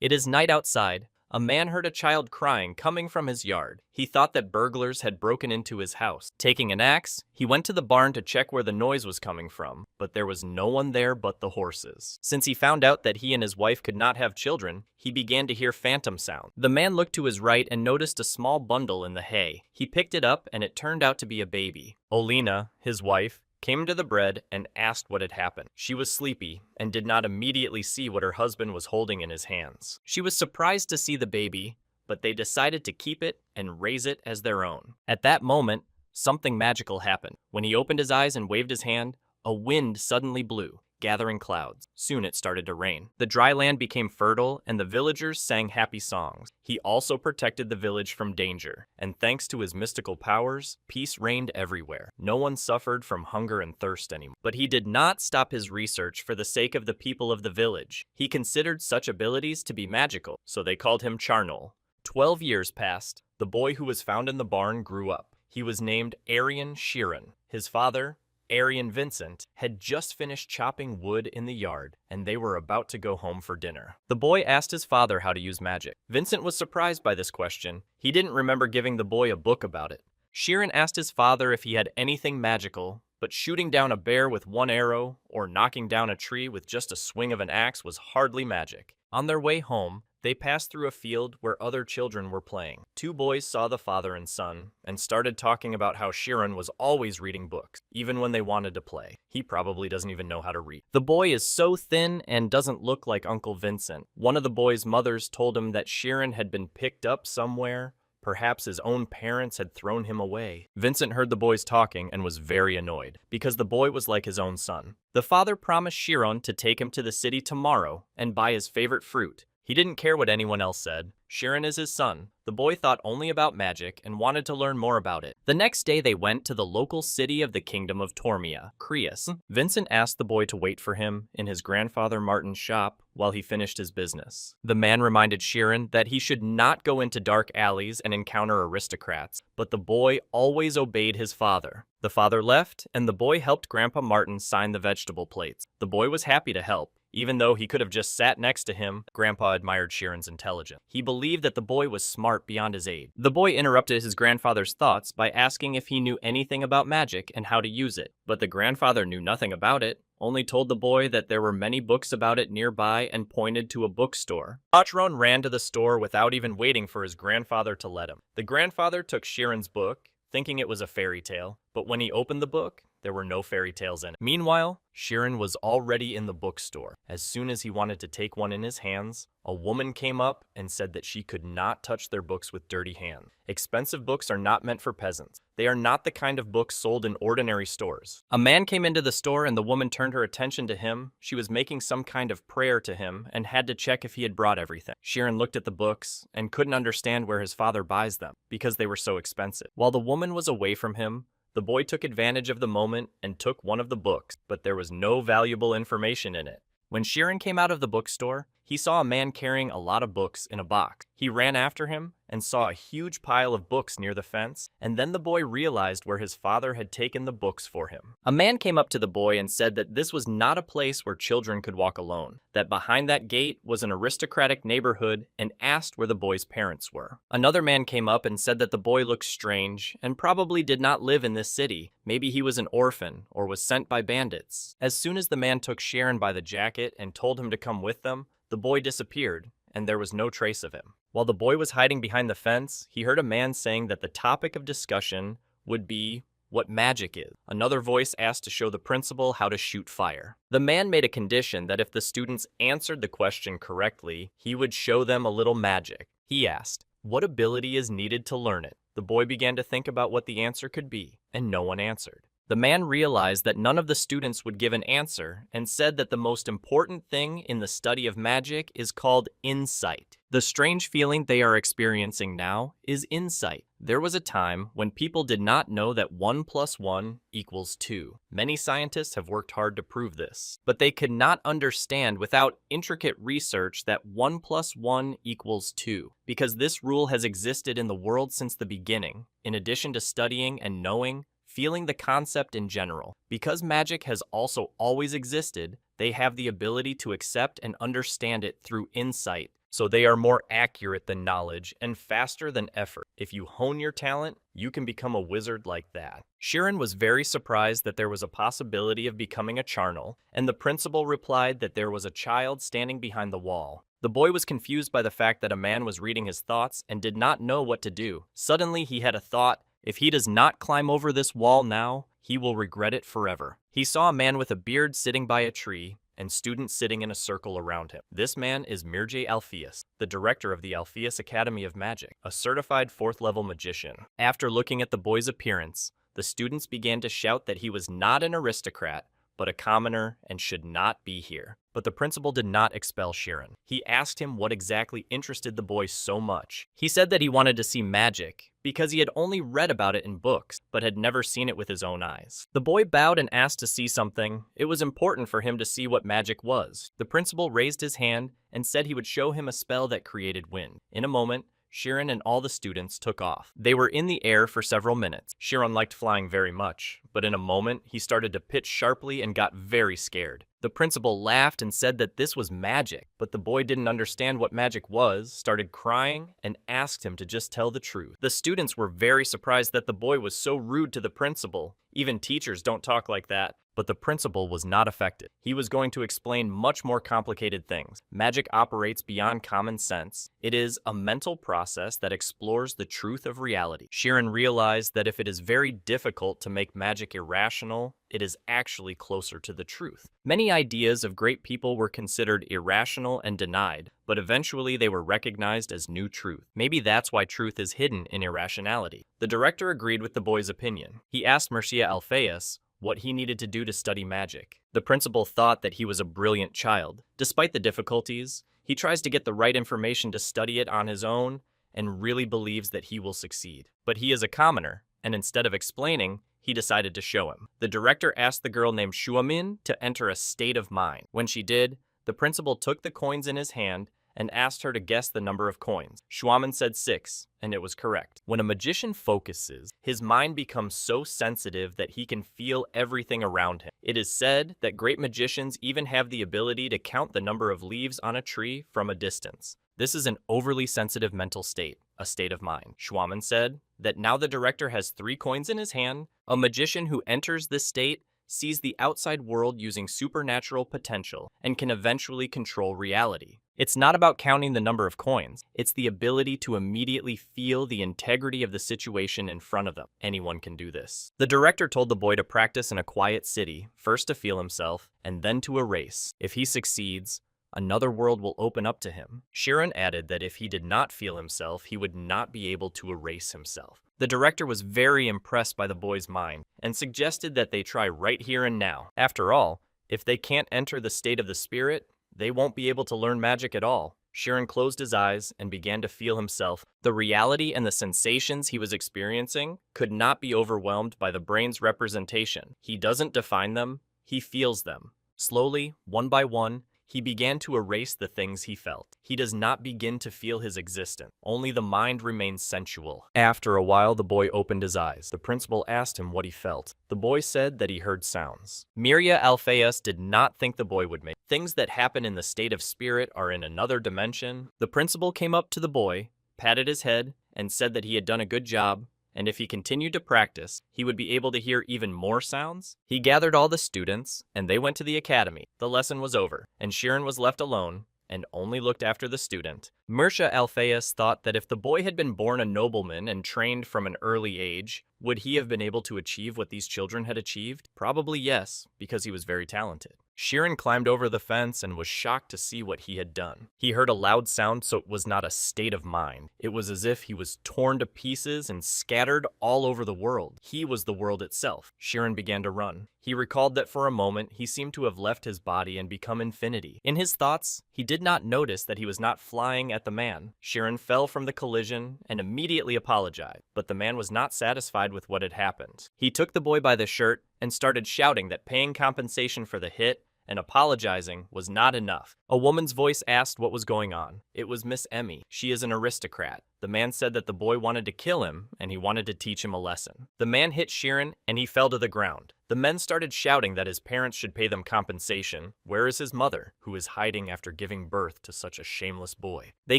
It is night outside. A man heard a child crying coming from his yard. He thought that burglars had broken into his house. Taking an axe, he went to the barn to check where the noise was coming from, but there was no one there but the horses. Since he found out that he and his wife could not have children, he began to hear phantom sounds. The man looked to his right and noticed a small bundle in the hay. He picked it up and it turned out to be a baby. Olena, his wife, came to the bed and asked what had happened. She was sleepy and did not immediately see what her husband was holding in his hands. She was surprised to see the baby, but they decided to keep it and raise it as their own. At that moment, something magical happened. When he opened his eyes and waved his hand, a wind suddenly blew, gathering clouds. Soon it started to rain. The dry land became fertile, and the villagers sang happy songs. He also protected the village from danger, and thanks to his mystical powers, peace reigned everywhere. No one suffered from hunger and thirst anymore. But he did not stop his research for the sake of the people of the village. He considered such abilities to be magical, so they called him Charnel. 12 years passed. The boy who was found in the barn grew up. He was named Arian Sheeran. His father, Arian Vincent, had just finished chopping wood in the yard, and they were about to go home for dinner. The boy asked his father how to use magic. Vincent was surprised by this question. He didn't remember giving the boy a book about it. Sheeran asked his father if he had anything magical, but shooting down a bear with one arrow or knocking down a tree with just a swing of an axe was hardly magic. On their way home, they passed through a field where other children were playing. Two boys saw the father and son and started talking about how Sheeran was always reading books, even when they wanted to play. He probably doesn't even know how to read. The boy is so thin and doesn't look like Uncle Vincent. One of the boy's mothers told him that Sheeran had been picked up somewhere. Perhaps his own parents had thrown him away. Vincent heard the boys talking and was very annoyed, because the boy was like his own son. The father promised Sheeran to take him to the city tomorrow and buy his favorite fruit. He didn't care what anyone else said. Sheeran is his son. The boy thought only about magic and wanted to learn more about it. The next day they went to the local city of the kingdom of Tormia, Creus. Vincent asked the boy to wait for him in his grandfather Martin's shop while he finished his business. The man reminded Sheeran that he should not go into dark alleys and encounter aristocrats, but the boy always obeyed his father. The father left, and the boy helped Grandpa Martin sign the vegetable plates. The boy was happy to help. Even though he could have just sat next to him, Grandpa admired Sheeran's intelligence. He believed that the boy was smart beyond his age. The boy interrupted his grandfather's thoughts by asking if he knew anything about magic and how to use it. But the grandfather knew nothing about it, only told the boy that there were many books about it nearby and pointed to a bookstore. Achron ran to the store without even waiting for his grandfather to let him. The grandfather took Sheeran's book, thinking it was a fairy tale, but when he opened the book, there were no fairy tales in it. Meanwhile, Sheeran was already in the bookstore. As soon as he wanted to take one in his hands, a woman came up and said that she could not touch their books with dirty hands. Expensive books are not meant for peasants. They are not the kind of books sold in ordinary stores. A man came into the store and the woman turned her attention to him. She was making some kind of prayer to him and had to check if he had brought everything. Sheeran looked at the books and couldn't understand where his father buys them because they were so expensive. While the woman was away from him, the boy took advantage of the moment and took one of the books, but there was no valuable information in it. When Sheeran came out of the bookstore, he saw a man carrying a lot of books in a box. He ran after him and saw a huge pile of books near the fence, and then the boy realized where his father had taken the books for him. A man came up to the boy and said that this was not a place where children could walk alone, that behind that gate was an aristocratic neighborhood, and asked where the boy's parents were. Another man came up and said that the boy looked strange and probably did not live in this city. Maybe he was an orphan or was sent by bandits. As soon as the man took Sheeran by the jacket and told him to come with them, the boy disappeared, and there was no trace of him. While the boy was hiding behind the fence, he heard a man saying that the topic of discussion would be what magic is. Another voice asked to show the principal how to shoot fire. The man made a condition that if the students answered the question correctly, he would show them a little magic. He asked, "What ability is needed to learn it?" The boy began to think about what the answer could be, and no one answered. The man realized that none of the students would give an answer and said that the most important thing in the study of magic is called insight. The strange feeling they are experiencing now is insight. There was a time when people did not know that 1 + 1 = 2. Many scientists have worked hard to prove this, but they could not understand without intricate research that 1 + 1 = 2, because this rule has existed in the world since the beginning, in addition to studying and knowing, feeling the concept in general. Because magic has also always existed, they have the ability to accept and understand it through insight. so they are more accurate than knowledge and faster than effort. If you hone your talent, you can become a wizard like that. Shirin was very surprised that there was a possibility of becoming a charnel, and the principal replied that there was a child standing behind the wall. The boy was confused by the fact that a man was reading his thoughts and did not know what to do. Suddenly, he had a thought: if he does not climb over this wall now, he will regret it forever. He saw a man with a beard sitting by a tree, and students sitting in a circle around him. This man is Mirjay Alpheus, the director of the Alpheus Academy of Magic, a certified 4th-level magician. After looking at the boy's appearance, the students began to shout that he was not an aristocrat, but a commoner and should not be here. But the principal did not expel Shirin. He asked him what exactly interested the boy so much. He said that he wanted to see magic, because he had only read about it in books, but had never seen it with his own eyes. The boy bowed and asked to see something. It was important for him to see what magic was. The principal raised his hand and said he would show him a spell that created wind. In a moment, Shirin and all the students took off. They were in the air for several minutes. Shirin liked flying very much, but in a moment, he started to pitch sharply and got very scared. The principal laughed and said that this was magic, but the boy didn't understand what magic was, started crying, and asked him to just tell the truth. The students were very surprised that the boy was so rude to the principal. Even teachers don't talk like that. But the principal was not affected. He was going to explain much more complicated things. Magic operates beyond common sense. It is a mental process that explores the truth of reality. Shirin realized that if it is very difficult to make magic irrational, it is actually closer to the truth. Many ideas of great people were considered irrational and denied, but eventually they were recognized as new truth. Maybe that's why truth is hidden in irrationality. The director agreed with the boy's opinion. He asked Mircea Alpheus what he needed to do to study magic. The principal thought that he was a brilliant child. Despite the difficulties, he tries to get the right information to study it on his own and really believes that he will succeed. But he is a commoner, and instead of explaining, he decided to show him. The director asked the girl named Shuamin to enter a state of mind. When she did, the principal took the coins in his hand and asked her to guess the number of coins. Shuamin said 6, and it was correct. When a magician focuses, his mind becomes so sensitive that he can feel everything around him. It is said that great magicians even have the ability to count the number of leaves on a tree from a distance. This is an overly sensitive mental state, a state of mind. Shuamin said that now the director has 3 coins in his hand. A magician who enters this state sees the outside world using supernatural potential and can eventually control reality. It's not about counting the number of coins. It's the ability to immediately feel the integrity of the situation in front of them. Anyone can do this. The director told the boy to practice in a quiet city, first to feel himself, and then to erase. If he succeeds, another world will open up to him. Shirin added that if he did not feel himself, he would not be able to erase himself. The director was very impressed by the boy's mind and suggested that they try right here and now. After all, if they can't enter the state of the spirit, they won't be able to learn magic at all. Shirin closed his eyes and began to feel himself. The reality and the sensations he was experiencing could not be overwhelmed by the brain's representation. He doesn't define them, he feels them. Slowly, one by one, he began to erase the things he felt. He does not begin to feel his existence. Only the mind remains sensual. After a while, the boy opened his eyes. The principal asked him what he felt. The boy said that he heard sounds. Mircea Alpheus did not think the boy would make things that happen in the state of spirit are in another dimension. The principal came up to the boy, patted his head, and said that he had done a good job, and if he continued to practice, he would be able to hear even more sounds. He gathered all the students, and they went to the academy. The lesson was over, and Shirin was left alone and only looked after the student. Mircea Alpheus thought that if the boy had been born a nobleman and trained from an early age, would he have been able to achieve what these children had achieved? Probably yes, because he was very talented. Shirin climbed over the fence and was shocked to see what he had done. He heard a loud sound, so it was not a state of mind. It was as if he was torn to pieces and scattered all over the world. He was the world itself. Shirin began to run. He recalled that for a moment, he seemed to have left his body and become infinity. In his thoughts, he did not notice that he was not flying at the man. Shirin fell from the collision and immediately apologized, but the man was not satisfied with what had happened. He took the boy by the shirt and started shouting that paying compensation for the hit and apologizing was not enough. A woman's voice asked what was going on. It was Miss Emmy. She is an aristocrat. The man said that the boy wanted to kill him and he wanted to teach him a lesson. The man hit Shirin and he fell to the ground. The men started shouting that his parents should pay them compensation. Where is his mother, who is hiding after giving birth to such a shameless boy? They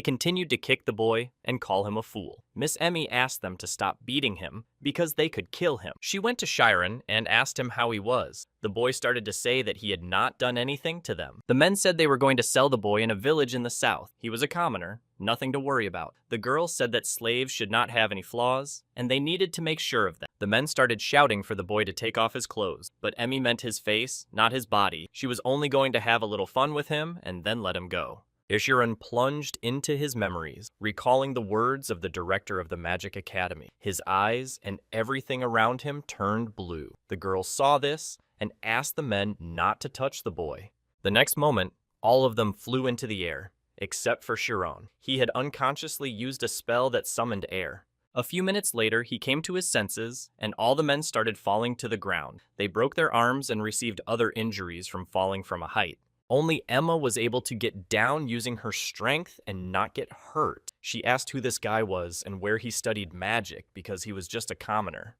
continued to kick the boy and call him a fool. Miss Emmy asked them to stop beating him because they could kill him. She went to Chiron and asked him how he was. The boy started to say that he had not done anything to them. The men said they were going to sell the boy in a village in the south. He was a commoner, nothing to worry about. The girls said that slaves should not have any flaws, and they needed to make sure of that. The men started shouting for the boy to take off his clothes, but Emmy meant his face, not his body. She was only going to have a little fun with him and then let him go. Ishiran plunged into his memories, recalling the words of the director of the Magic Academy. His eyes and everything around him turned blue. The girls saw this and asked the men not to touch the boy. The next moment, all of them flew into the air, except for Chiron. He had unconsciously used a spell that summoned air. A few minutes later, he came to his senses, and all the men started falling to the ground. They broke their arms and received other injuries from falling from a height. Only Emma was able to get down using her strength and not get hurt. She asked who this guy was and where he studied magic because he was just a commoner.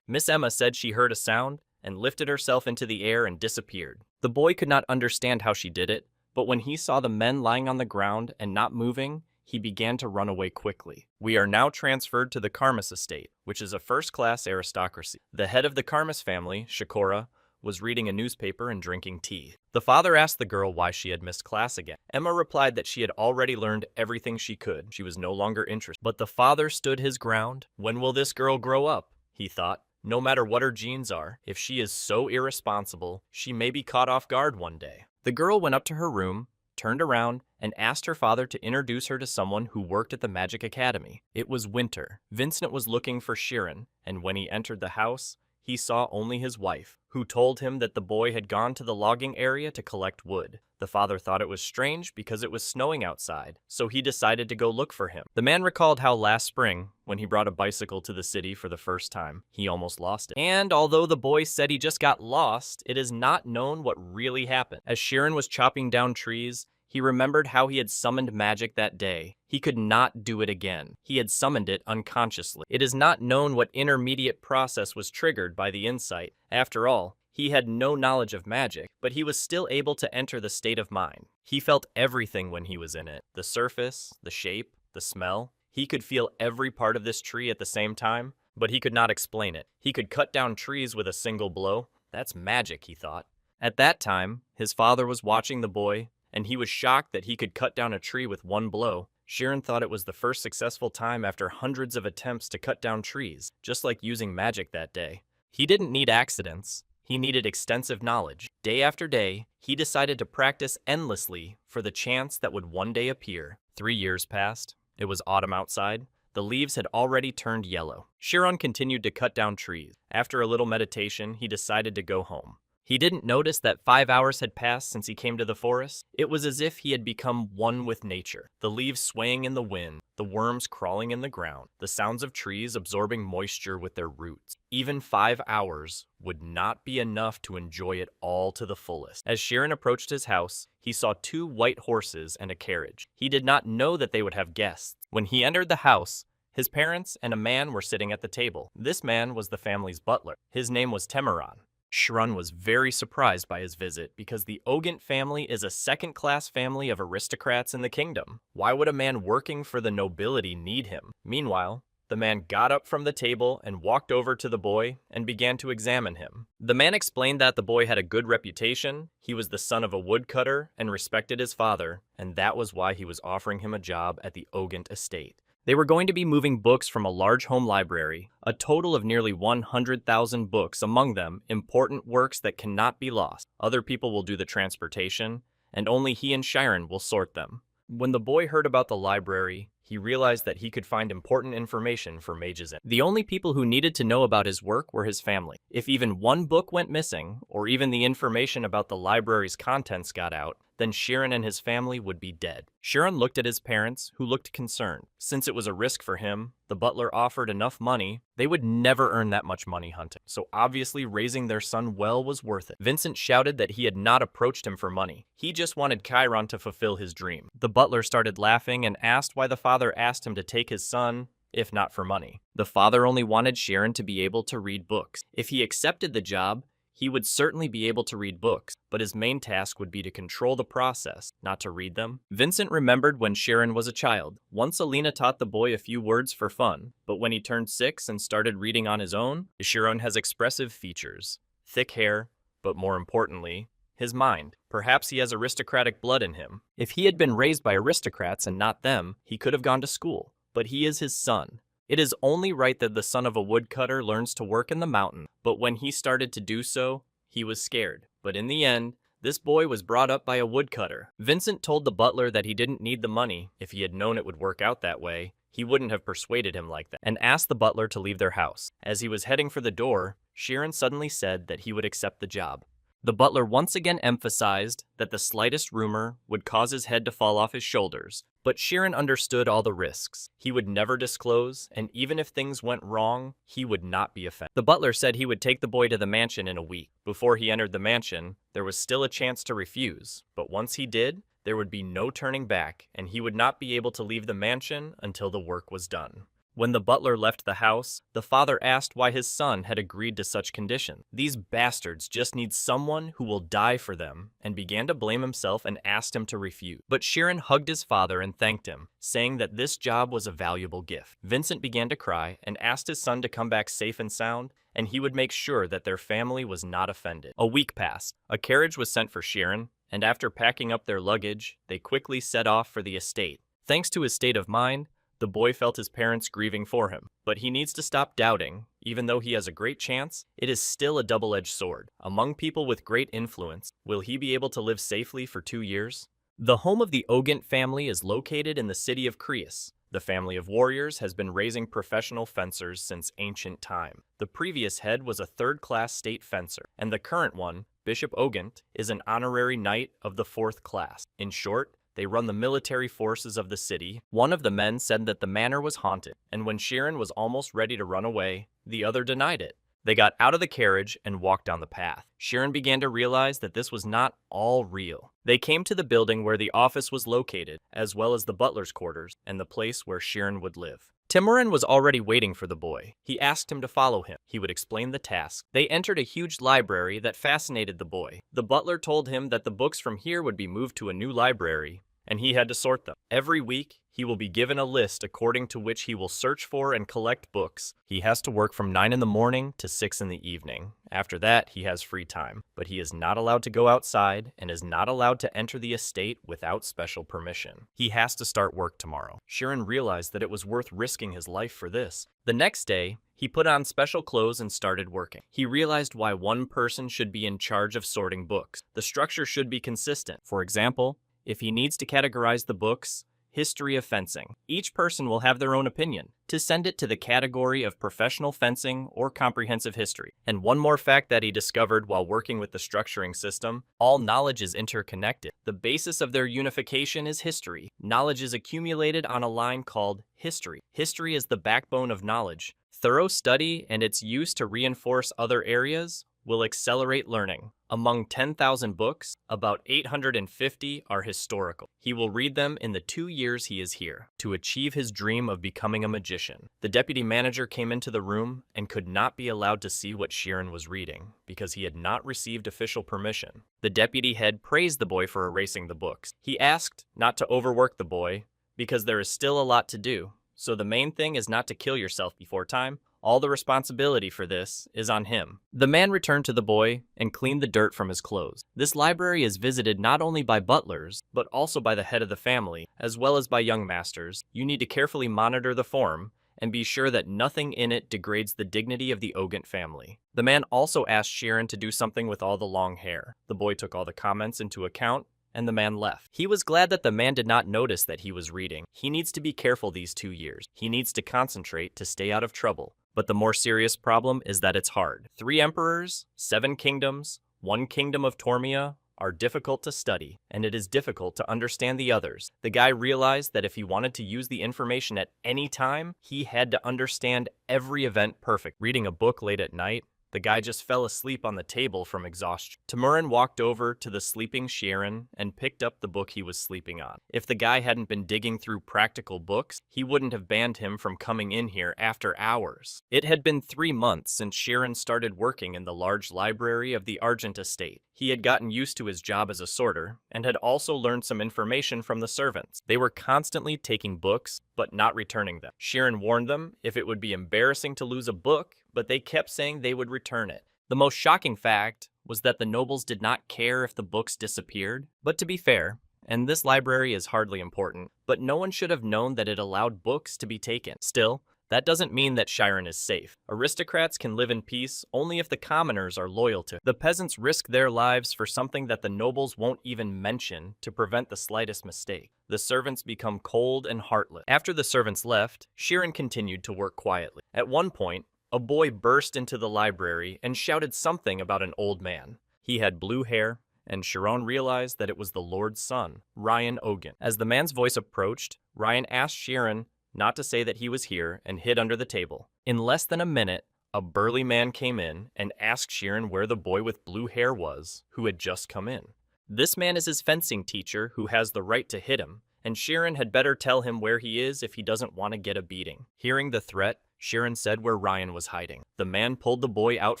Miss Emma said she heard a sound and lifted herself into the air and disappeared. The boy could not understand how she did it, but when he saw the men lying on the ground and not moving, he began to run away quickly. We are now transferred to the Karmas estate, which is a first-class aristocracy. The head of the Karmas family, Shakora, was reading a newspaper and drinking tea. The father asked the girl why she had missed class again. Emma replied that she had already learned everything she could. She was no longer interested. But the father stood his ground. When will this girl grow up? He thought. No matter what her genes are, if she is so irresponsible, she may be caught off guard one day. The girl went up to her room, turned around, and asked her father to introduce her to someone who worked at the Magic Academy. It was winter. Vincent was looking for Chiron, and when he entered the house, he saw only his wife, who told him that the boy had gone to the logging area to collect wood. The father thought it was strange because it was snowing outside, so he decided to go look for him. The man recalled how last spring, when he brought a bicycle to the city for the first time, he almost lost it. And although the boy said he just got lost, it is not known what really happened. As Chiron was chopping down trees, he remembered how he had summoned magic that day. He could not do it again. He had summoned it unconsciously. It is not known what intermediate process was triggered by the insight. After all, he had no knowledge of magic, but he was still able to enter the state of mind. He felt everything when he was in it. The surface, the shape, the smell. He could feel every part of this tree at the same time, but he could not explain it. He could cut down trees with a single blow. That's magic, he thought. At that time, his father was watching the boy, and he was shocked that he could cut down a tree with one blow. Chiron thought it was the first successful time after hundreds of attempts to cut down trees, just like using magic that day. He didn't need accidents. He needed extensive knowledge. Day after day, he decided to practice endlessly for the chance that would one day appear. 3 years passed. It was autumn outside. The leaves had already turned yellow. Chiron continued to cut down trees. After a little meditation, he decided to go home. He didn't notice that 5 hours had passed since he came to the forest. It was as if he had become one with nature. The leaves swaying in the wind, the worms crawling in the ground, the sounds of trees absorbing moisture with their roots. Even 5 hours would not be enough to enjoy it all to the fullest. As Chiron approached his house, he saw 2 white horses and a carriage. He did not know that they would have guests. When he entered the house, his parents and a man were sitting at the table. This man was the family's butler. His name was Temeran. Chiron was very surprised by his visit because the Ogant family is a second-class family of aristocrats in the kingdom. Why would a man working for the nobility need him? Meanwhile, the man got up from the table and walked over to the boy and began to examine him. The man explained that the boy had a good reputation, he was the son of a woodcutter and respected his father, and that was why he was offering him a job at the Ogant estate. They were going to be moving books from a large home library, a total of nearly 100,000 books, among them important works that cannot be lost. Other people will do the transportation, and only he and Chiron will sort them. When the boy heard about the library, he realized that he could find important information for mages in. The only people who needed to know about his work were his family. If even one book went missing, or even the information about the library's contents got out, then Chiron and his family would be dead. Chiron looked at his parents, who looked concerned. Since it was a risk for him, the butler offered enough money. They would never earn that much money hunting, so obviously raising their son well was worth it. Vincent shouted that he had not approached him for money. He just wanted Chiron to fulfill his dream. The butler started laughing and asked why the father asked him to take his son, if not for money. The father only wanted Chiron to be able to read books. If he accepted the job, He would certainly be able to read books, but his main task would be to control the process, not to read them. Vincent remembered when Sharon was a child. Once Alina taught the boy a few words for fun, but when he turned 6 and started reading on his own, Sharon has expressive features, thick hair, but more importantly, his mind. Perhaps he has aristocratic blood in him. If he had been raised by aristocrats and not them, he could have gone to school. But he is his son. It is only right that the son of a woodcutter learns to work in the mountain, but when he started to do so, he was scared. But in the end, this boy was brought up by a woodcutter. Vincent told the butler that he didn't need the money. If he had known it would work out that way, he wouldn't have persuaded him like that, and asked the butler to leave their house. As he was heading for the door, Sharon suddenly said that he would accept the job. The butler once again emphasized that the slightest rumor would cause his head to fall off his shoulders, but Sharon understood all the risks. He would never disclose, and even if things went wrong, he would not be offended. The butler said he would take the boy to the mansion in a week. Before he entered the mansion, there was still a chance to refuse, but once he did, there would be no turning back, and he would not be able to leave the mansion until the work was done. When the butler left the house, the father asked why his son had agreed to such conditions. These bastards just need someone who will die for them, and began to blame himself and asked him to refuse. But Sharon hugged his father and thanked him, saying that this job was a valuable gift. Vincent began to cry and asked his son to come back safe and sound, and he would make sure that their family was not offended. A week passed. A carriage was sent for Sharon, and after packing up their luggage, they quickly set off for the estate. Thanks to his state of mind, the boy felt his parents grieving for him, but he needs to stop doubting. Even though he has a great chance, it is still a double-edged sword. Among people with great influence, will he be able to live safely for 2 years? The home of the Ogent family is located in the city of Creus. The family of warriors has been raising professional fencers since ancient time. The previous head was a third-class state fencer, and the current one, Bishop Ogent, is an honorary knight of the 4th class. In short, they run the military forces of the city. One of the men said that the manor was haunted, and when Sharon was almost ready to run away, the other denied it. They got out of the carriage and walked down the path. Sharon began to realize that this was not all real. They came to the building where the office was located, as well as the butler's quarters and the place where Sharon would live. Timorin was already waiting for the boy. He asked him to follow him. He would explain the task. They entered a huge library that fascinated the boy. The butler told him that the books from here would be moved to a new library, and he had to sort them. Every week, he will be given a list according to which he will search for and collect books. He has to work from 9 in the morning to 6 in the evening. After that, he has free time, but he is not allowed to go outside and is not allowed to enter the estate without special permission. He has to start work tomorrow. Sharon realized that it was worth risking his life for this. The next day, he put on special clothes and started working. He realized why one person should be in charge of sorting books. The structure should be consistent. For example, if he needs to categorize the books, History of Fencing. Each person will have their own opinion, to send it to the category of Professional Fencing or Comprehensive History. And one more fact that he discovered while working with the structuring system, all knowledge is interconnected. The basis of their unification is history. Knowledge is accumulated on a line called history. History is the backbone of knowledge. Thorough study and its use to reinforce other areas will accelerate learning. Among 10,000 books, about 850 are historical. He will read them in the 2 years he is here, to achieve his dream of becoming a magician. The deputy manager came into the room and could not be allowed to see what Sharon was reading, because he had not received official permission. The deputy head praised the boy for erasing the books. He asked not to overwork the boy, because there is still a lot to do. So the main thing is not to kill yourself before time. All the responsibility for this is on him. The man returned to the boy and cleaned the dirt from his clothes. This library is visited not only by butlers, but also by the head of the family, as well as by young masters. You need to carefully monitor the form and be sure that nothing in it degrades the dignity of the Ogent family. The man also asked Sharon to do something with all the long hair. The boy took all the comments into account, and the man left. He was glad that the man did not notice that he was reading. He needs to be careful these 2 years. He needs to concentrate to stay out of trouble. But the more serious problem is that it's hard. 3 emperors, 7 kingdoms, 1 kingdom of Tormia are difficult to study, and it is difficult to understand the others. The guy realized that if he wanted to use the information at any time, he had to understand every event perfect. Reading a book late at night, The guy just fell asleep on the table from exhaustion. Tamurin walked over to the sleeping Sharon and picked up the book he was sleeping on. If the guy hadn't been digging through practical books, he wouldn't have banned him from coming in here after hours. It had been 3 months since Sharon started working in the large library of the Argent estate. He had gotten used to his job as a sorter, and had also learned some information from the servants. They were constantly taking books, but not returning them. Sharon warned them if it would be embarrassing to lose a book, but they kept saying they would return it. The most shocking fact was that the nobles did not care if the books disappeared. But to be fair, and this library is hardly important, but no one should have known that it allowed books to be taken. Still, that doesn't mean that Chiron is safe. Aristocrats can live in peace only if the commoners are loyal to. The peasants risk their lives for something that the nobles won't even mention to prevent the slightest mistake. The servants become cold and heartless. After the servants left, Chiron continued to work quietly. At one point, a boy burst into the library and shouted something about an old man. He had blue hair, and Chiron realized that it was the Lord's son, Ryan Ogan. As the man's voice approached, Ryan asked Chiron not to say that he was here and hid under the table. In less than a minute, a burly man came in and asked Chiron where the boy with blue hair was, who had just come in. This man is his fencing teacher who has the right to hit him, and Chiron had better tell him where he is if he doesn't want to get a beating. Hearing the threat, Chiron said where Ryan was hiding. The man pulled the boy out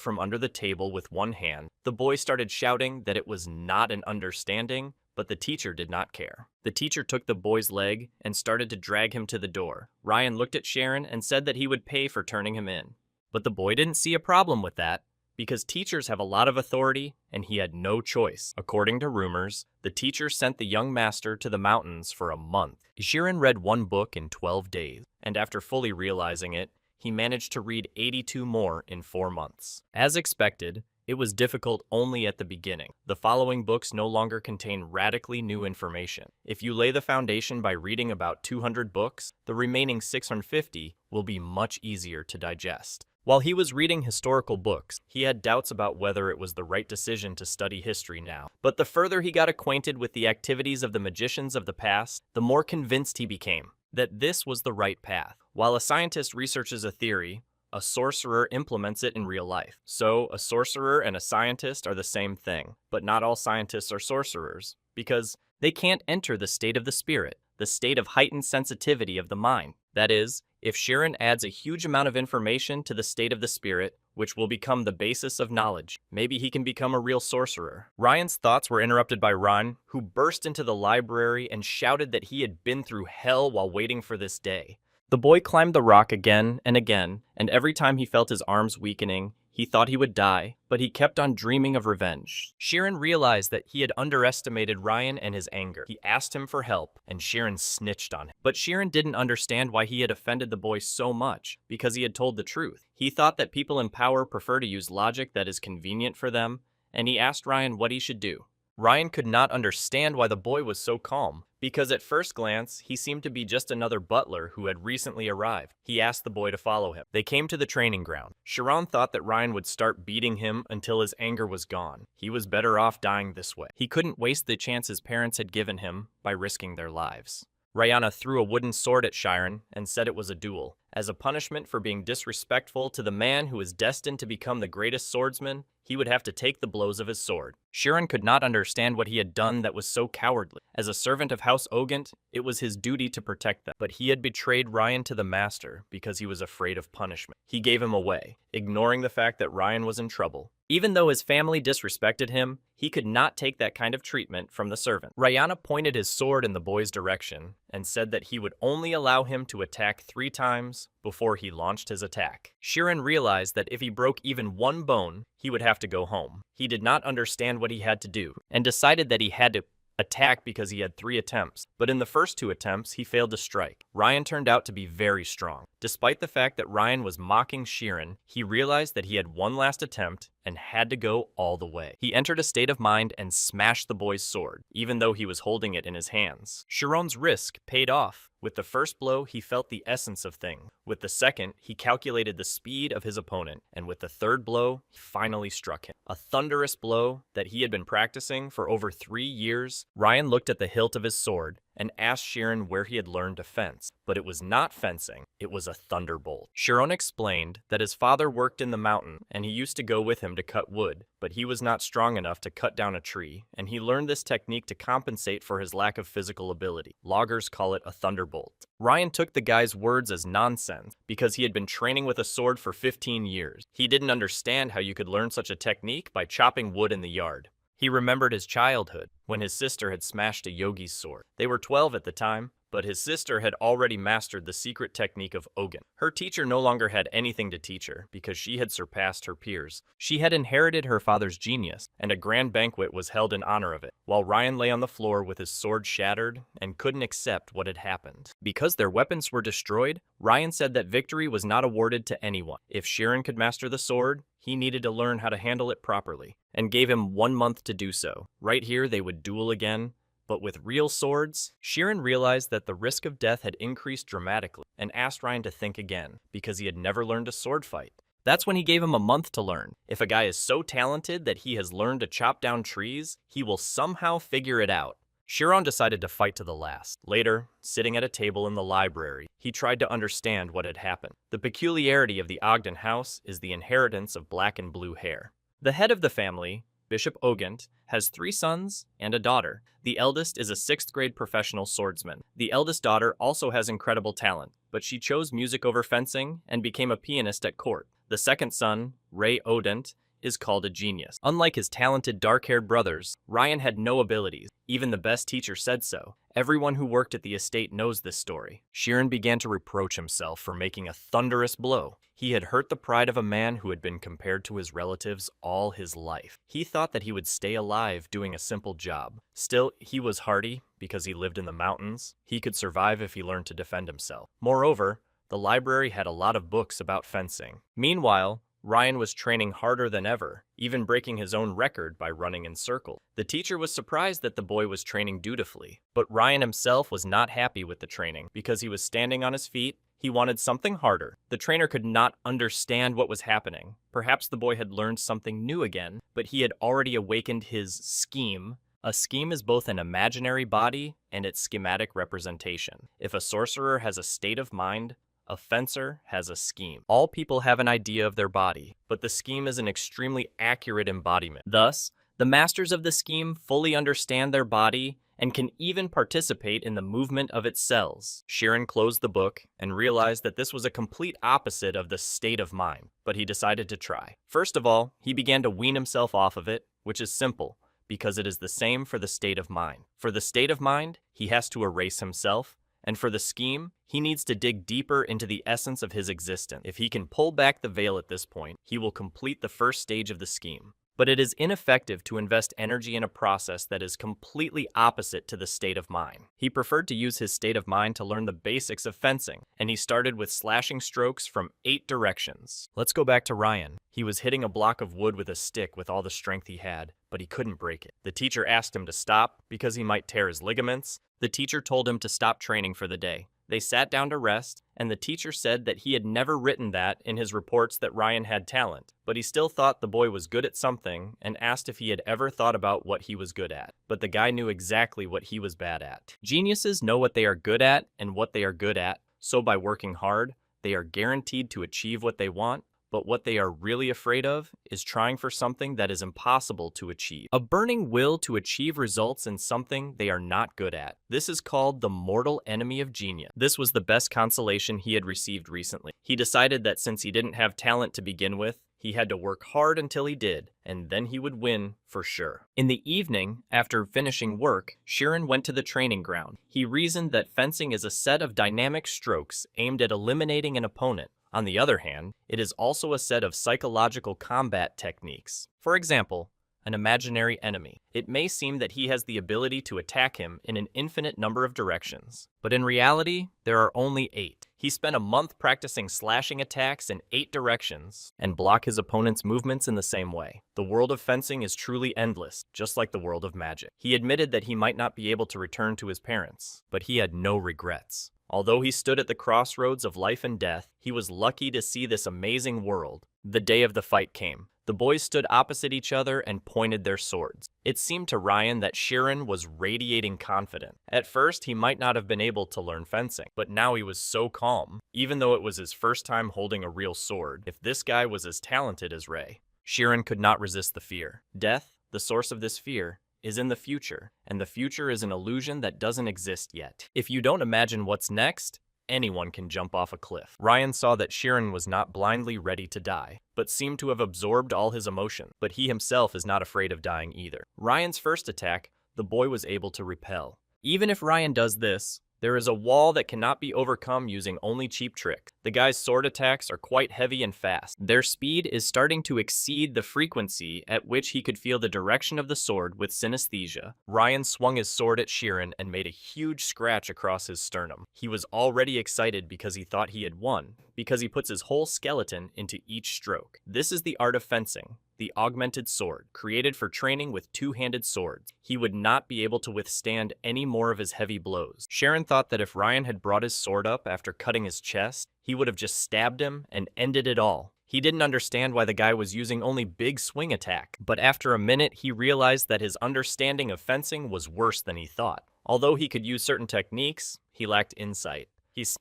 from under the table with one hand. The boy started shouting that it was not an understanding, but the teacher did not care. The teacher took the boy's leg and started to drag him to the door. Ryan looked at Chiron and said that he would pay for turning him in. But the boy didn't see a problem with that, because teachers have a lot of authority, and he had no choice. According to rumors, the teacher sent the young master to the mountains for a month. Chiron read one book in 12 days, and after fully realizing it, he managed to read 82 more in 4 months. As expected, it was difficult only at the beginning. The following books no longer contain radically new information. If you lay the foundation by reading about 200 books, the remaining 650 will be much easier to digest. While he was reading historical books, he had doubts about whether it was the right decision to study history now. But the further he got acquainted with the activities of the magicians of the past, the more convinced he became that this was the right path. While a scientist researches a theory, a sorcerer implements it in real life. So, a sorcerer and a scientist are the same thing, but not all scientists are sorcerers, because they can't enter the state of the spirit, the state of heightened sensitivity of the mind. That is, if Chiron adds a huge amount of information to the state of the spirit, which will become the basis of knowledge, maybe he can become a real sorcerer. Ryan's thoughts were interrupted by Ron, who burst into the library and shouted that he had been through hell while waiting for this day. The boy climbed the rock again, and every time he felt his arms weakening, he thought he would die, but he kept on dreaming of revenge. Chiron realized that he had underestimated Ryan and his anger. He asked him for help, and Chiron snitched on him. But Chiron didn't understand why he had offended the boy so much, because he had told the truth. He thought that people in power prefer to use logic that is convenient for them, and he asked Ryan what he should do. Ryan could not understand why the boy was so calm, because at first glance, he seemed to be just another butler who had recently arrived. He asked the boy to follow him. They came to the training ground. Chiron thought that Ryan would start beating him until his anger was gone. He was better off dying this way. He couldn't waste the chance his parents had given him by risking their lives. Rayana threw a wooden sword at Chiron and said it was a duel. As a punishment for being disrespectful to the man who was destined to become the greatest swordsman, he would have to take the blows of his sword. Chiron could not understand what he had done that was so cowardly. As a servant of House Ogant, it was his duty to protect them. But he had betrayed Ryan to the master because he was afraid of punishment. He gave him away, ignoring the fact that Ryan was in trouble. Even though his family disrespected him, he could not take that kind of treatment from the servant. Rayana pointed his sword in the boy's direction and said that he would only allow him to attack 3 times before he launched his attack. Chiron realized that if he broke even one bone, he would have to go home. He did not understand what he had to do, and decided that he had to attack because he had 3 attempts, but in the first 2 attempts, he failed to strike. Ryan turned out to be very strong. Despite the fact that Ryan was mocking Chiron, he realized that he had one last attempt and had to go all the way. He entered a state of mind and smashed the boy's sword, even though he was holding it in his hands. Chiron's risk paid off. With the first blow, he felt the essence of things. With the second, he calculated the speed of his opponent. And with the third blow, he finally struck him. A thunderous blow that he had been practicing for over 3 years. Ryan looked at the hilt of his sword and asked Shirin where he had learned to fence. But it was not fencing, it was a thunderbolt. Shirin explained that his father worked in the mountain and he used to go with him to cut wood, but he was not strong enough to cut down a tree, and he learned this technique to compensate for his lack of physical ability. Loggers call it a thunderbolt. Ryan took the guy's words as nonsense because he had been training with a sword for 15 years. He didn't understand how you could learn such a technique by chopping wood in the yard. He remembered his childhood, when his sister had smashed a yogi's sword. They were 12 at the time, but his sister had already mastered the secret technique of Ogun. Her teacher no longer had anything to teach her, because she had surpassed her peers. She had inherited her father's genius, and a grand banquet was held in honor of it, while Ryan lay on the floor with his sword shattered and couldn't accept what had happened. Because their weapons were destroyed, Ryan said that victory was not awarded to anyone. If Shirin could master the sword, he needed to learn how to handle it properly, and gave him 1 month to do so. Right here, they would duel again, but with real swords. Shirin realized that the risk of death had increased dramatically and asked Ryan to think again, because he had never learned a sword fight. That's when he gave him a month to learn. If a guy is so talented that he has learned to chop down trees, he will somehow figure it out. Shirin decided to fight to the last. Later, sitting at a table in the library, he tried to understand what had happened. The peculiarity of the Ogden house is the inheritance of black and blue hair. The head of the family, Bishop Ogent, has 3 sons and a daughter. The eldest is a 6th grade professional swordsman. The eldest daughter also has incredible talent, but she chose music over fencing and became a pianist at court. The second son, Ray Odent, is called a genius. Unlike his talented dark-haired brothers, Ryan had no abilities. Even the best teacher said so. Everyone who worked at the estate knows this story. Shirin began to reproach himself for making a thunderous blow. He had hurt the pride of a man who had been compared to his relatives all his life. He thought that he would stay alive doing a simple job. Still, he was hardy because he lived in the mountains. He could survive if he learned to defend himself. Moreover, the library had a lot of books about fencing. Meanwhile, Ryan was training harder than ever, even breaking his own record by running in circles. The teacher was surprised that the boy was training dutifully, but Ryan himself was not happy with the training because he was standing on his feet. He wanted something harder. The trainer could not understand what was happening. Perhaps the boy had learned something new again, but he had already awakened his scheme. A scheme is both an imaginary body and its schematic representation. If a sorcerer has a state of mind, a fencer has a scheme. All people have an idea of their body, but the scheme is an extremely accurate embodiment. Thus, the masters of the scheme fully understand their body and can even participate in the movement of its cells. Shirin closed the book and realized that this was a complete opposite of the state of mind, but he decided to try. First of all, he began to wean himself off of it, which is simple, because it is the same for the state of mind. For the state of mind, he has to erase himself, and for the scheme, he needs to dig deeper into the essence of his existence. If he can pull back the veil at this point, he will complete the first stage of the scheme. But it is ineffective to invest energy in a process that is completely opposite to the state of mind. He preferred to use his state of mind to learn the basics of fencing, and he started with slashing strokes from 8 directions. Let's go back to Ryan. He was hitting a block of wood with a stick with all the strength he had, but he couldn't break it. The teacher asked him to stop because he might tear his ligaments. The teacher told him to stop training for the day. They sat down to rest, and the teacher said that he had never written that in his reports that Ryan had talent, but he still thought the boy was good at something and asked if he had ever thought about what he was good at. But the guy knew exactly what he was bad at. Geniuses know what they are good at and what they are good at, so by working hard, they are guaranteed to achieve what they want. But what they are really afraid of is trying for something that is impossible to achieve. A burning will to achieve results in something they are not good at. This is called the mortal enemy of genius. This was the best consolation he had received recently. He decided that since he didn't have talent to begin with, he had to work hard until he did, and then he would win for sure. In the evening, after finishing work, Shirin went to the training ground. He reasoned that fencing is a set of dynamic strokes aimed at eliminating an opponent. On the other hand, it is also a set of psychological combat techniques. For example, an imaginary enemy. It may seem that he has the ability to attack him in an infinite number of directions, but in reality, there are only 8. He spent a month practicing slashing attacks in 8 directions and block his opponent's movements in the same way. The world of fencing is truly endless, just like the world of magic. He admitted that he might not be able to return to his parents, but he had no regrets. Although he stood at the crossroads of life and death, he was lucky to see this amazing world. The day of the fight came. The boys stood opposite each other and pointed their swords. It seemed to Ryan that Shirin was radiating confidence. At first, he might not have been able to learn fencing, but now he was so calm, even though it was his first time holding a real sword. If this guy was as talented as Rei, Shirin could not resist the fear. Death, the source of this fear, is in the future, and the future is an illusion that doesn't exist yet. If you don't imagine what's next, anyone can jump off a cliff. Ryan saw that Shirin was not blindly ready to die, but seemed to have absorbed all his emotion. But he himself is not afraid of dying either. Ryan's first attack, the boy was able to repel. Even if Ryan does this, there is a wall that cannot be overcome using only cheap tricks. The guy's sword attacks are quite heavy and fast. Their speed is starting to exceed the frequency at which he could feel the direction of the sword with synesthesia. Ryan swung his sword at Shirin and made a huge scratch across his sternum. He was already excited because he thought he had won, because he puts his whole skeleton into each stroke. This is the art of fencing. The augmented sword, created for training with two-handed swords. He would not be able to withstand any more of his heavy blows. Sharon thought that if Ryan had brought his sword up after cutting his chest, he would have just stabbed him and ended it all. He didn't understand why the guy was using only big swing attack, but after a minute he realized that his understanding of fencing was worse than he thought. Although he could use certain techniques, he lacked insight. He's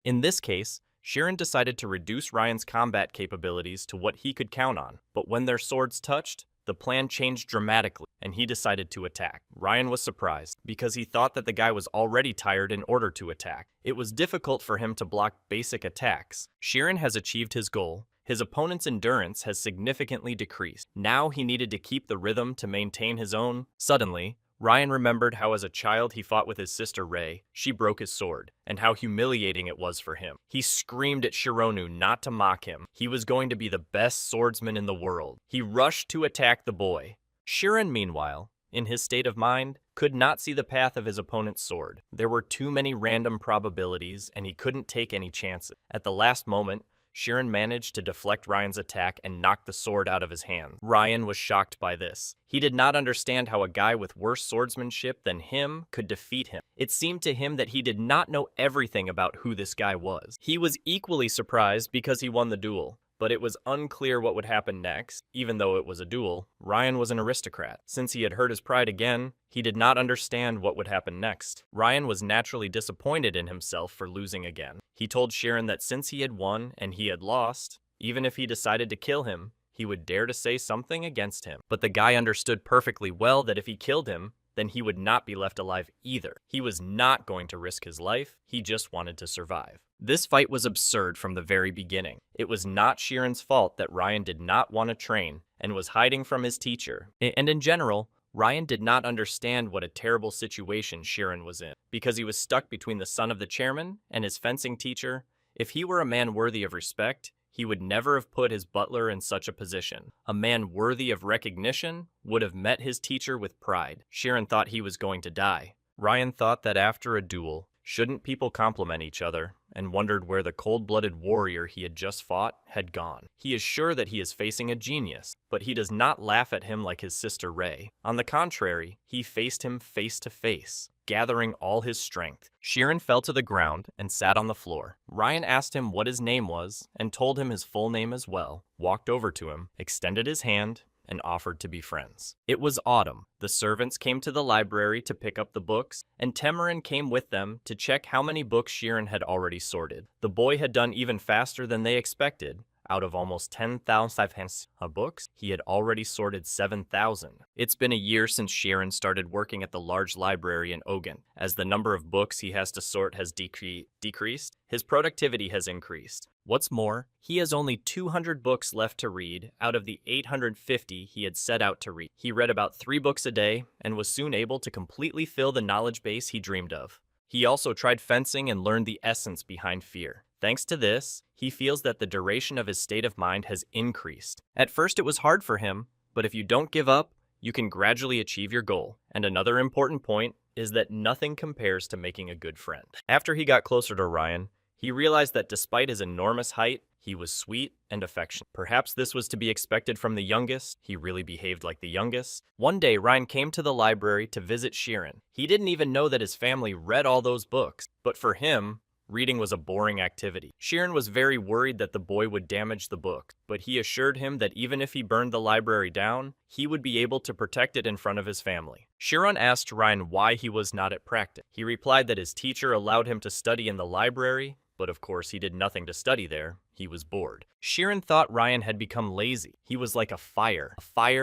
in this case, Shirin decided to reduce Ryan's combat capabilities to what he could count on, but when their swords touched, the plan changed dramatically, and he decided to attack. Ryan was surprised, because he thought that the guy was already tired in order to attack. It was difficult for him to block basic attacks. Shirin has achieved his goal. His opponent's endurance has significantly decreased. Now he needed to keep the rhythm to maintain his own. Suddenly, Ryan remembered how as a child he fought with his sister Rei. She broke his sword, and how humiliating it was for him. He screamed at Shironu not to mock him. He was going to be the best swordsman in the world. He rushed to attack the boy. Shirin, meanwhile, in his state of mind, could not see the path of his opponent's sword. There were too many random probabilities, and he couldn't take any chances. At the last moment, Shirin managed to deflect Ryan's attack and knock the sword out of his hand. Ryan was shocked by this. He did not understand how a guy with worse swordsmanship than him could defeat him. It seemed to him that he did not know everything about who this guy was. He was equally surprised because he won the duel, but it was unclear what would happen next. Even though it was a duel, Ryan was an aristocrat. Since he had hurt his pride again, he did not understand what would happen next. Ryan was naturally disappointed in himself for losing again. He told Shirin that since he had won and he had lost, even if he decided to kill him, he would dare to say something against him. But the guy understood perfectly well that if he killed him, then he would not be left alive either. He was not going to risk his life, he just wanted to survive. This fight was absurd from the very beginning. It was not Shirin's fault that Ryan did not want to train and was hiding from his teacher. And in general, Ryan did not understand what a terrible situation Shirin was in, because he was stuck between the son of the chairman and his fencing teacher. If he were a man worthy of respect, he would never have put his butler in such a position. A man worthy of recognition would have met his teacher with pride. Shirin thought he was going to die. Ryan thought that after a duel, shouldn't people compliment each other, and wondered where the cold-blooded warrior he had just fought had gone. He is sure that he is facing a genius, but he does not laugh at him like his sister Rei. On the contrary, he faced him face to face, gathering all his strength. Shirin fell to the ground and sat on the floor. Ryan asked him what his name was, and told him his full name as well, walked over to him, extended his hand, and offered to be friends. It was autumn. The servants came to the library to pick up the books, and Tamarin came with them to check how many books Shirin had already sorted. The boy had done even faster than they expected. Out of almost 10,000 books, he had already sorted 7,000. It's been a year since Shirin started working at the large library in Ogun. As the number of books he has to sort has decreased, his productivity has increased. What's more, he has only 200 books left to read out of the 850 he had set out to read. He read about 3 books a day and was soon able to completely fill the knowledge base he dreamed of. He also tried fencing and learned the essence behind fear. Thanks to this, he feels that the duration of his state of mind has increased. At first it was hard for him, but if you don't give up, you can gradually achieve your goal. And another important point is that nothing compares to making a good friend. After he got closer to Ryan, he realized that despite his enormous height, he was sweet and affectionate. Perhaps this was to be expected from the youngest. He really behaved like the youngest. One day, Ryan came to the library to visit Shirin. He didn't even know that his family read all those books, but for him, reading was a boring activity. Shirin was very worried that the boy would damage the book, but he assured him that even if he burned the library down, he would be able to protect it in front of his family. Shirin asked Ryan why he was not at practice. He replied that his teacher allowed him to study in the library, but of course he did nothing to study there. He was bored. Shirin thought Ryan had become lazy. He was like a fire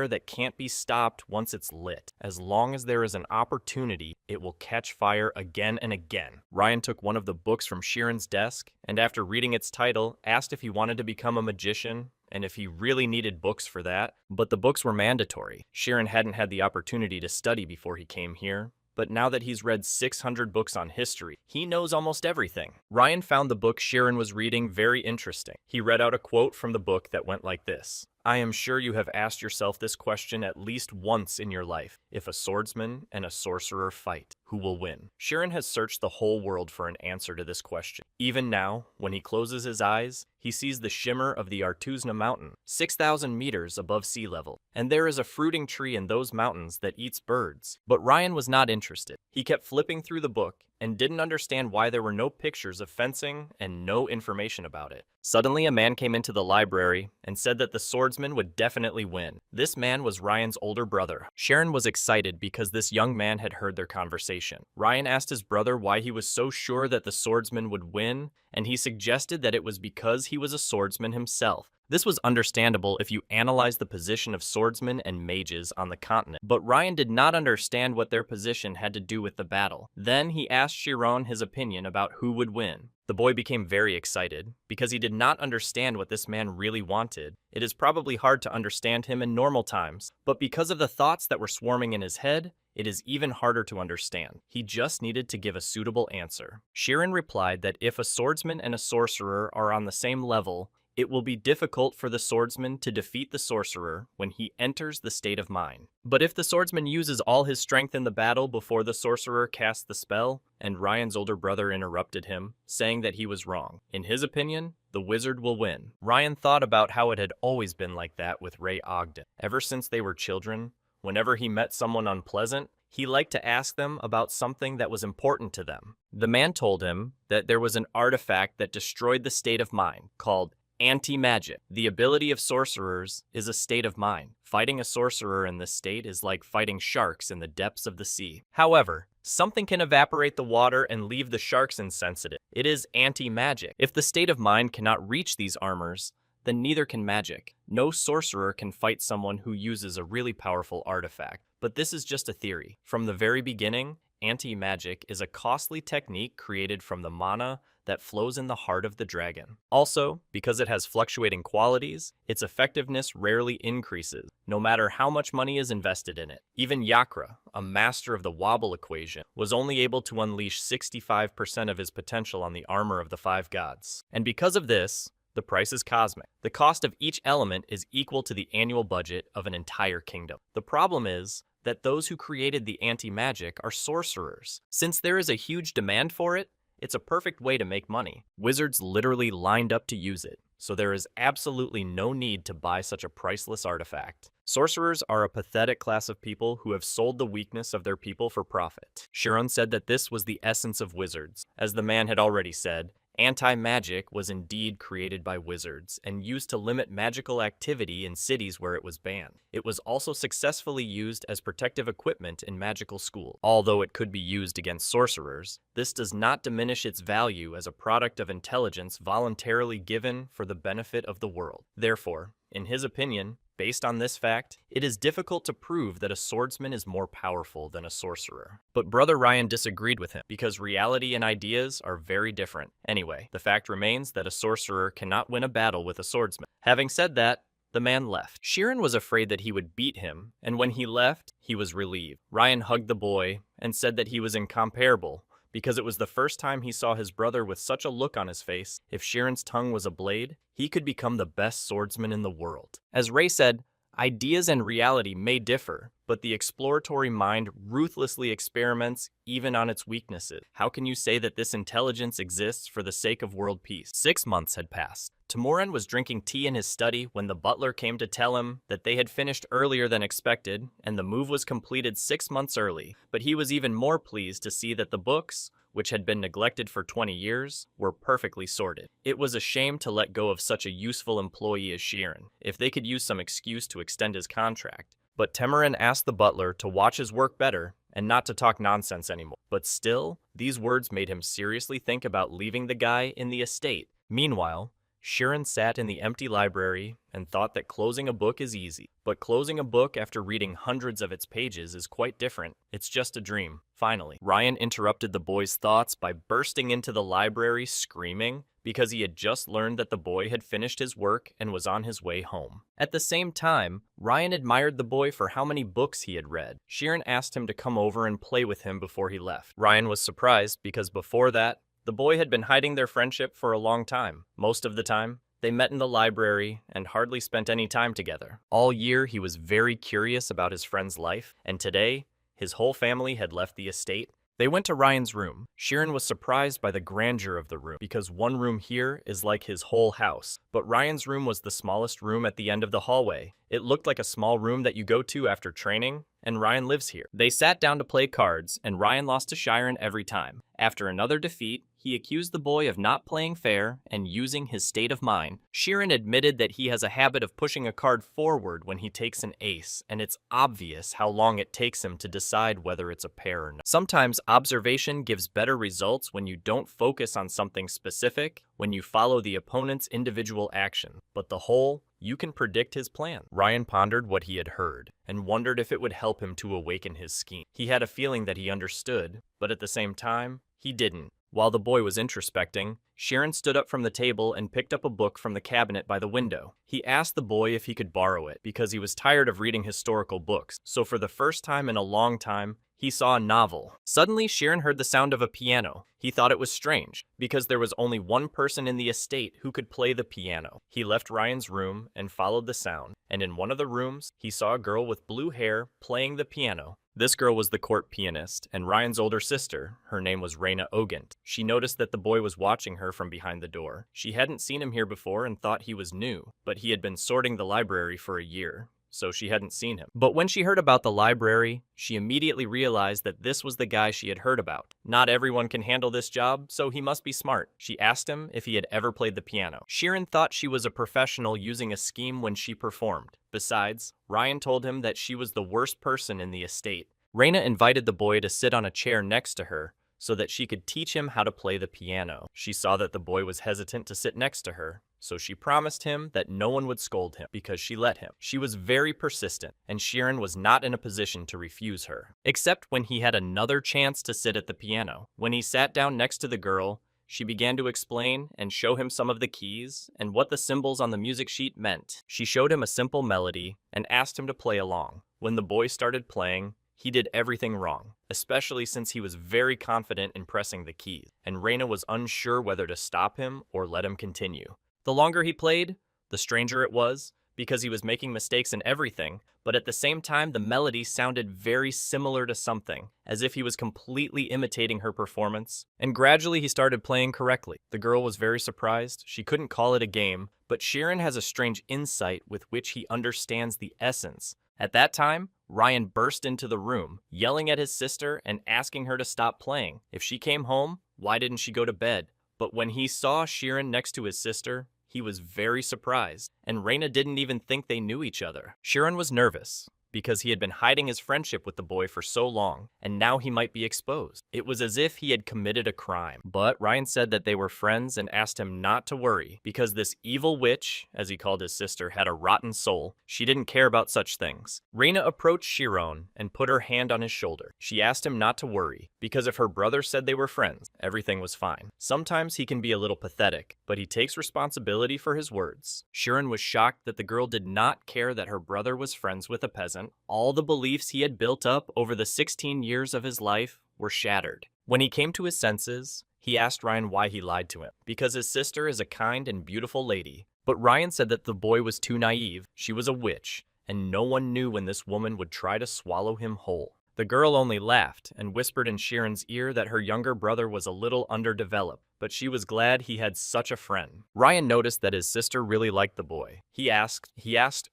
that can't be stopped once it's lit. As long as there is an opportunity, it will catch fire again and again. Ryan took one of the books from Shirin's desk, and after reading its title, asked if he wanted to become a magician, and if he really needed books for that. But the books were mandatory. Shirin hadn't had the opportunity to study before he came here, but now that he's read 600 books on history, he knows almost everything. Ryan found the book Shirin was reading very interesting. He read out a quote from the book that went like this: "I am sure you have asked yourself this question at least once in your life. If a swordsman and a sorcerer fight, who will win?" Shirin has searched the whole world for an answer to this question. Even now, when he closes his eyes, he sees the shimmer of the Artuzna mountain, 6,000 meters above sea level. And there is a fruiting tree in those mountains that eats birds. But Ryan was not interested. He kept flipping through the book and didn't understand why there were no pictures of fencing and no information about it. Suddenly, a man came into the library and said that the swordsman would definitely win. This man was Ryan's older brother. Shirin was excited because this young man had heard their conversation. Ryan asked his brother why he was so sure that the swordsman would win, and he suggested that it was because he was a swordsman himself. This was understandable if you analyze the position of swordsmen and mages on the continent, but Ryan did not understand what their position had to do with the battle. Then he asked Shirin his opinion about who would win. The boy became very excited because he did not understand what this man really wanted. It is probably hard to understand him in normal times, but because of the thoughts that were swarming in his head, it is even harder to understand. He just needed to give a suitable answer. Shirin replied that if a swordsman and a sorcerer are on the same level, it will be difficult for the swordsman to defeat the sorcerer when he enters the state of mind. But if the swordsman uses all his strength in the battle before the sorcerer casts the spell, and Ryan's older brother interrupted him, saying that he was wrong. In his opinion, the wizard will win. Ryan thought about how it had always been like that with Ray Ogden. Ever since they were children, whenever he met someone unpleasant, he liked to ask them about something that was important to them. The man told him that there was an artifact that destroyed the state of mind, called anti-magic. The ability of sorcerers is a state of mind. Fighting a sorcerer in this state is like fighting sharks in the depths of the sea. However, something can evaporate the water and leave the sharks insensitive. It is anti-magic. If the state of mind cannot reach these armors, then neither can magic. No sorcerer can fight someone who uses a really powerful artifact. But this is just a theory. From the very beginning, anti-magic is a costly technique created from the mana that flows in the heart of the dragon. Also, because it has fluctuating qualities, its effectiveness rarely increases, no matter how much money is invested in it. Even Yakra, a master of the wobble equation, was only able to unleash 65% of his potential on the armor of the 5 gods. And because of this, the price is cosmic. The cost of each element is equal to the annual budget of an entire kingdom. The problem is that those who created the anti-magic are sorcerers. Since there is a huge demand for it, it's a perfect way to make money. Wizards literally lined up to use it, so there is absolutely no need to buy such a priceless artifact. Sorcerers are a pathetic class of people who have sold the weakness of their people for profit. Shirin said that this was the essence of wizards. As the man had already said, anti-magic was indeed created by wizards and used to limit magical activity in cities where it was banned. It was also successfully used as protective equipment in magical schools. Although it could be used against sorcerers, this does not diminish its value as a product of intelligence voluntarily given for the benefit of the world. Therefore, in his opinion, based on this fact, it is difficult to prove that a swordsman is more powerful than a sorcerer. But Brother Ryan disagreed with him, because reality and ideas are very different. Anyway, the fact remains that a sorcerer cannot win a battle with a swordsman. Having said that, the man left. Shirin was afraid that he would beat him, and when he left, he was relieved. Ryan hugged the boy and said that he was incomparable, because it was the first time he saw his brother with such a look on his face. If Shirin's tongue was a blade, he could become the best swordsman in the world. As Ray said, ideas and reality may differ, but the exploratory mind ruthlessly experiments even on its weaknesses. How can you say that this intelligence exists for the sake of world peace? 6 months had passed. Timoran was drinking tea in his study when the butler came to tell him that they had finished earlier than expected and the move was completed 6 months early. But he was even more pleased to see that the books, which had been neglected for 20 years, were perfectly sorted. It was a shame to let go of such a useful employee as Sheeran, if they could use some excuse to extend his contract. But Timoran asked the butler to watch his work better and not to talk nonsense anymore. But still, these words made him seriously think about leaving the guy in the estate. Meanwhile, Sheeran sat in the empty library and thought that closing a book is easy. But closing a book after reading hundreds of its pages is quite different. It's just a dream. Finally, Ryan interrupted the boy's thoughts by bursting into the library screaming because he had just learned that the boy had finished his work and was on his way home. At the same time, Ryan admired the boy for how many books he had read. Sheeran asked him to come over and play with him before he left. Ryan was surprised because before that, the boy had been hiding their friendship for a long time. Most of the time, they met in the library and hardly spent any time together. All year, he was very curious about his friend's life, and today, his whole family had left the estate. They went to Ryan's room. Sheeran was surprised by the grandeur of the room because one room here is like his whole house. But Ryan's room was the smallest room at the end of the hallway. It looked like a small room that you go to after training, and Ryan lives here. They sat down to play cards, and Ryan lost to Sheeran every time. After another defeat, he accused the boy of not playing fair and using his state of mind. Sheeran admitted that he has a habit of pushing a card forward when he takes an ace, and it's obvious how long it takes him to decide whether it's a pair or not. Sometimes observation gives better results when you don't focus on something specific, when you follow the opponent's individual action, but the whole, you can predict his plan. Ryan pondered what he had heard and wondered if it would help him to awaken his scheme. He had a feeling that he understood, but at the same time, he didn't. While the boy was introspecting, Sheeran stood up from the table and picked up a book from the cabinet by the window. He asked the boy if he could borrow it because he was tired of reading historical books, so for the first time in a long time, he saw a novel. Suddenly, Sheeran heard the sound of a piano. He thought it was strange, because there was only one person in the estate who could play the piano. He left Ryan's room and followed the sound, and in one of the rooms, he saw a girl with blue hair playing the piano. This girl was the court pianist, and Ryan's older sister. Her name was Reina Ogent. She noticed that the boy was watching her from behind the door. She hadn't seen him here before and thought he was new, but he had been sorting the library for a year, so she hadn't seen him. But when she heard about the library, she immediately realized that this was the guy she had heard about. Not everyone can handle this job, so he must be smart. She asked him if he had ever played the piano. Sheeran thought she was a professional using a scheme when she performed. Besides, Ryan told him that she was the worst person in the estate. Reina invited the boy to sit on a chair next to her so that she could teach him how to play the piano. She saw that the boy was hesitant to sit next to her, so she promised him that no one would scold him because she let him. She was very persistent, and Sheeran was not in a position to refuse her, except when he had another chance to sit at the piano. When he sat down next to the girl, she began to explain and show him some of the keys and what the symbols on the music sheet meant. She showed him a simple melody and asked him to play along. When the boy started playing, he did everything wrong, especially since he was very confident in pressing the keys, and Reina was unsure whether to stop him or let him continue. The longer he played, the stranger it was, because he was making mistakes in everything, but at the same time the melody sounded very similar to something, as if he was completely imitating her performance, and gradually he started playing correctly. The girl was very surprised. She couldn't call it a game, but Sheeran has a strange insight with which he understands the essence. At that time, Ryan burst into the room, yelling at his sister and asking her to stop playing. If she came home, why didn't she go to bed? But when he saw Sheeran next to his sister, he was very surprised, and Reina didn't even think they knew each other. Sheeran was nervous because he had been hiding his friendship with the boy for so long, and now he might be exposed. It was as if he had committed a crime. But Ryan said that they were friends and asked him not to worry, because this evil witch, as he called his sister, had a rotten soul. She didn't care about such things. Reina approached Sheeran and put her hand on his shoulder. She asked him not to worry, because if her brother said they were friends, everything was fine. Sometimes he can be a little pathetic, but he takes responsibility for his words. Sheeran was shocked that the girl did not care that her brother was friends with a peasant. All the beliefs he had built up over the 16 years of his life were shattered. When he came to his senses, he asked Ryan why he lied to him, because his sister is a kind and beautiful lady. But Ryan said that the boy was too naive, she was a witch, and no one knew when this woman would try to swallow him whole. The girl only laughed and whispered in Sheeran's ear that her younger brother was a little underdeveloped, but she was glad he had such a friend. Ryan noticed that his sister really liked the boy. He asked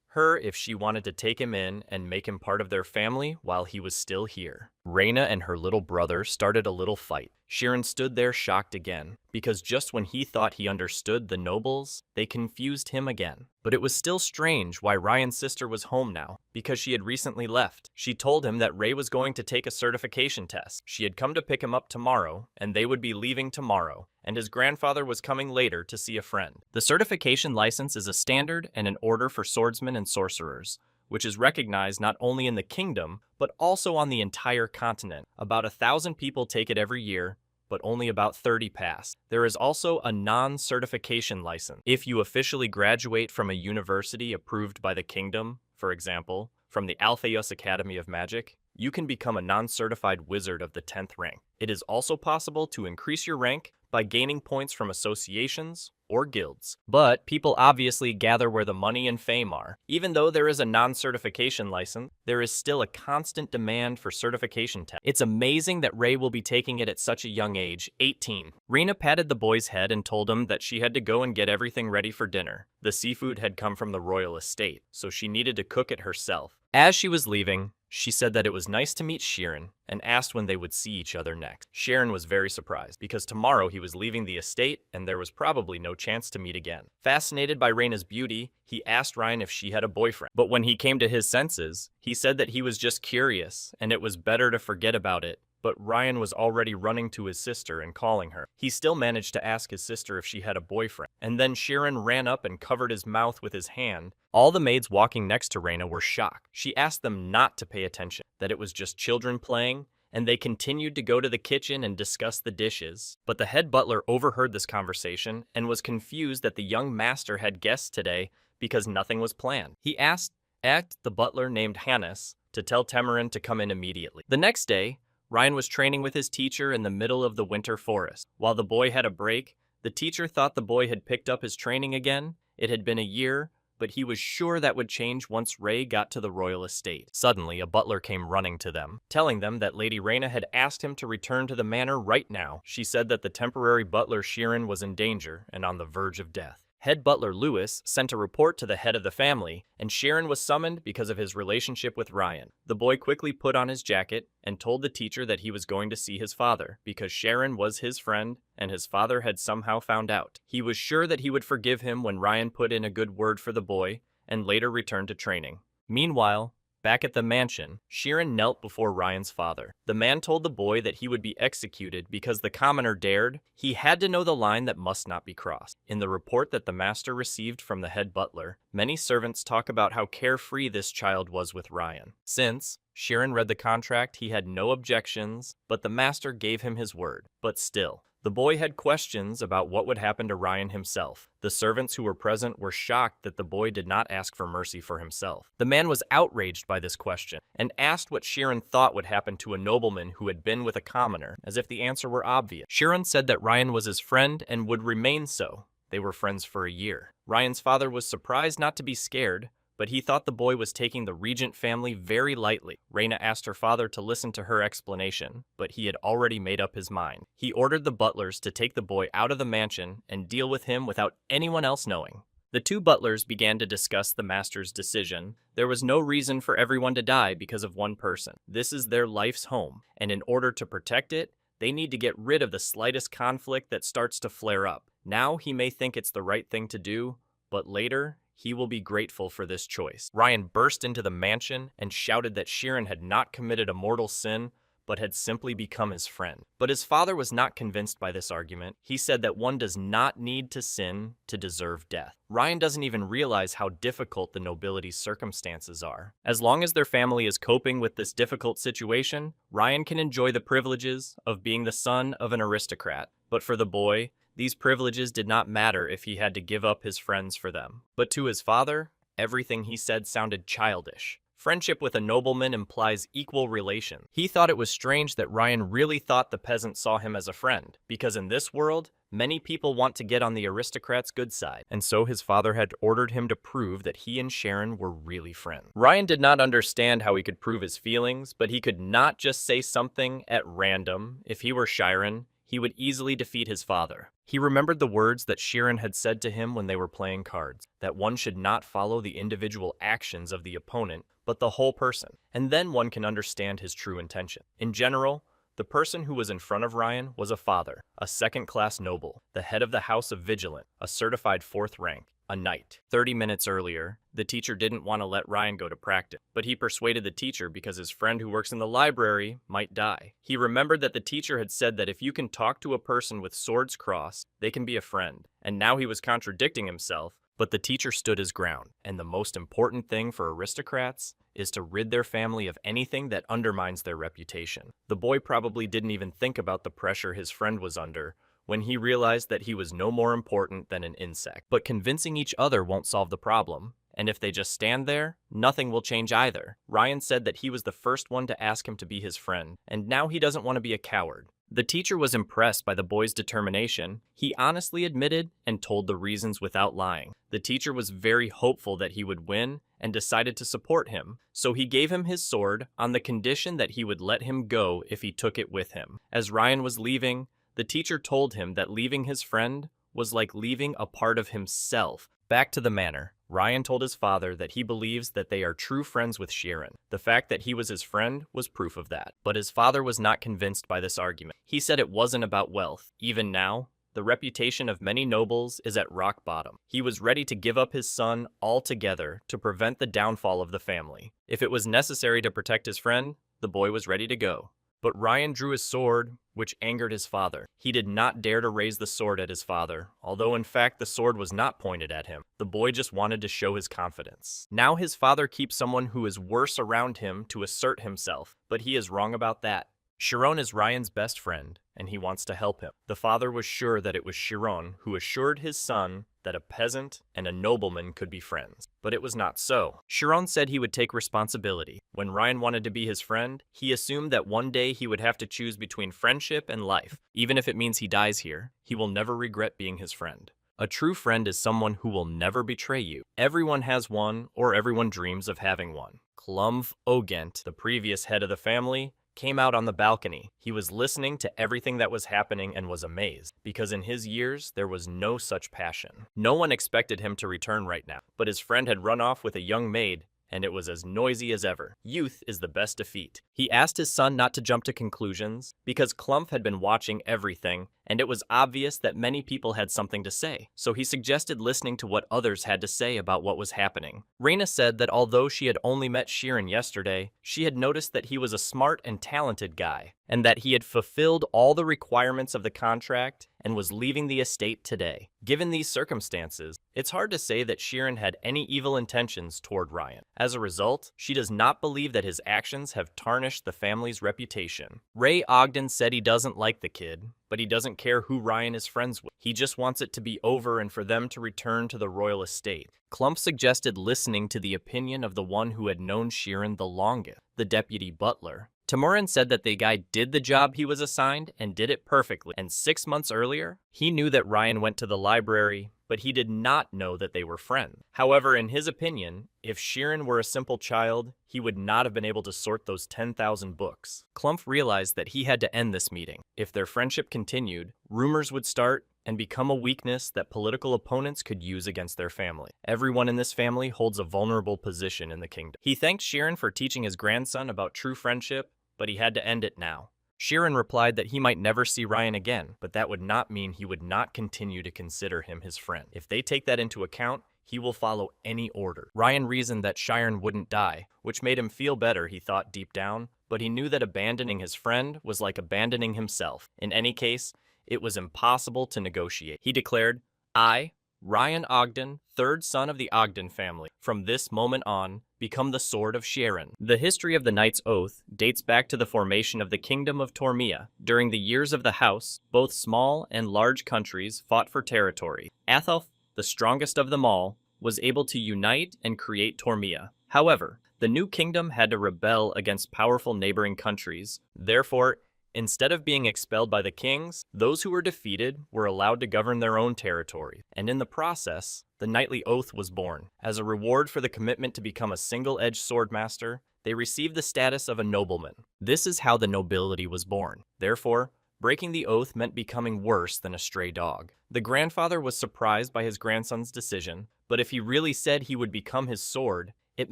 her if she wanted to take him in and make him part of their family while he was still here. Reina and her little brother started a little fight. Shirin stood there shocked again, because just when he thought he understood the nobles, they confused him again. But it was still strange why Ryan's sister was home now, because she had recently left. She told him that Ray was going to take a certification test. She had come to pick him up tomorrow, and they would be leaving tomorrow, and his grandfather was coming later to see a friend. The certification license is a standard and an order for swordsmen and sorcerers, which is recognized not only in the kingdom, but also on the entire continent. About 1,000 people take it every year, but only about 30 pass. There is also a non-certification license. If you officially graduate from a university approved by the kingdom, for example, from the Alpheus Academy of Magic, you can become a non-certified wizard of the 10th rank. It is also possible to increase your rank by gaining points from associations or guilds. But people obviously gather where the money and fame are. Even though there is a non-certification license, there is still a constant demand for certification tests. It's amazing that Ray will be taking it at such a young age, 18. Rena patted the boy's head and told him that she had to go and get everything ready for dinner. The seafood had come from the royal estate, so she needed to cook it herself. As she was leaving, she said that it was nice to meet Shirin and asked when they would see each other next. Shirin was very surprised because tomorrow he was leaving the estate and there was probably no chance to meet again. Fascinated by Reina's beauty, he asked Ryan if she had a boyfriend. But when he came to his senses, he said that he was just curious and it was better to forget about it. But Ryan was already running to his sister and calling her. He still managed to ask his sister if she had a boyfriend. And then Shirin ran up and covered his mouth with his hand. All the maids walking next to Reina were shocked. She asked them not to pay attention, that it was just children playing, and they continued to go to the kitchen and discuss the dishes. But the head butler overheard this conversation and was confused that the young master had guests today because nothing was planned. He asked the butler named Hannes to tell Tamarin to come in immediately. The next day, Ryan was training with his teacher in the middle of the winter forest. While the boy had a break, the teacher thought the boy had picked up his training again. It had been a year, but he was sure that would change once Ray got to the royal estate. Suddenly, a butler came running to them, telling them that Lady Reina had asked him to return to the manor right now. She said that the temporary butler Shirin was in danger and on the verge of death. Head butler Lewis sent a report to the head of the family, and Shirin was summoned because of his relationship with Ryan. The boy quickly put on his jacket and told the teacher that he was going to see his father because Shirin was his friend and his father had somehow found out. He was sure that he would forgive him when Ryan put in a good word for the boy and later returned to training. Meanwhile, back at the mansion, Shirin knelt before Ryan's father. The man told the boy that he would be executed because the commoner dared. He had to know the line that must not be crossed. In the report that the master received from the head butler, many servants talk about how carefree this child was with Ryan. Since Shirin read the contract, he had no objections, but the master gave him his word. But still, the boy had questions about what would happen to Ryan himself. The servants who were present were shocked that the boy did not ask for mercy for himself. The man was outraged by this question and asked what Shirin thought would happen to a nobleman who had been with a commoner, as if the answer were obvious. Shirin said that Ryan was his friend and would remain so. They were friends for a year. Ryan's father was surprised not to be scared, but he thought the boy was taking the regent family very lightly. Reina asked her father to listen to her explanation, but he had already made up his mind. He ordered the butlers to take the boy out of the mansion and deal with him without anyone else knowing. The two butlers began to discuss the master's decision. There was no reason for everyone to die because of one person. This is their life's home, and in order to protect it, they need to get rid of the slightest conflict that starts to flare up. Now he may think it's the right thing to do, but later, he will be grateful for this choice. Ryan burst into the mansion and shouted that Shirin had not committed a mortal sin, but had simply become his friend. But his father was not convinced by this argument. He said that one does not need to sin to deserve death. Ryan doesn't even realize how difficult the nobility's circumstances are. As long as their family is coping with this difficult situation, Ryan can enjoy the privileges of being the son of an aristocrat. But for the boy, these privileges did not matter if he had to give up his friends for them. But to his father, everything he said sounded childish. Friendship with a nobleman implies equal relation. He thought it was strange that Ryan really thought the peasant saw him as a friend, because in this world, many people want to get on the aristocrat's good side, and so his father had ordered him to prove that he and Shirin were really friends. Ryan did not understand how he could prove his feelings, but he could not just say something at random. If he were Shirin, he he would easily defeat his father. He remembered the words that Shirin had said to him when they were playing cards, that one should not follow the individual actions of the opponent, but the whole person, and then one can understand his true intention. In general, the person who was in front of Ryan was a father, a second-class noble, the head of the House of Vigilant, a certified 4th rank, a knight. 30 minutes earlier, the teacher didn't want to let Ryan go to practice, but he persuaded the teacher because his friend who works in the library might die. He remembered that the teacher had said that if you can talk to a person with swords crossed, they can be a friend, and now he was contradicting himself. But the teacher stood his ground, and the most important thing for aristocrats is to rid their family of anything that undermines their reputation. The boy probably didn't even think about the pressure his friend was under when he realized that he was no more important than an insect. But convincing each other won't solve the problem, and if they just stand there, nothing will change either. Ryan said that he was the first one to ask him to be his friend, and now he doesn't want to be a coward. The teacher was impressed by the boy's determination. He honestly admitted and told the reasons without lying. The teacher was very hopeful that he would win and decided to support him, so he gave him his sword on the condition that he would let him go if he took it with him. As Ryan was leaving, the teacher told him that leaving his friend was like leaving a part of himself. Back to the manor, Ryan told his father that he believes that they are true friends with Shirin. The fact that he was his friend was proof of that. But his father was not convinced by this argument. He said it wasn't about wealth. Even now, the reputation of many nobles is at rock bottom. He was ready to give up his son altogether to prevent the downfall of the family. If it was necessary to protect his friend, the boy was ready to go. But Ryan drew his sword, which angered his father. He did not dare to raise the sword at his father, although in fact the sword was not pointed at him. The boy just wanted to show his confidence. Now his father keeps someone who is worse around him to assert himself, but he is wrong about that. Chiron is Ryan's best friend, and he wants to help him. The father was sure that it was Chiron who assured his son that a peasant and a nobleman could be friends. But it was not so. Chiron said he would take responsibility. When Ryan wanted to be his friend, he assumed that one day he would have to choose between friendship and life. Even if it means he dies here, he will never regret being his friend. A true friend is someone who will never betray you. Everyone has one, or everyone dreams of having one. Clumv Ogent, the previous head of the family, came out on the balcony. He was listening to everything that was happening and was amazed, because in his years, there was no such passion. No one expected him to return right now, but his friend had run off with a young maid, and it was as noisy as ever. Youth is the best defeat. He asked his son not to jump to conclusions, because Clump had been watching everything, and it was obvious that many people had something to say, so he suggested listening to what others had to say about what was happening. Reyna said that although she had only met Shirin yesterday, she had noticed that he was a smart and talented guy, and that he had fulfilled all the requirements of the contract and was leaving the estate today. Given these circumstances, it's hard to say that Shirin had any evil intentions toward Ryan. As a result, she does not believe that his actions have tarnished the family's reputation. Ray Ogden said he doesn't like the kid, but he doesn't care who Ryan is friends with. He just wants it to be over and for them to return to the royal estate. Clump suggested listening to the opinion of the one who had known Shirin the longest, the deputy butler. Tamurin said that the guy did the job he was assigned and did it perfectly, and 6 months earlier, he knew that Ryan went to the library, but he did not know that they were friends. However, in his opinion, if Shirin were a simple child, he would not have been able to sort those 10,000 books. Clump realized that he had to end this meeting. If their friendship continued, rumors would start and become a weakness that political opponents could use against their family. Everyone in this family holds a vulnerable position in the kingdom. He thanked Shirin for teaching his grandson about true friendship, but he had to end it now. Shirin replied that he might never see Ryan again, but that would not mean he would not continue to consider him his friend. If they take that into account, he will follow any order. Ryan reasoned that Shirin wouldn't die, which made him feel better, he thought deep down, but he knew that abandoning his friend was like abandoning himself. In any case, it was impossible to negotiate. He declared, "I, Ryan Ogden, third son of the Ogden family, from this moment on, become the sword of Shirin." The history of the Knight's Oath dates back to the formation of the Kingdom of Tormia. During the years of the House, both small and large countries fought for territory. Athelf, the strongest of them all, was able to unite and create Tormia. However, the new kingdom had to rebel against powerful neighboring countries. Therefore, instead of being expelled by the kings, those who were defeated were allowed to govern their own territory, and in the process, the knightly oath was born. As a reward for the commitment to become a single-edged swordmaster, they received the status of a nobleman. This is how the nobility was born. Therefore, Breaking the oath meant becoming worse than a stray dog. The grandfather was surprised by his grandson's decision, but if he really said he would become his sword, it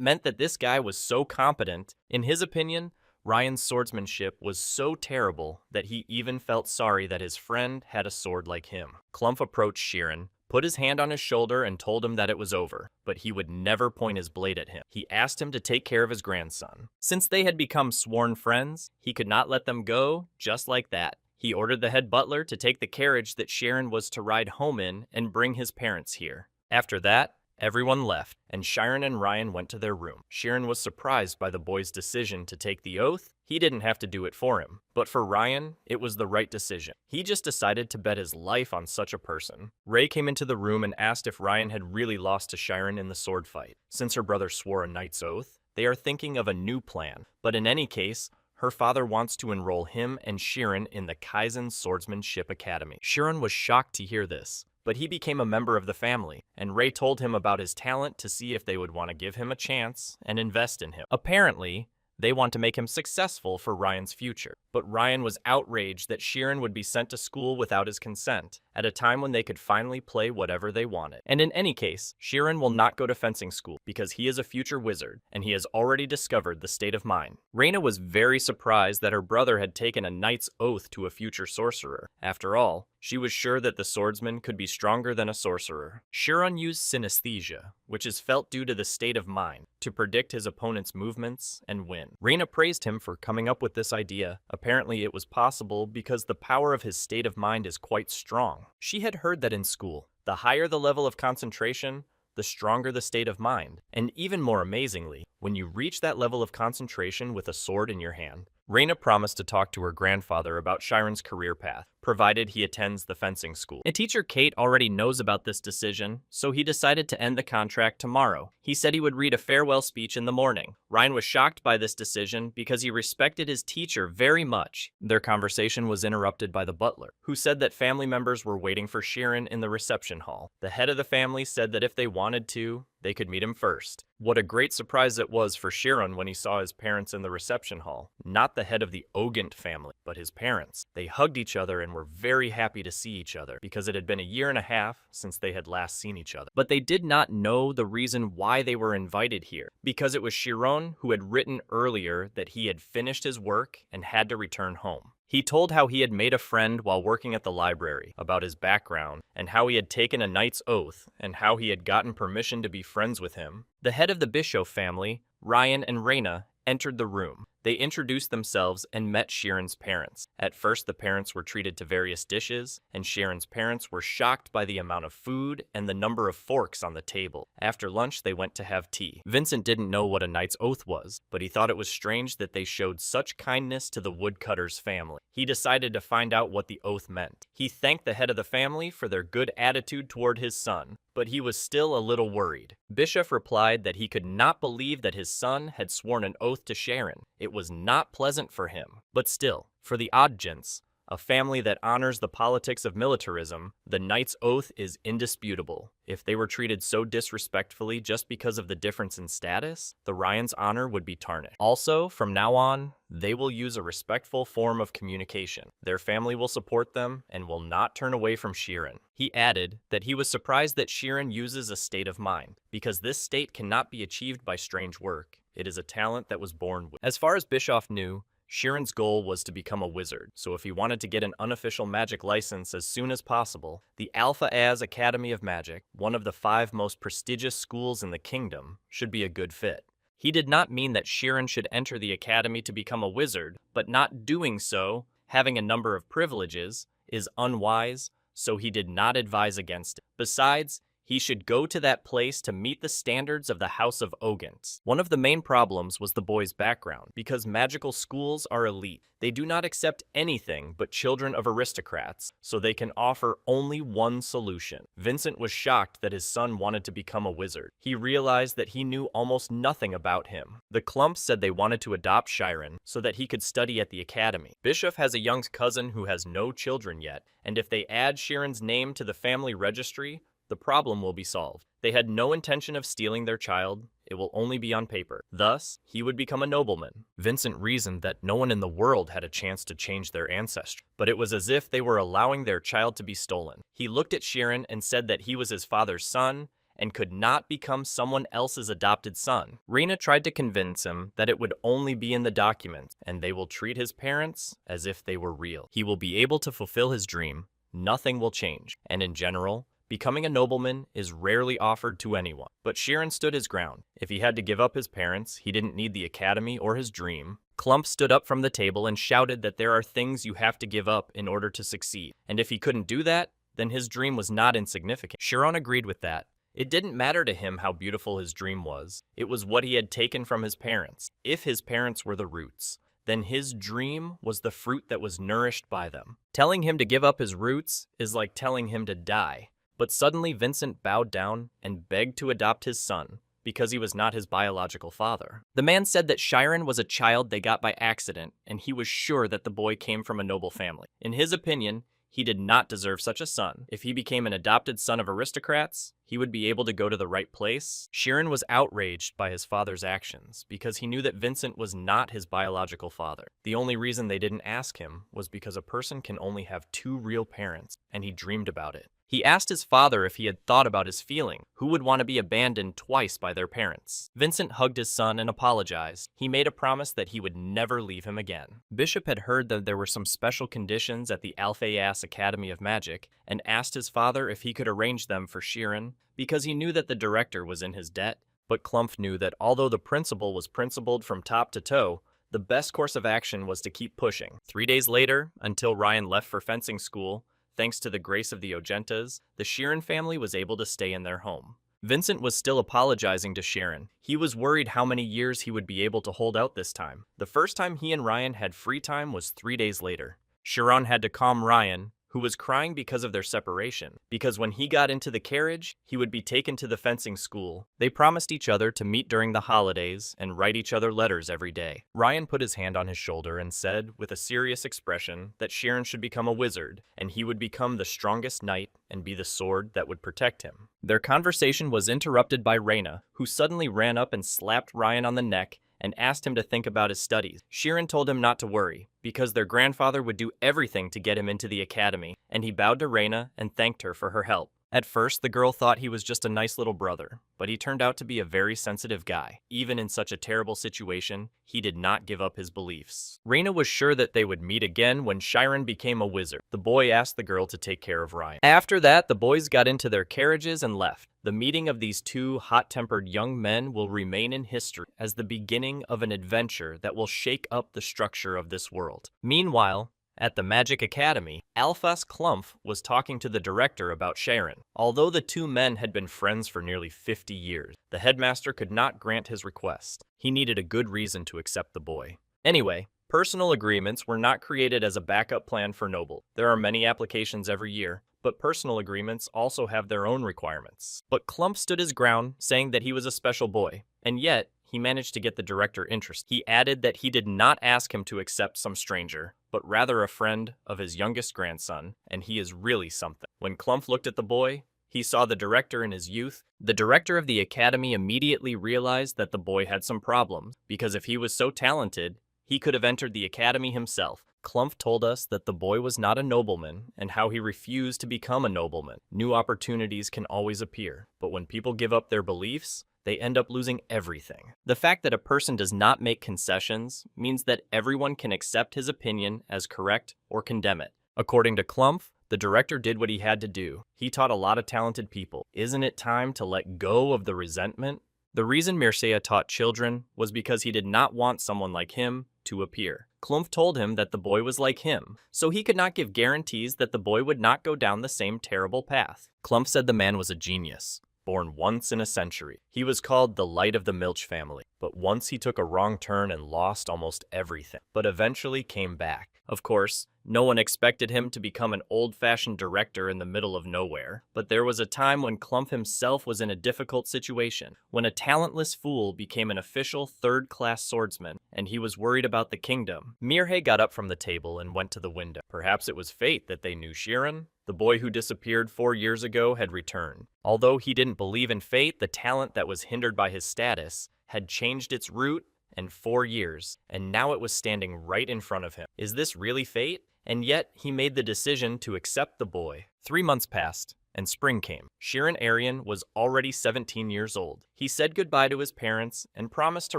meant that this guy was so competent. In his opinion, Ryan's swordsmanship was so terrible that he even felt sorry that his friend had a sword like him. Clump approached Sheeran, put his hand on his shoulder and told him that it was over, but he would never point his blade at him. He asked him to take care of his grandson. Since they had become sworn friends, he could not let them go just like that. He ordered the head butler to take the carriage that Sharon was to ride home in and bring his parents here. After that, everyone left, and Sharon and Ryan went to their room. Sharon was surprised by the boy's decision to take the oath. He didn't have to do it for him, but for Ryan, it was the right decision. He just decided to bet his life on such a person. Ray came into the room and asked if Ryan had really lost to Sharon in the sword fight. Since her brother swore a knight's oath, they are thinking of a new plan, but in any case, her father wants to enroll him and Sheeran in the Kaizen Swordsmanship Academy. Sheeran was shocked to hear this, but he became a member of the family, and Ray told him about his talent to see if they would want to give him a chance and invest in him. Apparently, they want to make him successful for Ryan's future. But Ryan was outraged that Sheeran would be sent to school without his consent, at a time when they could finally play whatever they wanted. And in any case, Sheeran will not go to fencing school because he is a future wizard, and he has already discovered the state of mind. Reina was very surprised that her brother had taken a knight's oath to a future sorcerer. After all, she was sure that the swordsman could be stronger than a sorcerer. Sheeran used synesthesia, which is felt due to the state of mind, to predict his opponent's movements and win. Reina praised him for coming up with this idea. Apparently it was possible because the power of his state of mind is quite strong. She had heard that in school, the higher the level of concentration, the stronger the state of mind. And even more amazingly, when you reach that level of concentration with a sword in your hand, Reina promised to talk to her grandfather about Shiren's career path, provided he attends the fencing school. And teacher Kate already knows about this decision, so he decided to end the contract tomorrow. He said he would read a farewell speech in the morning. Ryan was shocked by this decision because he respected his teacher very much. Their conversation was interrupted by the butler, who said that family members were waiting for Sheeran in the reception hall. The head of the family said that if they wanted to, they could meet him first. What a great surprise it was for Sheeran when he saw his parents in the reception hall. Not the head of the Ogant family, but his parents. They hugged each other and were very happy to see each other because it had been a year and a half since they had last seen each other. But they did not know the reason why they were invited here, because it was Sheeran who had written earlier that he had finished his work and had to return home. He told how he had made a friend while working at the library, about his background, and how he had taken a knight's oath, and how he had gotten permission to be friends with him. The head of the Bischoff family, Ryan and Reina, entered the room. They introduced themselves and met Sheeran's parents. At first, the parents were treated to various dishes, and Sheeran's parents were shocked by the amount of food and the number of forks on the table. After lunch, they went to have tea. Vincent didn't know what a knight's oath was, but he thought it was strange that they showed such kindness to the woodcutter's family. He decided to find out what the oath meant. He thanked the head of the family for their good attitude toward his son, but he was still a little worried. Bischoff replied that he could not believe that his son had sworn an oath to Sheeran. It was not pleasant for him. But still, for the Oddgents, a family that honors the politics of militarism, the knight's oath is indisputable. If they were treated so disrespectfully just because of the difference in status, the Ryan's honor would be tarnished. Also, from now on, they will use a respectful form of communication. Their family will support them and will not turn away from Sheeran. He added that he was surprised that Sheeran uses a state of mind, because this state cannot be achieved by strange work. It is a talent that was born with. As far as Bischoff knew, Sheeran's goal was to become a wizard, so if he wanted to get an unofficial magic license as soon as possible, the Alpha Az Academy of Magic, one of the 5 most prestigious schools in the kingdom, should be a good fit. He did not mean that Sheeran should enter the academy to become a wizard, but not doing so, having a number of privileges, is unwise, so he did not advise against it. Besides, he should go to that place to meet the standards of the House of Ogant. One of the main problems was the boy's background, because magical schools are elite. They do not accept anything but children of aristocrats, so they can offer only one solution. Vincent was shocked that his son wanted to become a wizard. He realized that he knew almost nothing about him. The Clumps said they wanted to adopt Sheeran so that he could study at the academy. Bischoff has a young cousin who has no children yet, and if they add Sheeran's name to the family registry, the problem will be solved. They had no intention of stealing their child. it will only be on paper. Thus, he would become a nobleman. Vincent reasoned that no one in the world had a chance to change their ancestry, but it was as if they were allowing their child to be stolen. He looked at Sheeran and said that he was his father's son and could not become someone else's adopted son. Reina tried to convince him that it would only be in the documents, and they will treat his parents as if they were real. He will be able to fulfill his dream, nothing will change, and in general, becoming a nobleman is rarely offered to anyone. But Sheeran stood his ground. If he had to give up his parents, he didn't need the academy or his dream. Clump stood up from the table and shouted that there are things you have to give up in order to succeed, and if he couldn't do that, then his dream was not insignificant. Sheeran agreed with that. It didn't matter to him how beautiful his dream was. It was what he had taken from his parents. If his parents were the roots, then his dream was the fruit that was nourished by them. Telling him to give up his roots is like telling him to die. But suddenly Vincent bowed down and begged to adopt his son, because he was not his biological father. The man said that Sheeran was a child they got by accident, and he was sure that the boy came from a noble family. In his opinion, he did not deserve such a son. If he became an adopted son of aristocrats, he would be able to go to the right place. Sheeran was outraged by his father's actions because he knew that Vincent was not his biological father. The only reason they didn't ask him was because a person can only have two real parents, and he dreamed about it. He asked his father if he had thought about his feeling. Who would want to be abandoned twice by their parents? Vincent hugged his son and apologized. He made a promise that he would never leave him again. Bishop had heard that there were some special conditions at the Alphaeas Academy of Magic and asked his father if he could arrange them for Sheeran because he knew that the director was in his debt. But Clump knew that although the principal was principled from top to toe, the best course of action was to keep pushing. 3 days later, until Ryan left for fencing school, thanks to the grace of the Ogentas, the Sheeran family was able to stay in their home. Vincent was still apologizing to Sheeran. He was worried how many years he would be able to hold out this time. The first time he and Ryan had free time was 3 days later. Sheeran had to calm Ryan, who was crying because of their separation, because when he got into the carriage, he would be taken to the fencing school. They promised each other to meet during the holidays and write each other letters every day. Ryan put his hand on his shoulder and said, with a serious expression, that Sheeran should become a wizard, and he would become the strongest knight and be the sword that would protect him. Their conversation was interrupted by Reina, who suddenly ran up and slapped Ryan on the neck and asked him to think about his studies. Sheeran told him not to worry, because their grandfather would do everything to get him into the academy, and he bowed to Reina and thanked her for her help. At first, the girl thought he was just a nice little brother, but he turned out to be a very sensitive guy. Even in such a terrible situation, he did not give up his beliefs. Reina was sure that they would meet again when Sheeran became a wizard. The boy asked the girl to take care of Ryan. After that, the boys got into their carriages and left. The meeting of these two hot-tempered young men will remain in history as the beginning of an adventure that will shake up the structure of this world. Meanwhile, at the Magic Academy, Alphas Clump was talking to the director about Sheeran. Although the two men had been friends for nearly 50 years, the headmaster could not grant his request. He needed a good reason to accept the boy. Anyway, personal agreements were not created as a backup plan for Noble. There are many applications every year, but personal agreements also have their own requirements. But Clump stood his ground, saying that he was a special boy, and yet he managed to get the director interested. He added that he did not ask him to accept some stranger, but rather a friend of his youngest grandson, and he is really something. When Clump looked at the boy, he saw the director in his youth. The director of the academy immediately realized that the boy had some problems, because if he was so talented, he could have entered the academy himself. Clump told us that the boy was not a nobleman and how he refused to become a nobleman. New opportunities can always appear, but when people give up their beliefs, they end up losing everything. The fact that a person does not make concessions means that everyone can accept his opinion as correct or condemn it. According to Clump, the director did what he had to do. He taught a lot of talented people. Isn't it time to let go of the resentment? The reason Mircea taught children was because he did not want someone like him to appear. Clump told him that the boy was like him, so he could not give guarantees that the boy would not go down the same terrible path. Clump said the man was a genius, born once in a century. He was called the light of the Milch family, but once he took a wrong turn and lost almost everything, but eventually came back. Of course, no one expected him to become an old-fashioned director in the middle of nowhere, but there was a time when Clump himself was in a difficult situation, when a talentless fool became an official third-class swordsman, and he was worried about the kingdom. Mirhei got up from the table and went to the window. Perhaps it was fate that they knew Shirin. The boy who disappeared 4 years ago had returned. Although he didn't believe in fate, the talent that was hindered by his status had changed its route in 4 years, and now it was standing right in front of him. Is this really fate? And yet, he made the decision to accept the boy. 3 months passed, and spring came. Shirin Arian was already 17 years old. He said goodbye to his parents and promised to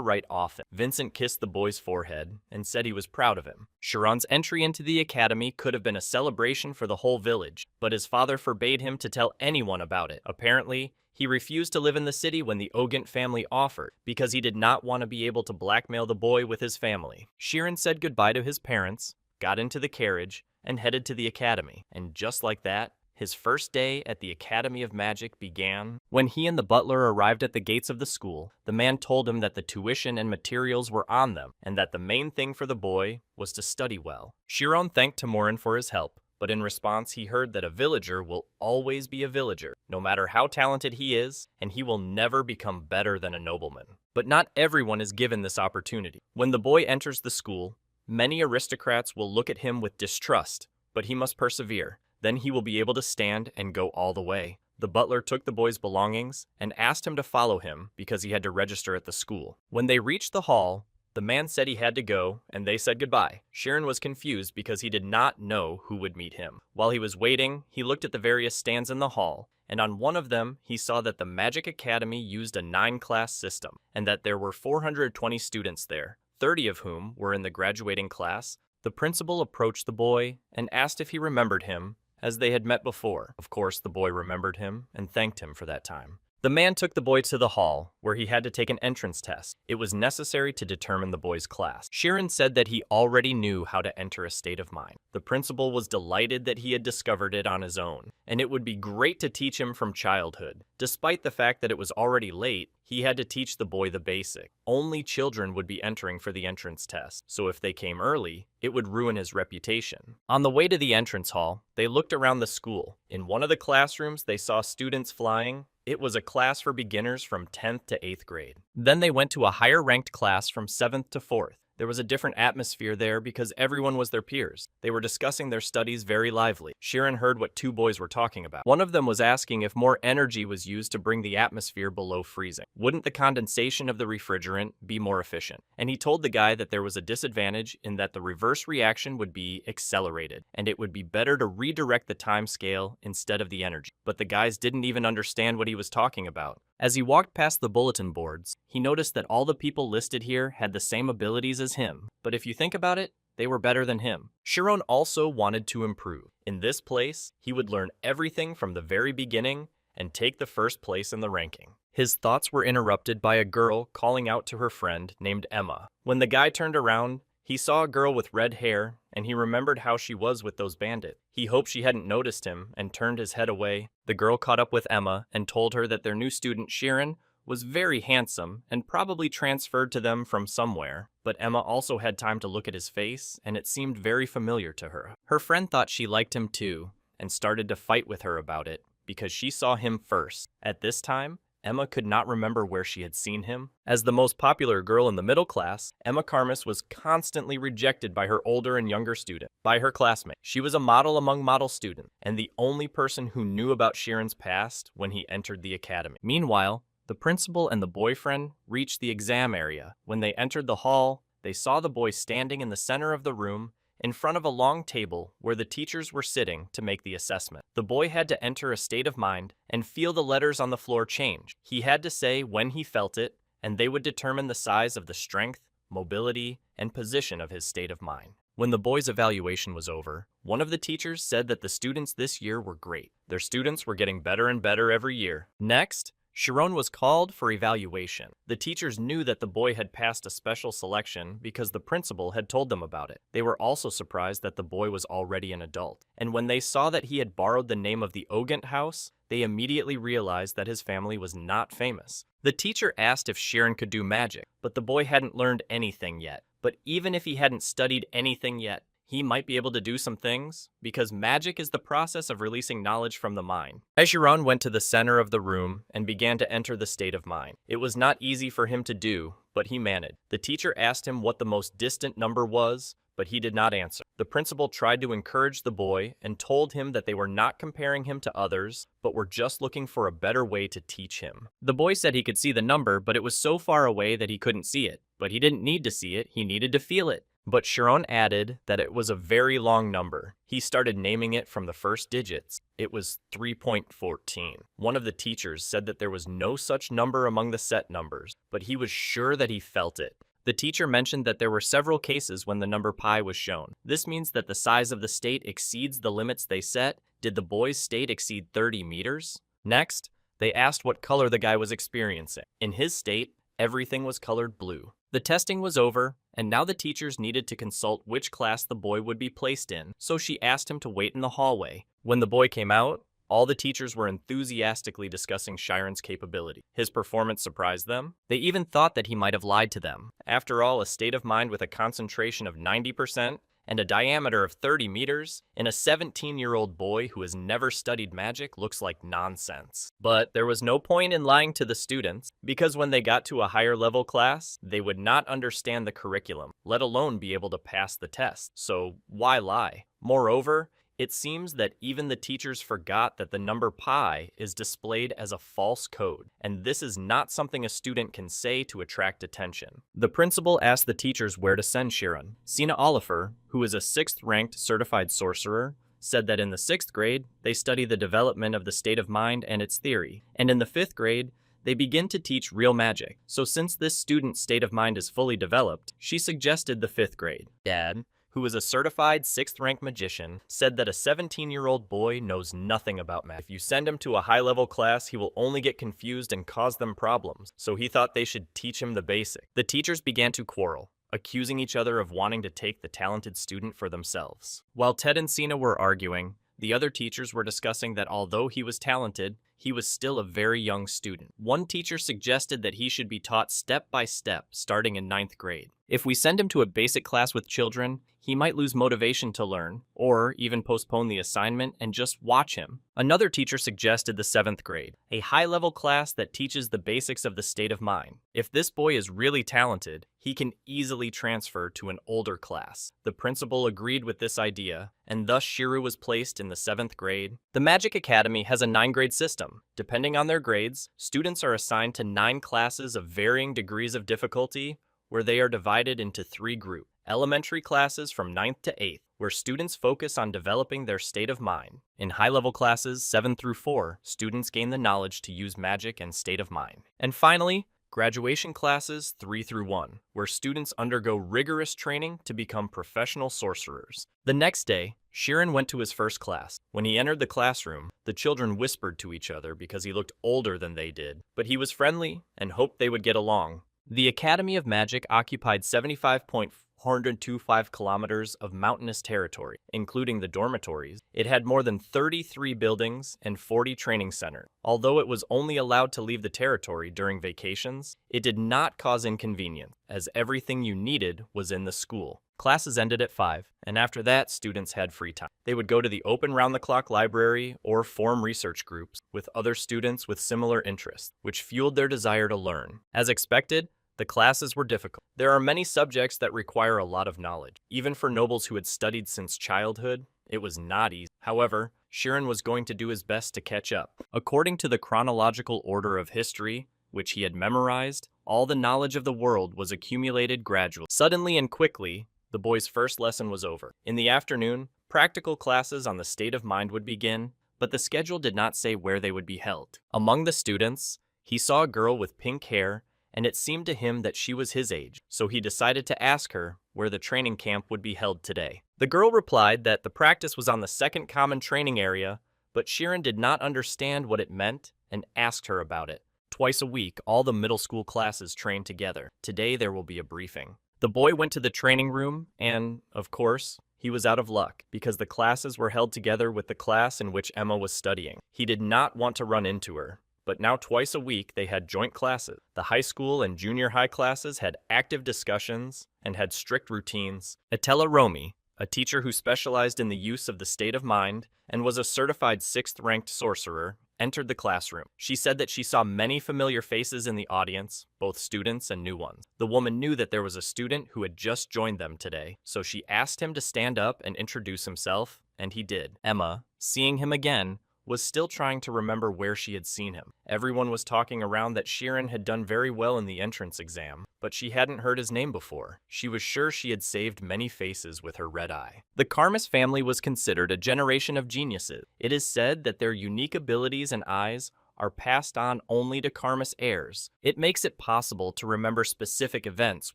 write often. Vincent kissed the boy's forehead and said he was proud of him. Shiran's entry into the academy could have been a celebration for the whole village, but his father forbade him to tell anyone about it. Apparently, he refused to live in the city when the Ogent family offered, because he did not want to be able to blackmail the boy with his family. Shirin said goodbye to his parents, got into the carriage, and headed to the academy. And just like that, his first day at the Academy of Magic began. When he and the butler arrived at the gates of the school, the man told him that the tuition and materials were on them, and that the main thing for the boy was to study well. Shiron thanked Tamorin for his help, but in response he heard that a villager will always be a villager, no matter how talented he is, and he will never become better than a nobleman. But not everyone is given this opportunity. When the boy enters the school, many aristocrats will look at him with distrust, but he must persevere. Then he will be able to stand and go all the way. The butler took the boy's belongings and asked him to follow him because he had to register at the school. When they reached the hall, the man said he had to go, and they said goodbye. Shirin was confused because he did not know who would meet him. While he was waiting, he looked at the various stands in the hall, and on one of them, he saw that the Magic Academy used a 9-class system, and that there were 420 students there, 30 of whom were in the graduating class. The principal approached the boy and asked if he remembered him, as they had met before. Of course, the boy remembered him and thanked him for that time. The man took the boy to the hall, where he had to take an entrance test. It was necessary to determine the boy's class. Shirin said that he already knew how to enter a state of mind. The principal was delighted that he had discovered it on his own, and it would be great to teach him from childhood. Despite the fact that it was already late, he had to teach the boy the basic. Only children would be entering for the entrance test, so if they came early, it would ruin his reputation. On the way to the entrance hall, they looked around the school. In one of the classrooms, they saw students flying. It was a class for beginners from 10th to 8th grade. Then they went to a higher-ranked class from 7th to 4th. There was a different atmosphere there because everyone was their peers. They were discussing their studies very lively. Shirin heard what 2 boys were talking about. One of them was asking if more energy was used to bring the atmosphere below freezing. Wouldn't the condensation of the refrigerant be more efficient? And he told the guy that there was a disadvantage in that the reverse reaction would be accelerated, and it would be better to redirect the time scale instead of the energy. But the guys didn't even understand what he was talking about. As he walked past the bulletin boards, he noticed that all the people listed here had the same abilities as him, but if you think about it, they were better than him. Shiron also wanted to improve. In this place, he would learn everything from the very beginning and take the first place in the ranking. His thoughts were interrupted by a girl calling out to her friend named Emma. When the guy turned around, he saw a girl with red hair, and he remembered how she was with those bandits. He hoped she hadn't noticed him and turned his head away. The girl caught up with Emma and told her that their new student, Shirin, was very handsome and probably transferred to them from somewhere. But Emma also had time to look at his face, and it seemed very familiar to her. Her friend thought she liked him too, and started to fight with her about it, because she saw him first. At this time, Emma could not remember where she had seen him. As the most popular girl in the middle class, Emma Karmas was constantly rejected by her older and younger students, by her classmates. She was a model among model students, and the only person who knew about Shirin's past when he entered the academy. Meanwhile, the principal and the boyfriend reached the exam area. When they entered the hall, they saw the boy standing in the center of the room, in front of a long table where the teachers were sitting to make the assessment. The boy had to enter a state of mind and feel the letters on the floor change. He had to say when he felt it, and they would determine the size of the strength, mobility, and position of his state of mind. When the boy's evaluation was over, one of the teachers said that the students this year were great. Their students were getting better and better every year. Next, Shiron was called for evaluation. The teachers knew that the boy had passed a special selection because the principal had told them about it. They were also surprised that the boy was already an adult. And when they saw that he had borrowed the name of the Ogent house, they immediately realized that his family was not famous. The teacher asked if Shirin could do magic, but the boy hadn't learned anything yet. But even if he hadn't studied anything yet, he might be able to do some things, because magic is the process of releasing knowledge from the mind. Shiran went to the center of the room and began to enter the state of mind. It was not easy for him to do, but he managed. The teacher asked him what the most distant number was, but he did not answer. The principal tried to encourage the boy and told him that they were not comparing him to others, but were just looking for a better way to teach him. The boy said he could see the number, but it was so far away that he couldn't see it. But he didn't need to see it, he needed to feel it. But Chiron added that it was a very long number. He started naming it from the first digits. It was 3.14. One of the teachers said that there was no such number among the set numbers, but he was sure that he felt it. The teacher mentioned that there were several cases when the number pi was shown. This means that the size of the state exceeds the limits they set. Did the boy's state exceed 30 meters? Next, they asked what color the guy was experiencing. In his state, everything was colored blue. The testing was over, and now the teachers needed to consult which class the boy would be placed in, so she asked him to wait in the hallway. When the boy came out, all the teachers were enthusiastically discussing Chiron's capability. His performance surprised them. They even thought that he might have lied to them. After all, a state of mind with a concentration of 90% and a diameter of 30 meters in a 17-year-old boy who has never studied magic looks like nonsense. But there was no point in lying to the students, because when they got to a higher level class, they would not understand the curriculum, let alone be able to pass the test. So why lie? Moreover, it seems that even the teachers forgot that the number pi is displayed as a false code, and this is not something a student can say to attract attention. The principal asked the teachers where to send Chiron. Sina Oliver, who is a 6th-ranked certified sorcerer, said that in the 6th grade, they study the development of the state of mind and its theory, and in the 5th grade, they begin to teach real magic. So since this student's state of mind is fully developed, she suggested the 5th grade. Dad, who is a certified 6th-ranked magician, said that a 17-year-old boy knows nothing about magic. If you send him to a high-level class, he will only get confused and cause them problems, so he thought they should teach him the basics. The teachers began to quarrel, accusing each other of wanting to take the talented student for themselves. While Ted and Sina were arguing, the other teachers were discussing that although he was talented, he was still a very young student. One teacher suggested that he should be taught step by step, starting in 9th grade. If we send him to a basic class with children, he might lose motivation to learn, or even postpone the assignment and just watch him. Another teacher suggested the 7th grade, a high-level class that teaches the basics of the state of mind. If this boy is really talented, he can easily transfer to an older class. The principal agreed with this idea, and thus Shiru was placed in the 7th grade. The Magic Academy has a 9-grade system. Depending on their grades, students are assigned to 9 classes of varying degrees of difficulty, where they are divided into 3 groups. Elementary classes from 9th to 8th, where students focus on developing their state of mind. In high-level classes 7 through 4, students gain the knowledge to use magic and state of mind. And finally, graduation classes 3 through 1, where students undergo rigorous training to become professional sorcerers. The next day, Chiron went to his first class. When he entered the classroom, the children whispered to each other because he looked older than they did, but he was friendly and hoped they would get along. The Academy of Magic occupied 75.425 kilometers of mountainous territory, including the dormitories. It had more than 33 buildings and 40 training centers. Although it was only allowed to leave the territory during vacations, it did not cause inconvenience, as everything you needed was in the school. Classes ended at 5, and after that, students had free time. They would go to the open round-the-clock library or form research groups with other students with similar interests, which fueled their desire to learn. As expected, the classes were difficult. There are many subjects that require a lot of knowledge. Even for nobles who had studied since childhood, it was not easy. However, Chiron was going to do his best to catch up. According to the chronological order of history, which he had memorized, all the knowledge of the world was accumulated gradually. Suddenly and quickly, the boy's first lesson was over. In the afternoon, practical classes on the state of mind would begin, but the schedule did not say where they would be held. Among the students, he saw a girl with pink hair, and it seemed to him that she was his age, so he decided to ask her where the training camp would be held today. The girl replied that the practice was on the 2nd common training area, but Chiron did not understand what it meant and asked her about it. Twice a week, all the middle school classes train together. Today there will be a briefing. The boy went to the training room and, of course, he was out of luck because the classes were held together with the class in which Emma was studying. He did not want to run into her, but now twice a week they had joint classes. The high school and junior high classes had active discussions and had strict routines. Atella Romi, a teacher who specialized in the use of the state of mind and was a certified 6th-ranked sorcerer, entered the classroom. She said that she saw many familiar faces in the audience, both students and new ones. The woman knew that there was a student who had just joined them today, so she asked him to stand up and introduce himself, and he did. Emma, seeing him again, was still trying to remember where she had seen him. Everyone was talking around that Shirin had done very well in the entrance exam, but she hadn't heard his name before. She was sure she had saved many faces with her red eye. The Karmas family was considered a generation of geniuses. It is said that their unique abilities and eyes are passed on only to Karmas heirs. It makes it possible to remember specific events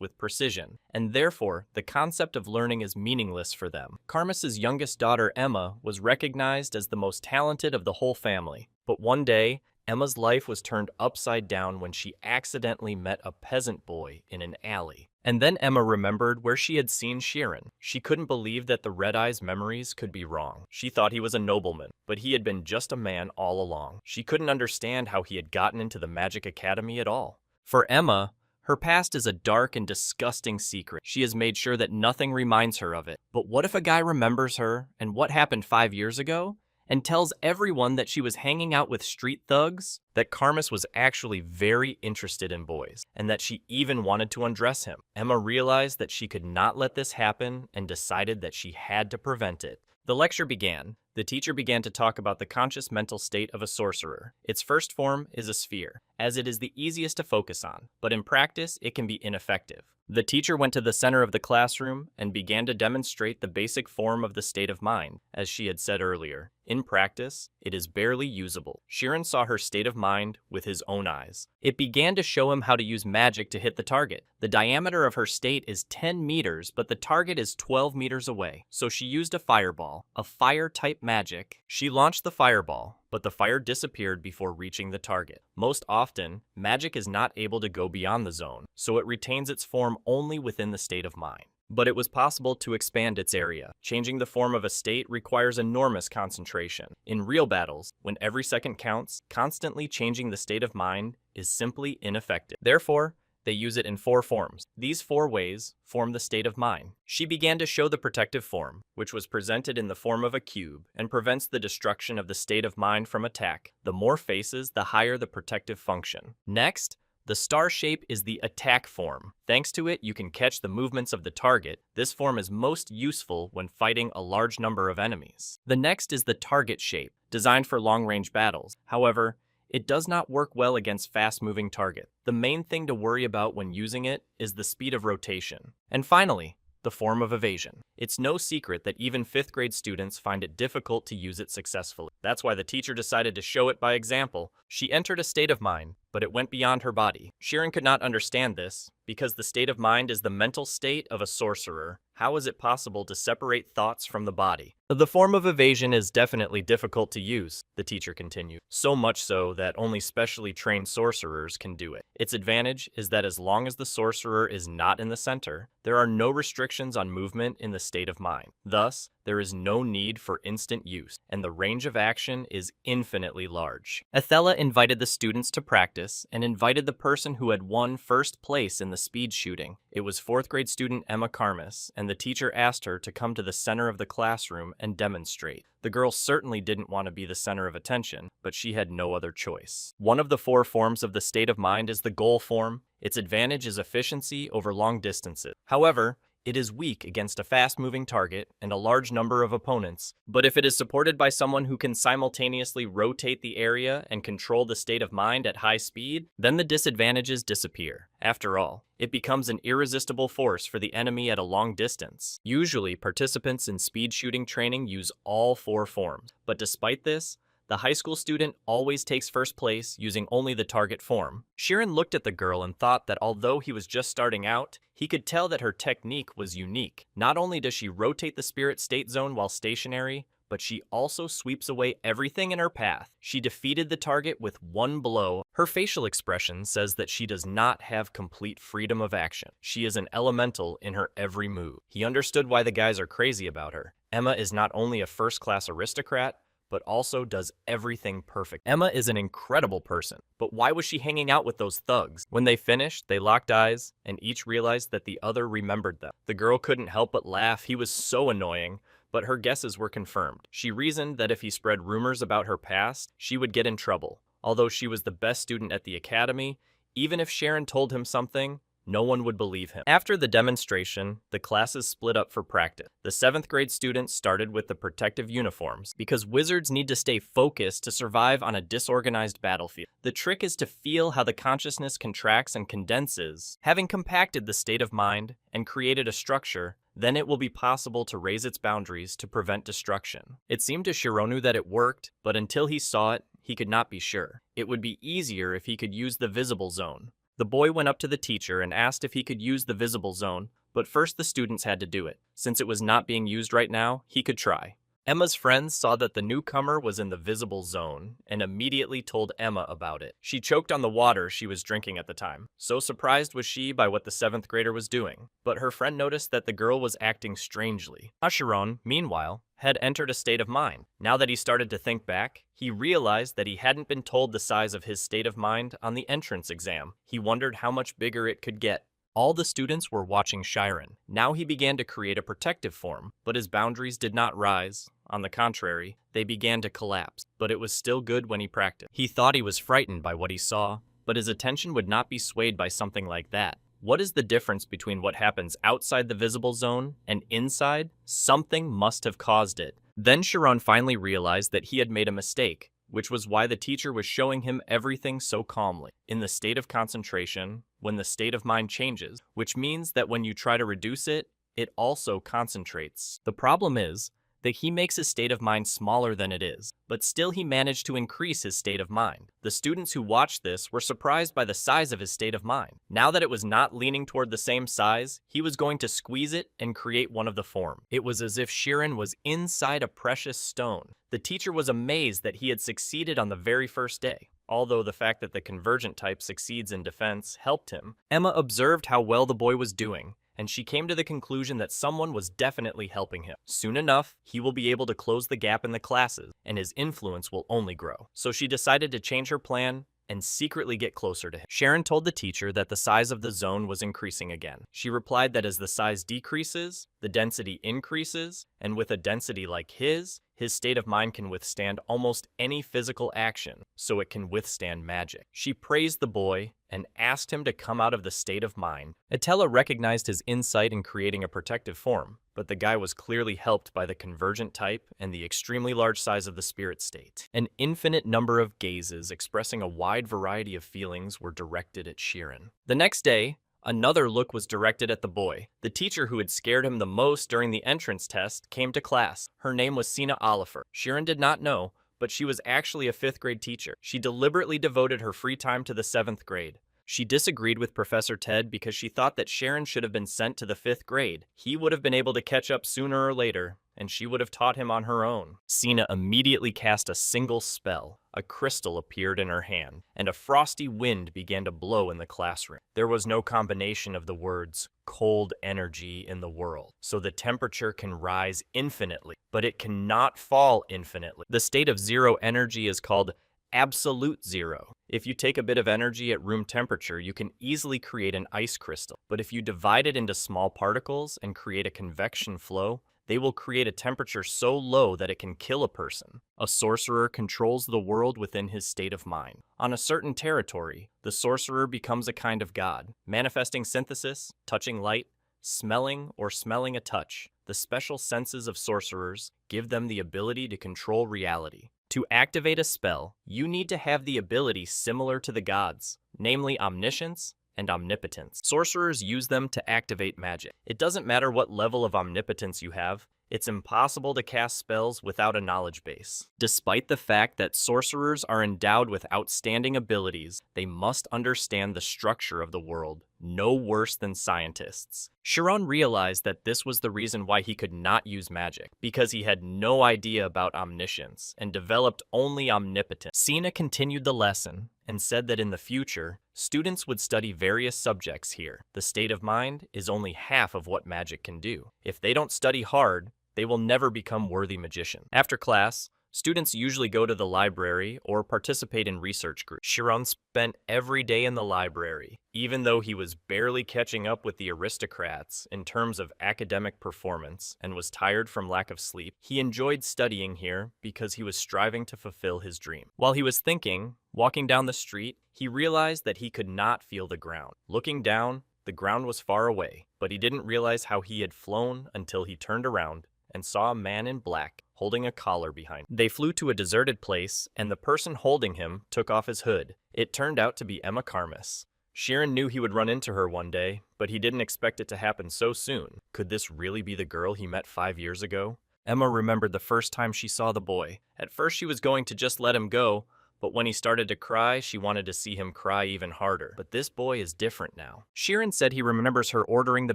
with precision, and therefore the concept of learning is meaningless for them. Karmas's youngest daughter, Emma, was recognized as the most talented of the whole family. But one day, Emma's life was turned upside down when she accidentally met a peasant boy in an alley. And then Emma remembered where she had seen Shirin. She couldn't believe that the Red Eye's memories could be wrong. She thought he was a nobleman, but he had been just a man all along. She couldn't understand how he had gotten into the Magic Academy at all. For Emma, her past is a dark and disgusting secret. She has made sure that nothing reminds her of it. But what if a guy remembers her and what happened 5 years ago? And tells everyone that she was hanging out with street thugs, that Karmas was actually very interested in boys, and that she even wanted to undress him. Emma realized that she could not let this happen and decided that she had to prevent it. The lecture began. The teacher began to talk about the conscious mental state of a sorcerer. Its first form is a sphere, as it is the easiest to focus on, but in practice, it can be ineffective. The teacher went to the center of the classroom and began to demonstrate the basic form of the state of mind, as she had said earlier. In practice, it is barely usable. Shirin saw her state of mind with his own eyes. It began to show him how to use magic to hit the target. The diameter of her state is 10 meters, but the target is 12 meters away. So she used a fireball, a fire-type magic. She launched the fireball, but the fire disappeared before reaching the target. Most often, magic is not able to go beyond the zone, so it retains its form only within the state of mind. But it was possible to expand its area. Changing the form of a state requires enormous concentration. In real battles, when every second counts, constantly changing the state of mind is simply ineffective. Therefore, they use it in 4 forms. These 4 ways form the state of mind. She began to show the protective form, which was presented in the form of a cube, and prevents the destruction of the state of mind from attack. The more faces, the higher the protective function. Next, the star shape is the attack form. Thanks to it, you can catch the movements of the target. This form is most useful when fighting a large number of enemies. The next is the target shape, designed for long-range battles. However, it does not work well against fast-moving targets. The main thing to worry about when using it is the speed of rotation. And finally, the form of evasion. It's no secret that even 5th grade students find it difficult to use it successfully. That's why the teacher decided to show it by example. She entered a state of mind, but it went beyond her body. Shirin could not understand this, because the state of mind is the mental state of a sorcerer. How is it possible to separate thoughts from the body? The form of evasion is definitely difficult to use, the teacher continued. So much so that only specially trained sorcerers can do it. Its advantage is that as long as the sorcerer is not in the center, there are no restrictions on movement in the state of mind. Thus, there is no need for instant use, and the range of action is infinitely large. Athela invited the students to practice and invited the person who had won first place in the speed shooting. It was 4th grade student Emma Karmas, and the teacher asked her to come to the center of the classroom and demonstrate. The girl certainly didn't want to be the center of attention, but she had no other choice. One of the 4 forms of the state of mind is the goal form. Its advantage is efficiency over long distances. However, it is weak against a fast-moving target and a large number of opponents, but if it is supported by someone who can simultaneously rotate the area and control the state of mind at high speed, then the disadvantages disappear. After all, it becomes an irresistible force for the enemy at a long distance. Usually, participants in speed shooting training use all 4 forms, but despite this, the high school student always takes first place using only the target form. Shirin looked at the girl and thought that although he was just starting out, he could tell that her technique was unique. Not only does she rotate the spirit state zone while stationary, but she also sweeps away everything in her path. She defeated the target with 1 blow. Her facial expression says that she does not have complete freedom of action. She is an elemental in her every move. He understood why the guys are crazy about her. Emma is not only a first-class aristocrat, but also does everything perfect. Emma is an incredible person, but why was she hanging out with those thugs? When they finished, they locked eyes, and each realized that the other remembered them. The girl couldn't help but laugh. He was so annoying, but her guesses were confirmed. She reasoned that if he spread rumors about her past, she would get in trouble. Although she was the best student at the academy, even if Sharon told him something, no one would believe him. After the demonstration, the classes split up for practice. The 7th grade students started with the protective uniforms because wizards need to stay focused to survive on a disorganized battlefield. The trick is to feel how the consciousness contracts and condenses. Having compacted the state of mind and created a structure, then it will be possible to raise its boundaries to prevent destruction. It seemed to Shironu that it worked, but until he saw it, he could not be sure. It would be easier if he could use the visible zone. The boy went up to the teacher and asked if he could use the visible zone, but first the students had to do it. Since it was not being used right now, he could try. Emma's friends saw that the newcomer was in the visible zone and immediately told Emma about it. She choked on the water she was drinking at the time. So surprised was she by what the 7th grader was doing. But her friend noticed that the girl was acting strangely. Ashiron, meanwhile, had entered a state of mind. Now that he started to think back, he realized that he hadn't been told the size of his state of mind on the entrance exam. He wondered how much bigger it could get. All the students were watching Shiren. Now he began to create a protective form, but his boundaries did not rise. On the contrary, they began to collapse, but it was still good when he practiced. He thought he was frightened by what he saw, but his attention would not be swayed by something like that. What is the difference between what happens outside the visible zone and inside? Something must have caused it. Then Sharon finally realized that he had made a mistake, which was why the teacher was showing him everything so calmly. In the state of concentration, when the state of mind changes, which means that when you try to reduce it, it also concentrates. The problem is that he makes his state of mind smaller than it is, but still he managed to increase his state of mind. The students who watched this were surprised by the size of his state of mind. Now that it was not leaning toward the same size, he was going to squeeze it and create one of the form. It was as if Shiren was inside a precious stone. The teacher was amazed that he had succeeded on the very first day. Although the fact that the convergent type succeeds in defense helped him, Emma observed how well the boy was doing, and she came to the conclusion that someone was definitely helping him. Soon enough, he will be able to close the gap in the classes, and his influence will only grow. So she decided to change her plan and secretly get closer to him. Sharon told the teacher that the size of the zone was increasing again. She replied that as the size decreases, the density increases, and with a density like his state of mind can withstand almost any physical action, so it can withstand magic. She praised the boy and asked him to come out of the state of mind. Atella recognized his insight in creating a protective form, but the guy was clearly helped by the convergent type and the extremely large size of the spirit state. An infinite number of gazes expressing a wide variety of feelings were directed at Shiren. The next day, another look was directed at the boy. The teacher who had scared him the most during the entrance test came to class. Her name was Sina Oliver. Shiren did not know, but she was actually a 5th grade teacher. She deliberately devoted her free time to the 7th grade. She disagreed with Professor Ted because she thought that Sharon should have been sent to the 5th grade. He would have been able to catch up sooner or later, and she would have taught him on her own. Sina immediately cast a single spell. A crystal appeared in her hand, and a frosty wind began to blow in the classroom. There was no combination of the words cold energy in the world, so the temperature can rise infinitely, but it cannot fall infinitely. The state of zero energy is called absolute zero. If you take a bit of energy at room temperature, you can easily create an ice crystal. But if you divide it into small particles and create a convection flow, they will create a temperature so low that it can kill a person. A sorcerer controls the world within his state of mind. On a certain territory, the sorcerer becomes a kind of god, manifesting synthesis, touching light, smelling or smelling a touch. The special senses of sorcerers give them the ability to control reality. To activate a spell, you need to have the ability similar to the gods, namely omniscience and omnipotence. Sorcerers use them to activate magic. It doesn't matter what level of omnipotence you have, it's impossible to cast spells without a knowledge base. Despite the fact that sorcerers are endowed with outstanding abilities, they must understand the structure of the world, no worse than scientists. Sharon realized that this was the reason why he could not use magic, because he had no idea about omniscience and developed only omnipotence. Sina continued the lesson and said that in the future, students would study various subjects here. The state of mind is only half of what magic can do. If they don't study hard, they will never become worthy magicians. After class, Students usually go to the library or participate in research groups. Shiran spent every day in the library, even though he was barely catching up with the aristocrats in terms of academic performance and was tired from lack of sleep. He enjoyed studying here because he was striving to fulfill his dream. While he was thinking, walking down the street, he realized that he could not feel the ground. Looking down, the ground was far away, but he didn't realize how he had flown until he turned around and saw a man in black holding a collar behind him. They flew to a deserted place, and the person holding him took off his hood. It turned out to be Emma Karmas. Shiran knew he would run into her one day, but he didn't expect it to happen so soon. Could this really be the girl he met 5 years ago? Emma remembered the first time she saw the boy. At first she was going to just let him go, but when he started to cry, she wanted to see him cry even harder. But this boy is different now. Shiran said he remembers her ordering the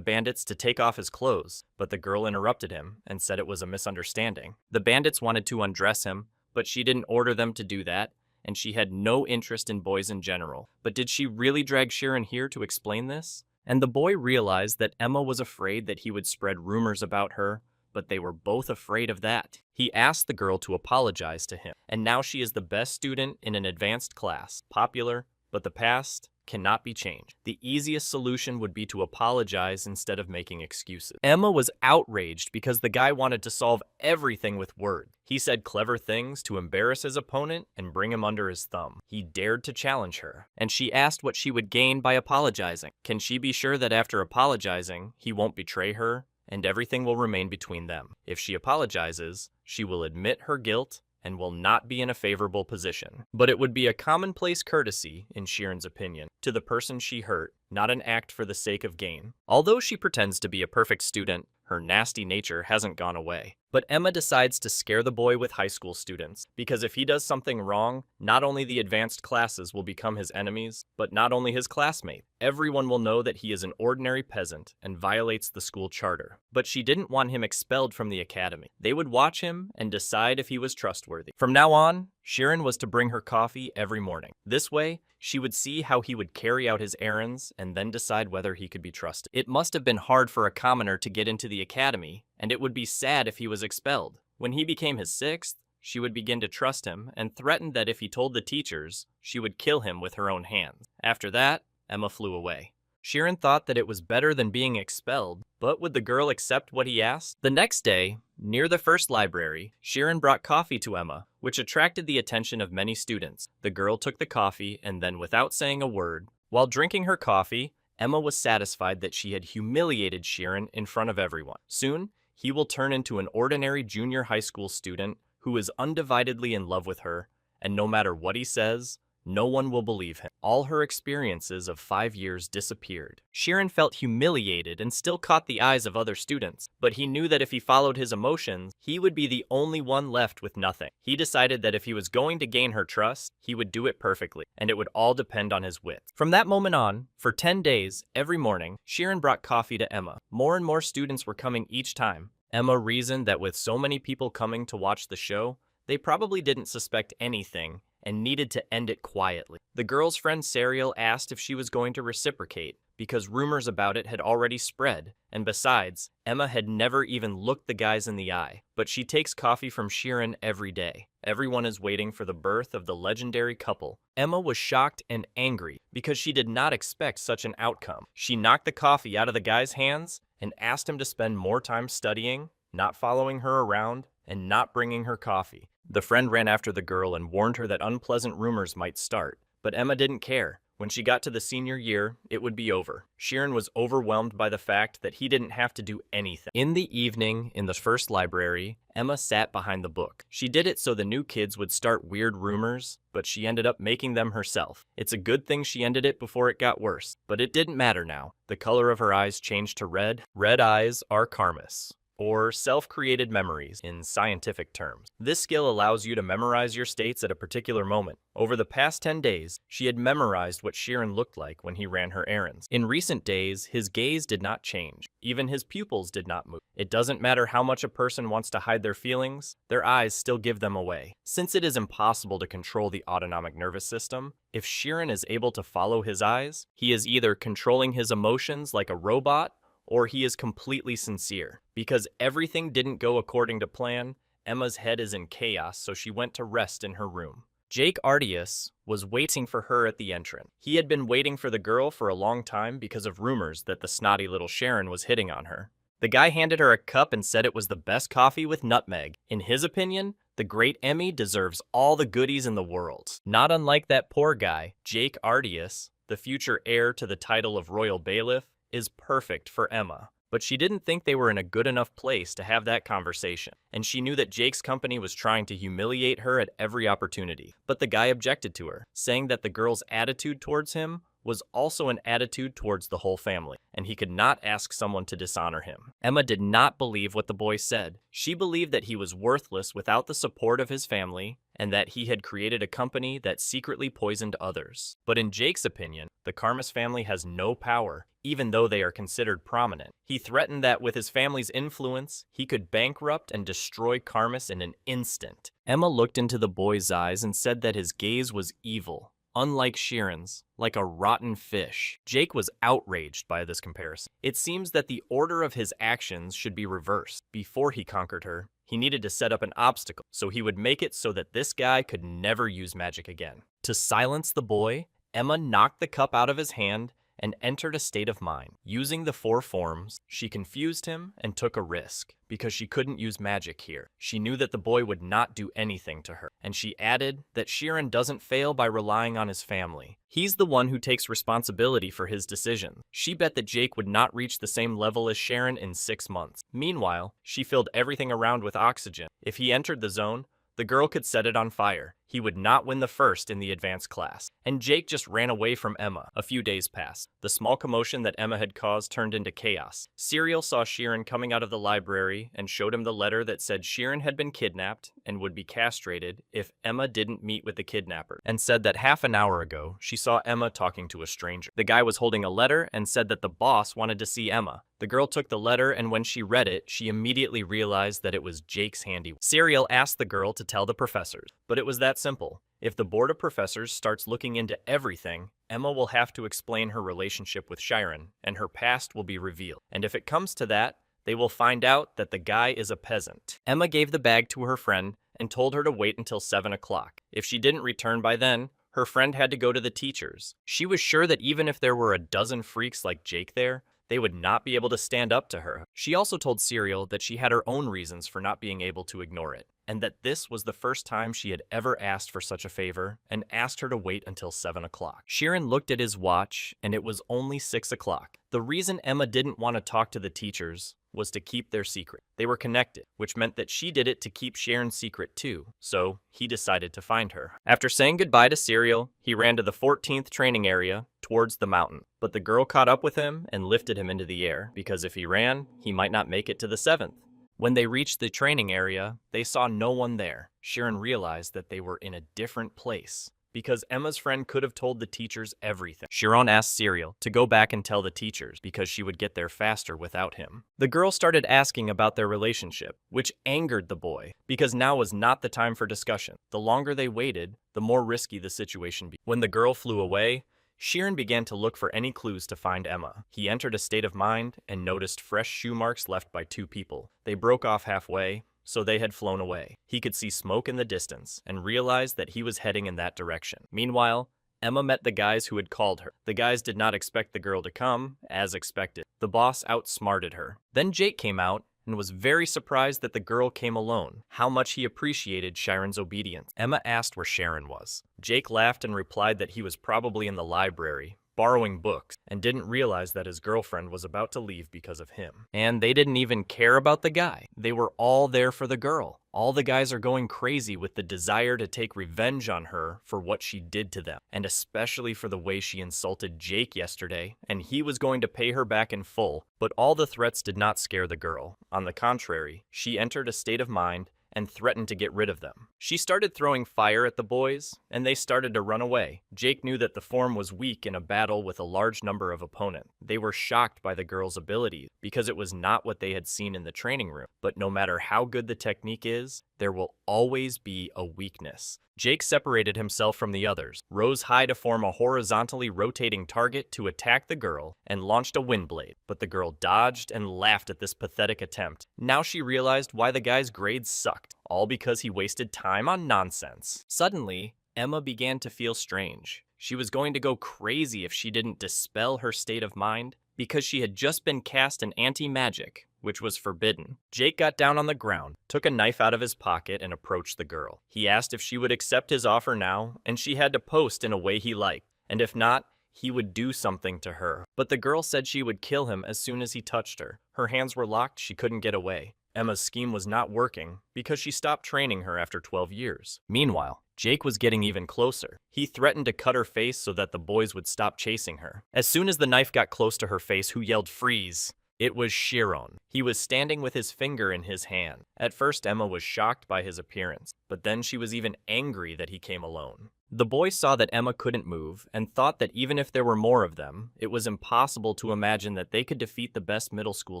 bandits to take off his clothes, but the girl interrupted him and said it was a misunderstanding. The bandits wanted to undress him, but she didn't order them to do that, and she had no interest in boys in general. But did she really drag Shiran here to explain this? And the boy realized that Emma was afraid that he would spread rumors about her, but they were both afraid of that. He asked the girl to apologize to him, and now she is the best student in an advanced class, popular, but the past cannot be changed. The easiest solution would be to apologize instead of making excuses. Emma was outraged because the guy wanted to solve everything with words. He said clever things to embarrass his opponent and bring him under his thumb. He dared to challenge her, and she asked what she would gain by apologizing. Can she be sure that after apologizing, he won't betray her and everything will remain between them? If she apologizes, she will admit her guilt and will not be in a favorable position. But it would be a commonplace courtesy, in Shiran's opinion, to the person she hurt, not an act for the sake of gain. Although she pretends to be a perfect student, her nasty nature hasn't gone away. But Emma decides to scare the boy with high school students, because if he does something wrong, not only the advanced classes will become his enemies, but not only his classmates. Everyone will know that he is an ordinary peasant and violates the school charter. But she didn't want him expelled from the academy. They would watch him and decide if he was trustworthy. From now on, Shiran was to bring her coffee every morning. This way, she would see how he would carry out his errands and then decide whether he could be trusted. It must have been hard for a commoner to get into the academy, and it would be sad if he was expelled. When he became his sixth, she would begin to trust him and threatened that if he told the teachers, she would kill him with her own hands. After that, Emma flew away. Shiran thought that it was better than being expelled, but would the girl accept what he asked? The next day, near the first library, Shiran brought coffee to Emma, which attracted the attention of many students. The girl took the coffee and then, without saying a word, while drinking her coffee, Emma was satisfied that she had humiliated Shiran in front of everyone. Soon, he will turn into an ordinary junior high school student who is undividedly in love with her, and no matter what he says, no one will believe him. All her experiences of 5 years disappeared. Shiran felt humiliated and still caught the eyes of other students, but he knew that if he followed his emotions, he would be the only one left with nothing. He decided that if he was going to gain her trust, he would do it perfectly, and it would all depend on his wit. From that moment on, for 10 days, every morning, Shiran brought coffee to Emma. More and more students were coming each time. Emma reasoned that with so many people coming to watch the show, they probably didn't suspect anything and needed to end it quietly. The girl's friend Serial asked if she was going to reciprocate, because rumors about it had already spread, and besides, Emma had never even looked the guys in the eye. But she takes coffee from Shiran every day. Everyone is waiting for the birth of the legendary couple. Emma was shocked and angry because she did not expect such an outcome. She knocked the coffee out of the guy's hands and asked him to spend more time studying, not following her around, and not bringing her coffee. The friend ran after the girl and warned her that unpleasant rumors might start, but Emma didn't care. When she got to the senior year, it would be over. Shiran was overwhelmed by the fact that he didn't have to do anything. In the evening, in the first library, Emma sat behind the book. She did it so the new kids would start weird rumors, but she ended up making them herself. It's a good thing she ended it before it got worse, but it didn't matter now. The color of her eyes changed to red. Red eyes are karmas, or self-created memories in scientific terms. This skill allows you to memorize your states at a particular moment. Over the past 10 days, she had memorized what Shiran looked like when he ran her errands. In recent days, his gaze did not change. Even his pupils did not move. It doesn't matter how much a person wants to hide their feelings, their eyes still give them away. Since it is impossible to control the autonomic nervous system, if Shiran is able to follow his eyes, he is either controlling his emotions like a robot, or he is completely sincere. Because everything didn't go according to plan, Emma's head is in chaos, so she went to rest in her room. Jake Artius was waiting for her at the entrance. He had been waiting for the girl for a long time because of rumors that the snotty little Sharon was hitting on her. The guy handed her a cup and said it was the best coffee with nutmeg. In his opinion, the great Emmy deserves all the goodies in the world. Not unlike that poor guy, Jake Artius, the future heir to the title of Royal Bailiff, is perfect for Emma. But she didn't think they were in a good enough place to have that conversation, and she knew that Jake's company was trying to humiliate her at every opportunity. But the guy objected to her, saying that the girl's attitude towards him was also an attitude towards the whole family, and he could not ask someone to dishonor him. Emma did not believe what the boy said. She believed that he was worthless without the support of his family, and that he had created a company that secretly poisoned others. But in Jake's opinion, the Karmas family has no power, even though they are considered prominent. He threatened that with his family's influence, he could bankrupt and destroy Karmas in an instant. Emma looked into the boy's eyes and said that his gaze was evil, unlike Sheeran's, like a rotten fish. Jake was outraged by this comparison. It seems that the order of his actions should be reversed. Before he conquered her, he needed to set up an obstacle, so he would make it so that this guy could never use magic again. To silence the boy, Emma knocked the cup out of his hand and entered a state of mind. Using the 4 forms, she confused him and took a risk, because she couldn't use magic here. She knew that the boy would not do anything to her, and she added that Sheeran doesn't fail by relying on his family. He's the one who takes responsibility for his decision. She bet that Jake would not reach the same level as Sharon in 6 months. Meanwhile, she filled everything around with oxygen. If he entered the zone, the girl could set it on fire. He would not win the first in the advanced class. And Jake just ran away from Emma. A few days passed. The small commotion that Emma had caused turned into chaos. Serial saw Sheeran coming out of the library and showed him the letter that said Sheeran had been kidnapped and would be castrated if Emma didn't meet with the kidnapper, and said that half an hour ago she saw Emma talking to a stranger. The guy was holding a letter and said that the boss wanted to see Emma. The girl took the letter, and when she read it, she immediately realized that it was Jake's handiwork. Serial asked the girl to tell the professors, but it was that simple. If the board of professors starts looking into everything, Emma will have to explain her relationship with Sharon, and her past will be revealed. And if it comes to that, they will find out that the guy is a peasant. Emma gave the bag to her friend and told her to wait until 7 o'clock. If she didn't return by then, her friend had to go to the teachers. She was sure that even if there were a dozen freaks like Jake there, they would not be able to stand up to her. She also told Serial that she had her own reasons for not being able to ignore it, and that this was the first time she had ever asked for such a favor, and asked her to wait until 7 o'clock. Sheeran looked at his watch, and it was only 6 o'clock. The reason Emma didn't want to talk to the teachers was to keep their secret. They were connected, which meant that she did it to keep Sharon's secret too, so he decided to find her. After saying goodbye to Serial, he ran to the 14th training area towards the mountain, but the girl caught up with him and lifted him into the air, because if he ran, he might not make it to the 7th. When they reached the training area, they saw no one there. Sharon realized that they were in a different place, because Emma's friend could have told the teachers everything. Sharon asked Serial to go back and tell the teachers, because she would get there faster without him. The girl started asking about their relationship, which angered the boy, because now was not the time for discussion. The longer they waited, the more risky the situation became. When the girl flew away, Sheeran began to look for any clues to find Emma. He entered a state of mind and noticed fresh shoe marks left by 2 people. They broke off halfway, so they had flown away. He could see smoke in the distance and realized that he was heading in that direction. Meanwhile, Emma met the guys who had called her. The guys did not expect the girl to come, as expected. The boss outsmarted her. Then Jake came out and was very surprised that the girl came alone, how much he appreciated Sharon's obedience. Emma asked where Sharon was. Jake laughed and replied that he was probably in the library, borrowing books, and didn't realize that his girlfriend was about to leave because of him. And they didn't even care about the guy. They were all there for the girl. All the guys are going crazy with the desire to take revenge on her for what she did to them, and especially for the way she insulted Jake yesterday, and he was going to pay her back in full. But all the threats did not scare the girl. On the contrary, she entered a state of mind and threatened to get rid of them. She started throwing fire at the boys, and they started to run away. Jake knew that the form was weak in a battle with a large number of opponents. They were shocked by the girl's abilities, because it was not what they had seen in the training room. But no matter how good the technique is, there will always be a weakness. Jake separated himself from the others, rose high to form a horizontally rotating target to attack the girl, and launched a wind blade. But the girl dodged and laughed at this pathetic attempt. Now she realized why the guy's grades sucked, all because he wasted time on nonsense. Suddenly, Emma began to feel strange. She was going to go crazy if she didn't dispel her state of mind, because she had just been cast an anti-magic, which was forbidden. Jake got down on the ground, took a knife out of his pocket, and approached the girl. He asked if she would accept his offer now, and she had to post in a way he liked, and if not, he would do something to her. But the girl said she would kill him as soon as he touched her. Her hands were locked, she couldn't get away. Emma's scheme was not working because she stopped training her after 12 years. Meanwhile, Jake was getting even closer. He threatened to cut her face so that the boys would stop chasing her. As soon as the knife got close to her face, who yelled, "Freeze!" It was Chiron. He was standing with his finger in his hand. At first, Emma was shocked by his appearance, but then she was even angry that he came alone. The boy saw that Emma couldn't move and thought that even if there were more of them, it was impossible to imagine that they could defeat the best middle school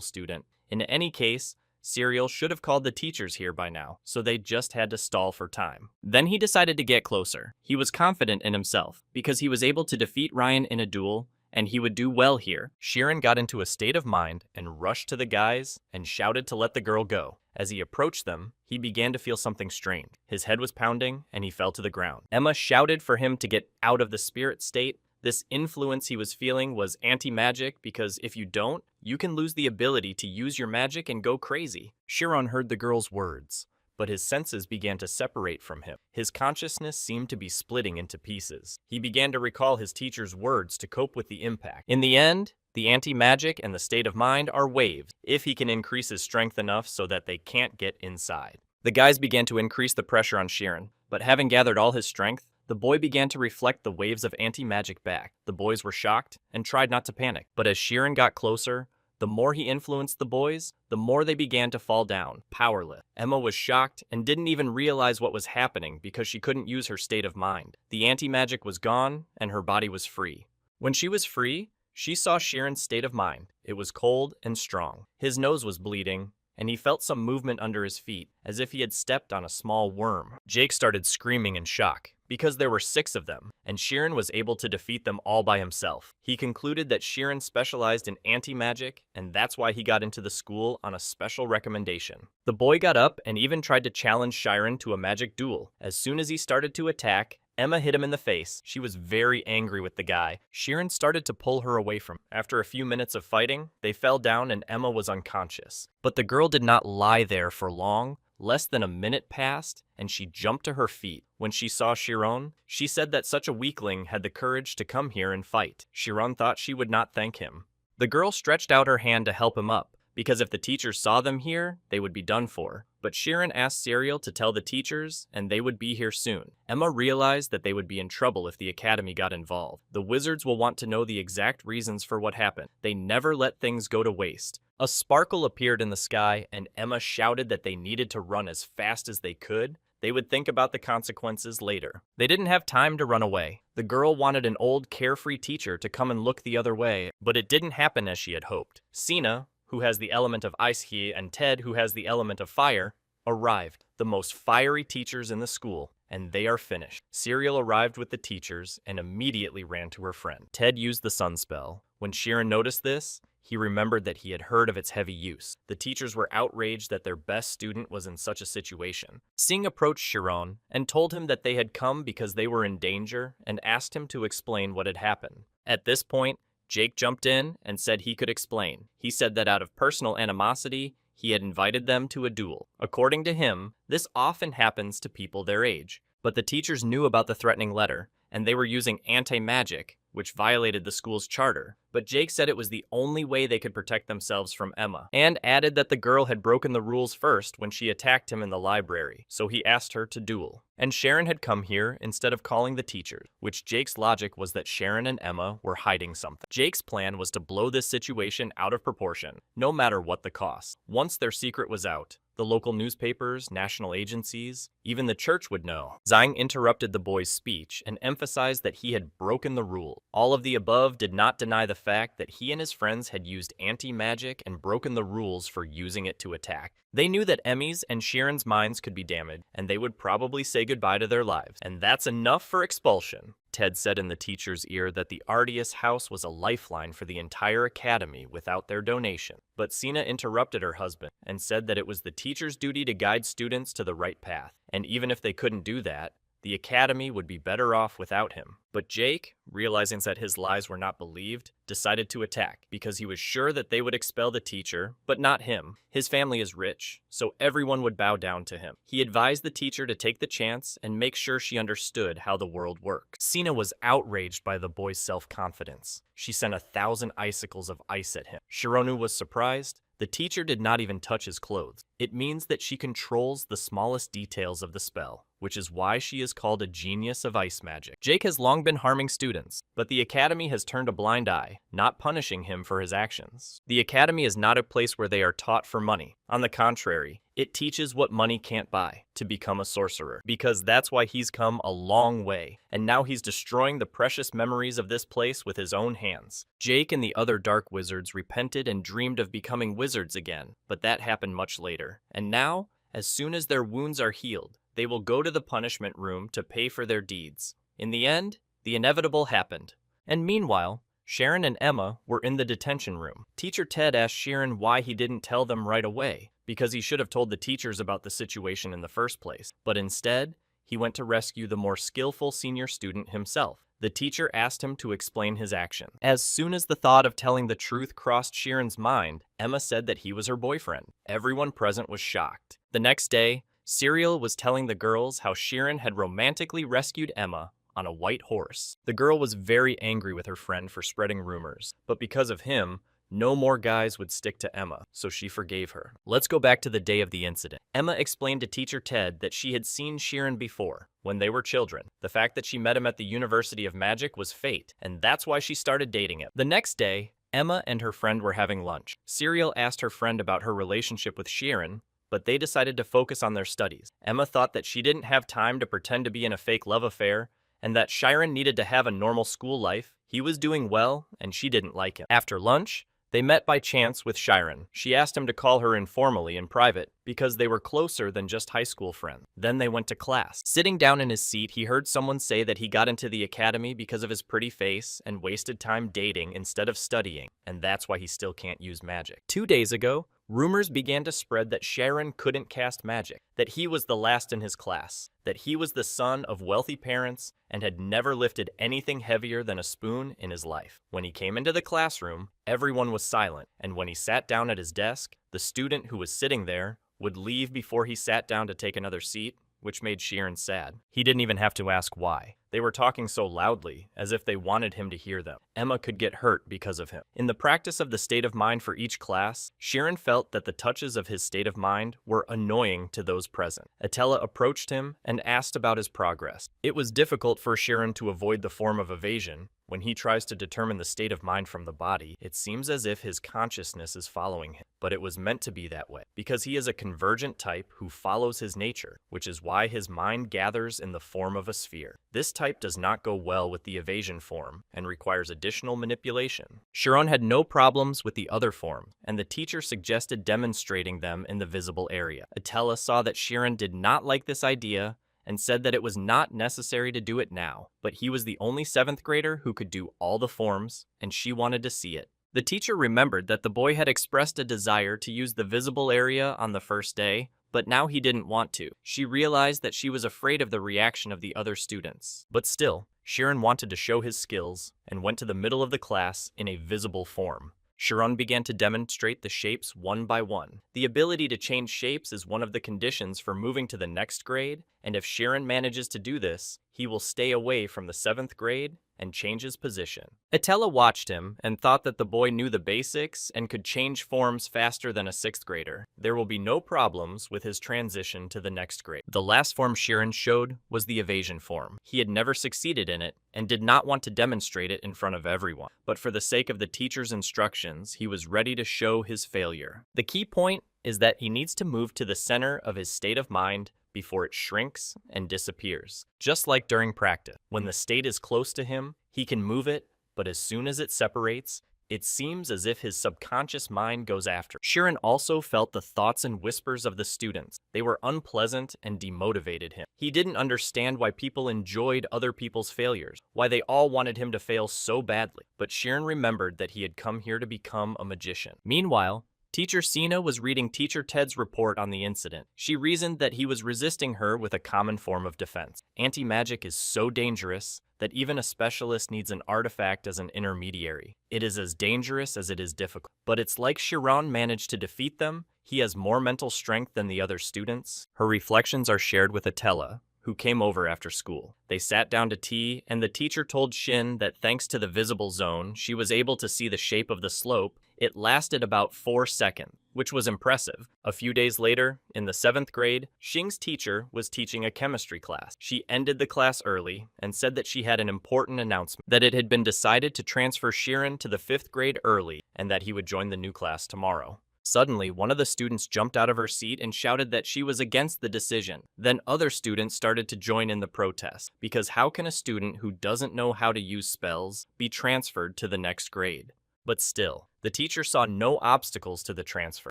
student. In any case, Serial should have called the teachers here by now, so they just had to stall for time. Then he decided to get closer. He was confident in himself, because he was able to defeat Ryan in a duel, and he would do well here. Chiron got into a state of mind and rushed to the guys and shouted to let the girl go. As he approached them, he began to feel something strange. His head was pounding, and he fell to the ground. Emma shouted for him to get out of the spirit state. This influence he was feeling was anti-magic because if you don't, you can lose the ability to use your magic and go crazy. Chiron heard the girl's words, but his senses began to separate from him. His consciousness seemed to be splitting into pieces. He began to recall his teacher's words to cope with the impact. In the end, the anti-magic and the state of mind are waves, if he can increase his strength enough so that they can't get inside. The guys began to increase the pressure on Chiron, but having gathered all his strength, the boy began to reflect the waves of anti-magic back. The boys were shocked and tried not to panic. But as Chiron got closer, the more he influenced the boys, the more they began to fall down, powerless. Emma was shocked and didn't even realize what was happening because she couldn't use her state of mind. The anti-magic was gone and her body was free. When she was free, she saw Chiron's state of mind. It was cold and strong. His nose was bleeding, and he felt some movement under his feet, as if he had stepped on a small worm. Jake started screaming in shock, because there were 6 of them, and Chiron was able to defeat them all by himself. He concluded that Chiron specialized in anti-magic, and that's why he got into the school on a special recommendation. The boy got up and even tried to challenge Chiron to a magic duel. As soon as he started to attack, Emma hit him in the face. She was very angry with the guy. Chiron started to pull her away from him. After a few minutes of fighting, they fell down and Emma was unconscious. But the girl did not lie there for long. Less than a minute passed, and she jumped to her feet. When she saw Chiron, she said that such a weakling had the courage to come here and fight. Chiron thought she would not thank him. The girl stretched out her hand to help him up, because if the teachers saw them here, they would be done for. But Chiron asked Serial to tell the teachers, and they would be here soon. Emma realized that they would be in trouble if the academy got involved. The wizards will want to know the exact reasons for what happened. They never let things go to waste. A sparkle appeared in the sky, and Emma shouted that they needed to run as fast as they could. They would think about the consequences later. They didn't have time to run away. The girl wanted an old, carefree teacher to come and look the other way, but it didn't happen as she had hoped. Sina, who has the element of ice here, and Ted, who has the element of fire, arrived, the most fiery teachers in the school, and they are finished. Serial arrived with the teachers and immediately ran to her friend. Ted used the sun spell. When Chiron noticed this, he remembered that he had heard of its heavy use. The teachers were outraged that their best student was in such a situation. Singh approached Chiron and told him that they had come because they were in danger and asked him to explain what had happened. At this point, Jake jumped in and said he could explain. He said that out of personal animosity, he had invited them to a duel. According to him, this often happens to people their age. But the teachers knew about the threatening letter, and they were using anti-magic, which violated the school's charter. But Jake said it was the only way they could protect themselves from Emma, and added that the girl had broken the rules first when she attacked him in the library, so he asked her to duel. And Sharon had come here instead of calling the teachers, which Jake's logic was that Sharon and Emma were hiding something. Jake's plan was to blow this situation out of proportion, no matter what the cost. Once their secret was out, The local newspapers, national agencies, even the church would know. Zhang interrupted the boy's speech and emphasized that he had broken the rule. All of the above did not deny the fact that he and his friends had used anti-magic and broken the rules for using it to attack. They knew that Emmy's and Sharon's minds could be damaged, and they would probably say goodbye to their lives. And that's enough for expulsion. Ted said in the teacher's ear that the Artius house was a lifeline for the entire academy without their donation. But Sina interrupted her husband and said that it was the teacher's duty to guide students to the right path. And even if they couldn't do that, the academy would be better off without him. But Jake, realizing that his lies were not believed, decided to attack because he was sure that they would expel the teacher, but not him. His family is rich, so everyone would bow down to him. He advised the teacher to take the chance and make sure she understood how the world worked. Sina was outraged by the boy's self-confidence. She sent 1,000 icicles of ice at him. Shironu was surprised. The teacher did not even touch his clothes. It means that she controls the smallest details of the spell, which is why she is called a genius of ice magic. Jake has long been harming students, but the academy has turned a blind eye, not punishing him for his actions. The academy is not a place where they are taught for money. On the contrary, it teaches what money can't buy, to become a sorcerer, because that's why he's come a long way, and now he's destroying the precious memories of this place with his own hands. Jake and the other dark wizards repented and dreamed of becoming wizards again, but that happened much later. And now, as soon as their wounds are healed, they will go to the punishment room to pay for their deeds. In the end, the inevitable happened. And meanwhile, Sharon and Emma were in the detention room. Teacher Ted asked Sharon why he didn't tell them right away, because he should have told the teachers about the situation in the first place. But instead, he went to rescue the more skillful senior student himself. The teacher asked him to explain his action. As soon as the thought of telling the truth crossed Sharon's mind, Emma said that he was her boyfriend. Everyone present was shocked. The next day, Serial was telling the girls how Sharon had romantically rescued Emma on a white horse. The girl was very angry with her friend for spreading rumors, but because of him, no more guys would stick to Emma, so she forgave her. Let's go back to the day of the incident. Emma explained to teacher Ted that she had seen Sharon before, when they were children. The fact that she met him at the University of Magic was fate, and that's why she started dating him. The next day, Emma and her friend were having lunch. Serial asked her friend about her relationship with Sharon, but they decided to focus on their studies. Emma thought that she didn't have time to pretend to be in a fake love affair, and that Sharon needed to have a normal school life. He was doing well, and she didn't like him. After lunch, they met by chance with Sharon. She asked him to call her informally in private because they were closer than just high school friends. Then they went to class. Sitting down in his seat, he heard someone say that he got into the academy because of his pretty face and wasted time dating instead of studying, and that's why he still can't use magic. 2 days ago, rumors began to spread that Sharon couldn't cast magic, that he was the last in his class, that he was the son of wealthy parents and had never lifted anything heavier than a spoon in his life. When he came into the classroom, everyone was silent, and when he sat down at his desk, the student who was sitting there would leave before he sat down to take another seat, which made Sharon sad. He didn't even have to ask why. They were talking so loudly, as if they wanted him to hear them. Emma could get hurt because of him. In the practice of the state of mind for each class, Sharon felt that the touches of his state of mind were annoying to those present. Atella approached him and asked about his progress. It was difficult for Sharon to avoid the form of evasion. When he tries to determine the state of mind from the body, it seems as if his consciousness is following him. But it was meant to be that way, because he is a convergent type who follows his nature, which is why his mind gathers in the form of a sphere. This type does not go well with the evasion form and requires additional manipulation. Sharon had no problems with the other form, and the teacher suggested demonstrating them in the visible area. Atella saw that Sharon did not like this idea and said that it was not necessary to do it now, but he was the only 7th grader who could do all the forms, and she wanted to see it. The teacher remembered that the boy had expressed a desire to use the visible area on the first day, but now he didn't want to. She realized that she was afraid of the reaction of the other students. But still, Sharon wanted to show his skills and went to the middle of the class in a visible form. Sharon began to demonstrate the shapes one by one. The ability to change shapes is one of the conditions for moving to the next grade, and if Sharon manages to do this, he will stay away from the 7th grade and change his position. Atella watched him and thought that the boy knew the basics and could change forms faster than a 6th grader. There will be no problems with his transition to the next grade. The last form Shirin showed was the evasion form. He had never succeeded in it and did not want to demonstrate it in front of everyone. But for the sake of the teacher's instructions, he was ready to show his failure. The key point is that he needs to move to the center of his state of mind before it shrinks and disappears. Just like during practice, when the state is close to him, he can move it, but as soon as it separates, it seems as if his subconscious mind goes after. Shirin also felt the thoughts and whispers of the students. They were unpleasant and demotivated him. He didn't understand why people enjoyed other people's failures, why they all wanted him to fail so badly. But Shirin remembered that he had come here to become a magician. Meanwhile, Teacher Sina was reading Teacher Ted's report on the incident. She reasoned that he was resisting her with a common form of defense. Anti-magic is so dangerous that even a specialist needs an artifact as an intermediary. It is as dangerous as it is difficult. But it's like Chiron managed to defeat them. He has more mental strength than the other students. Her reflections are shared with Atella, who came over after school. They sat down to tea, and the teacher told Shin that thanks to the visible zone, she was able to see the shape of the slope. It lasted about 4 seconds, which was impressive. A few days later, in the 7th grade, Xing's teacher was teaching a chemistry class. She ended the class early and said that she had an important announcement, that it had been decided to transfer Shirin to the 5th grade early and that he would join the new class tomorrow. Suddenly, one of the students jumped out of her seat and shouted that she was against the decision. Then other students started to join in the protest, because how can a student who doesn't know how to use spells be transferred to the next grade? But still, the teacher saw no obstacles to the transfer,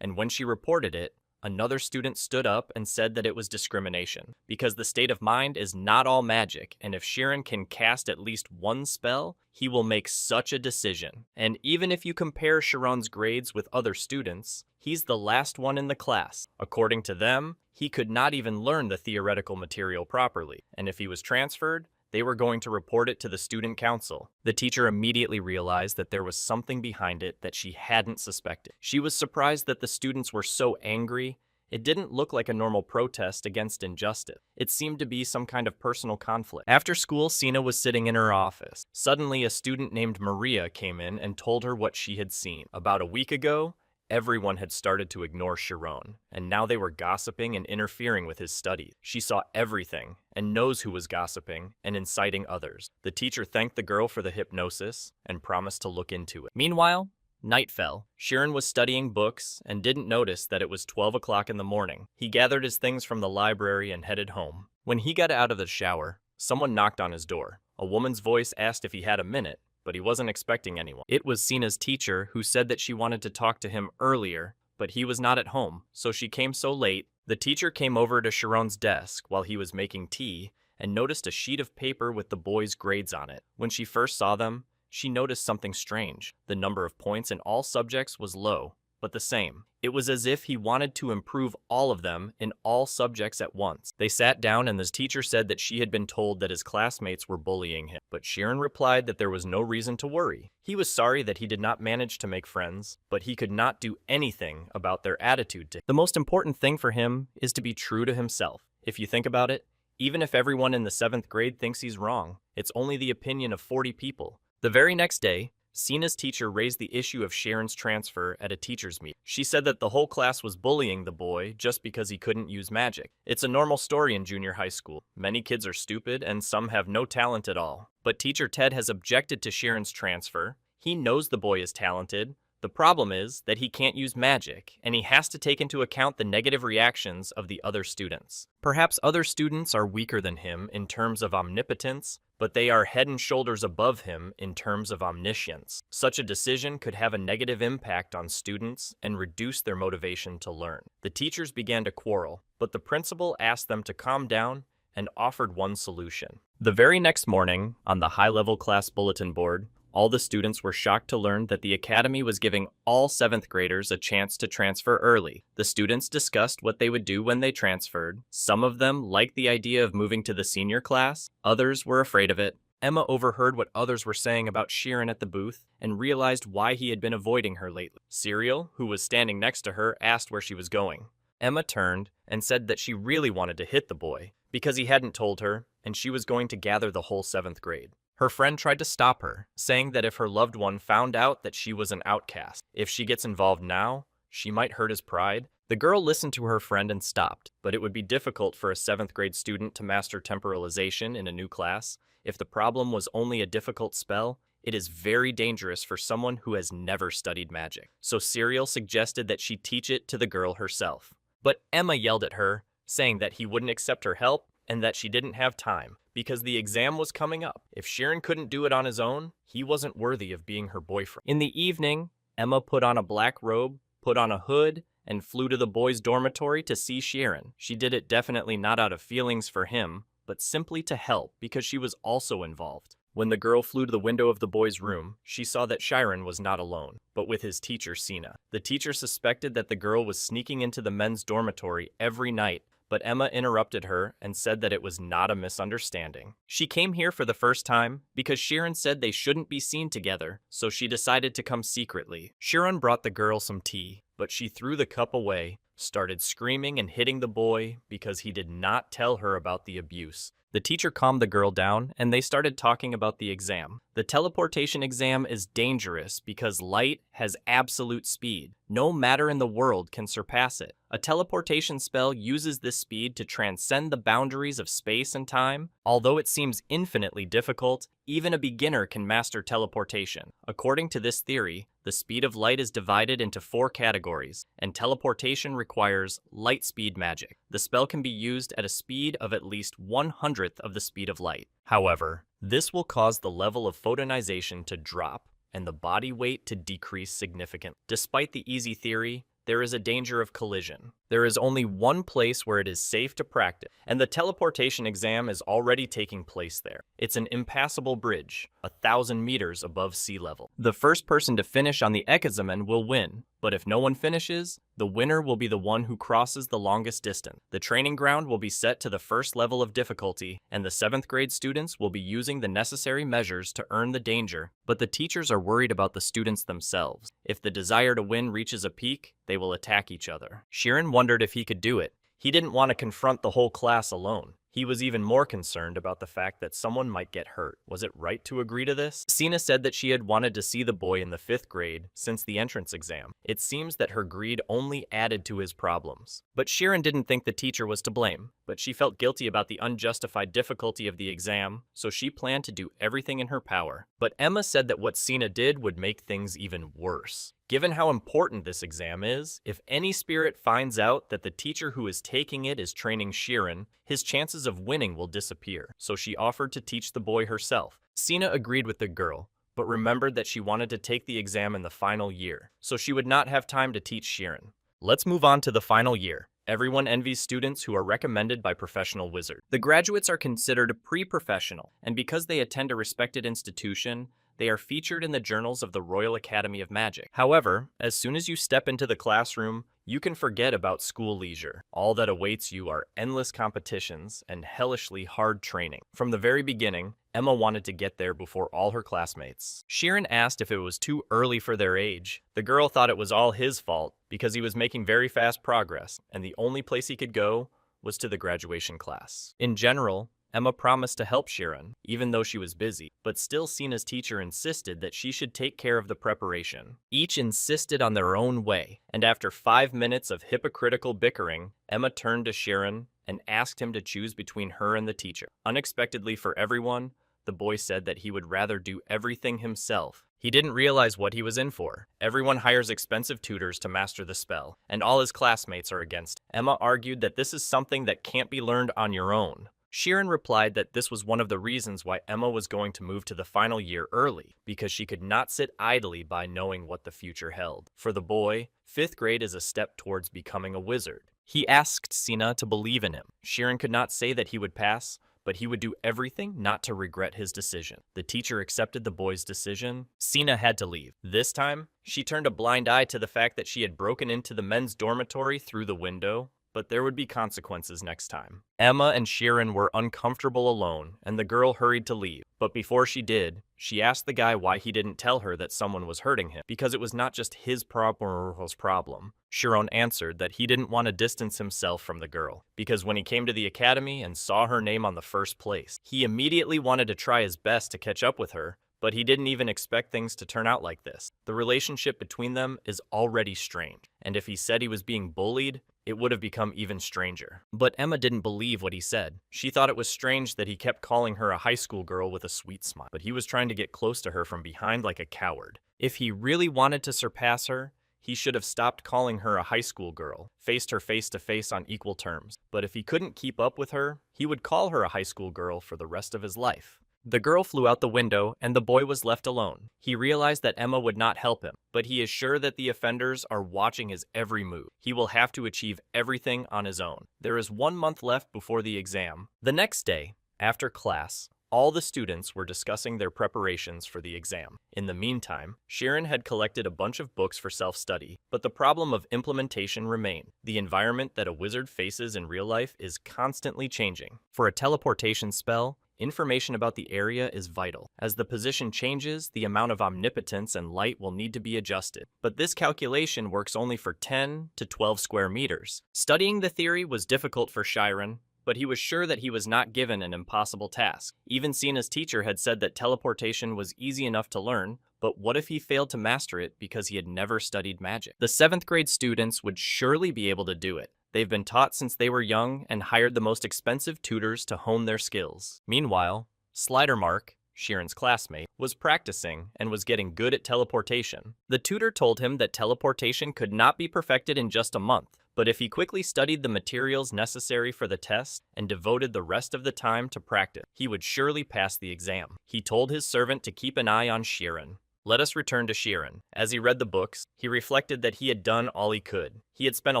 and when she reported it, another student stood up and said that it was discrimination, because the state of mind is not all magic, and if Shirin can cast at least one spell, he will make such a decision. And even if you compare Chiron's grades with other students, he's the last one in the class. According to them, he could not even learn the theoretical material properly, and if he was transferred, they were going to report it to the student council. The teacher immediately realized that there was something behind it that she hadn't suspected. She was surprised that the students were so angry. It didn't look like a normal protest against injustice. It seemed to be some kind of personal conflict. After school, Sina was sitting in her office. Suddenly, a student named Maria came in and told her what she had seen. About a week ago, everyone had started to ignore Chiron, and now they were gossiping and interfering with his studies. She saw everything, and knows who was gossiping and inciting others. The teacher thanked the girl for the hypnosis and promised to look into it. Meanwhile, night fell. Shirin was studying books and didn't notice that it was 12 o'clock in the morning. He gathered his things from the library and headed home. When he got out of the shower, someone knocked on his door. A woman's voice asked if he had a minute, but he wasn't expecting anyone. It was Sina's teacher, who said that she wanted to talk to him earlier, but he was not at home, so she came so late. The teacher came over to Chiron's desk while he was making tea and noticed a sheet of paper with the boys' grades on it. When she first saw them, she noticed something strange. The number of points in all subjects was low, but the same. It was as if he wanted to improve all of them in all subjects at once. They sat down and his teacher said that she had been told that his classmates were bullying him, but Shirin replied that there was no reason to worry. He was sorry that he did not manage to make friends, but he could not do anything about their attitude to him. The most important thing for him is to be true to himself. If you think about it, even if everyone in the 7th grade thinks he's wrong, it's only the opinion of 40 people. The very next day, Sina's teacher raised the issue of Sharon's transfer at a teacher's meeting. She said that the whole class was bullying the boy just because he couldn't use magic. It's a normal story in junior high school. Many kids are stupid and some have no talent at all. But Teacher Ted has objected to Sharon's transfer. He knows the boy is talented. The problem is that he can't use magic, and he has to take into account the negative reactions of the other students. Perhaps other students are weaker than him in terms of omnipotence, but they are head and shoulders above him in terms of omniscience. Such a decision could have a negative impact on students and reduce their motivation to learn. The teachers began to quarrel, but the principal asked them to calm down and offered one solution. The very next morning, on the high-level class bulletin board, all the students were shocked to learn that the academy was giving all 7th graders a chance to transfer early. The students discussed what they would do when they transferred. Some of them liked the idea of moving to the senior class. Others were afraid of it. Emma overheard what others were saying about Shirin at the booth and realized why he had been avoiding her lately. Serial, who was standing next to her, asked where she was going. Emma turned and said that she really wanted to hit the boy because he hadn't told her, and she was going to gather the whole 7th grade. Her friend tried to stop her, saying that if her loved one found out that she was an outcast, if she gets involved now, she might hurt his pride. The girl listened to her friend and stopped, but it would be difficult for a 7th grade student to master temporalization in a new class. If the problem was only a difficult spell, it is very dangerous for someone who has never studied magic. So Serial suggested that she teach it to the girl herself. But Emma yelled at her, saying that he wouldn't accept her help and that she didn't have time, because the exam was coming up. If Shirin couldn't do it on his own, he wasn't worthy of being her boyfriend. In the evening, Emma put on a black robe, put on a hood, and flew to the boys' dormitory to see Shirin. She did it definitely not out of feelings for him, but simply to help because she was also involved. When the girl flew to the window of the boy's room, she saw that Shirin was not alone, but with his teacher Sina. The teacher suspected that the girl was sneaking into the men's dormitory every night, but Emma interrupted her and said that it was not a misunderstanding. She came here for the first time because Shirin said they shouldn't be seen together, so she decided to come secretly. Shirin brought the girl some tea, but she threw the cup away, started screaming and hitting the boy because he did not tell her about the abuse. The teacher calmed the girl down, and they started talking about the exam. The teleportation exam is dangerous because light has absolute speed. No matter in the world can surpass it. A teleportation spell uses this speed to transcend the boundaries of space and time. Although it seems infinitely difficult, even a beginner can master teleportation. According to this theory, the speed of light is divided into 4 categories, and teleportation requires light speed magic. The spell can be used at a speed of at least 1/100th of the speed of light. However, this will cause the level of photonization to drop and the body weight to decrease significantly. Despite the easy theory, there is a danger of collision. There is only one place where it is safe to practice, and the teleportation exam is already taking place there. It's an impassable bridge, 1,000 meters above sea level. The first person to finish on the examen will win, but if no one finishes, the winner will be the one who crosses the longest distance. The training ground will be set to the first level of difficulty, and the 7th grade students will be using the necessary measures to earn the danger, but the teachers are worried about the students themselves. If the desire to win reaches a peak, they will attack each other. Shirin wondered if he could do it. He didn't want to confront the whole class alone. He was even more concerned about the fact that someone might get hurt. Was it right to agree to this? Sina said that she had wanted to see the boy in the 5th grade since the entrance exam. It seems that her greed only added to his problems. But Shirin didn't think the teacher was to blame, but she felt guilty about the unjustified difficulty of the exam, so she planned to do everything in her power. But Emma said that what Sina did would make things even worse. Given how important this exam is, if any spirit finds out that the teacher who is taking it is training Shirin, his chances of winning will disappear, so she offered to teach the boy herself. Sina agreed with the girl, but remembered that she wanted to take the exam in the final year, so she would not have time to teach Shirin. Let's move on to the final year. Everyone envies students who are recommended by professional wizards. The graduates are considered pre-professional, and because they attend a respected institution, they are featured in the journals of the Royal Academy of Magic. However, as soon as you step into the classroom, you can forget about school leisure. All that awaits you are endless competitions and hellishly hard training. From the very beginning, Emma wanted to get there before all her classmates. Shirin asked if it was too early for their age. The girl thought it was all his fault because he was making very fast progress, and the only place he could go was to the graduation class. In general, Emma promised to help Shirin, even though she was busy, but still Sina's teacher insisted that she should take care of the preparation. Each insisted on their own way, and after 5 minutes of hypocritical bickering, Emma turned to Shirin and asked him to choose between her and the teacher. Unexpectedly for everyone, the boy said that he would rather do everything himself. He didn't realize what he was in for. Everyone hires expensive tutors to master the spell, and all his classmates are against it. Emma argued that this is something that can't be learned on your own. Shirin replied that this was one of the reasons why Emma was going to move to the final year early, because she could not sit idly by knowing what the future held. For the boy, 5th grade is a step towards becoming a wizard. He asked Sina to believe in him. Shirin could not say that he would pass, but he would do everything not to regret his decision. The teacher accepted the boy's decision. Sina had to leave. This time, she turned a blind eye to the fact that she had broken into the men's dormitory through the window, but there would be consequences next time. Emma and Sheeran were uncomfortable alone, and the girl hurried to leave. But before she did, she asked the guy why he didn't tell her that someone was hurting him, because it was not just his problem. Sheeran answered that he didn't want to distance himself from the girl, because when he came to the academy and saw her name on the first place, he immediately wanted to try his best to catch up with her, but he didn't even expect things to turn out like this. The relationship between them is already strange, and if he said he was being bullied, it would have become even stranger. But Emma didn't believe what he said. She thought it was strange that he kept calling her a high school girl with a sweet smile, but he was trying to get close to her from behind like a coward. If he really wanted to surpass her, he should have stopped calling her a high school girl, faced her face to face on equal terms. But if he couldn't keep up with her, he would call her a high school girl for the rest of his life. The girl flew out the window, and the boy was left alone. He realized that Emma would not help him, but he is sure that the offenders are watching his every move. He will have to achieve everything on his own. There is 1 month left before the exam. The next day, after class, all the students were discussing their preparations for the exam. In the meantime, Sheeran had collected a bunch of books for self-study, but the problem of implementation remained. The environment that a wizard faces in real life is constantly changing. For a teleportation spell, information about the area is vital. As the position changes, the amount of omnipotence and light will need to be adjusted. But this calculation works only for 10 to 12 square meters. Studying the theory was difficult for Sheeran, but he was sure that he was not given an impossible task. Even Sina's teacher had said that teleportation was easy enough to learn, but what if he failed to master it because he had never studied magic? The 7th grade students would surely be able to do it. They've been taught since they were young and hired the most expensive tutors to hone their skills. Meanwhile, Slider Mark, Sheeran's classmate, was practicing and was getting good at teleportation. The tutor told him that teleportation could not be perfected in just a month, but if he quickly studied the materials necessary for the test and devoted the rest of the time to practice, he would surely pass the exam. He told his servant to keep an eye on Sheeran. Let us return to Sheeran. As he read the books, he reflected that he had done all he could. He had spent a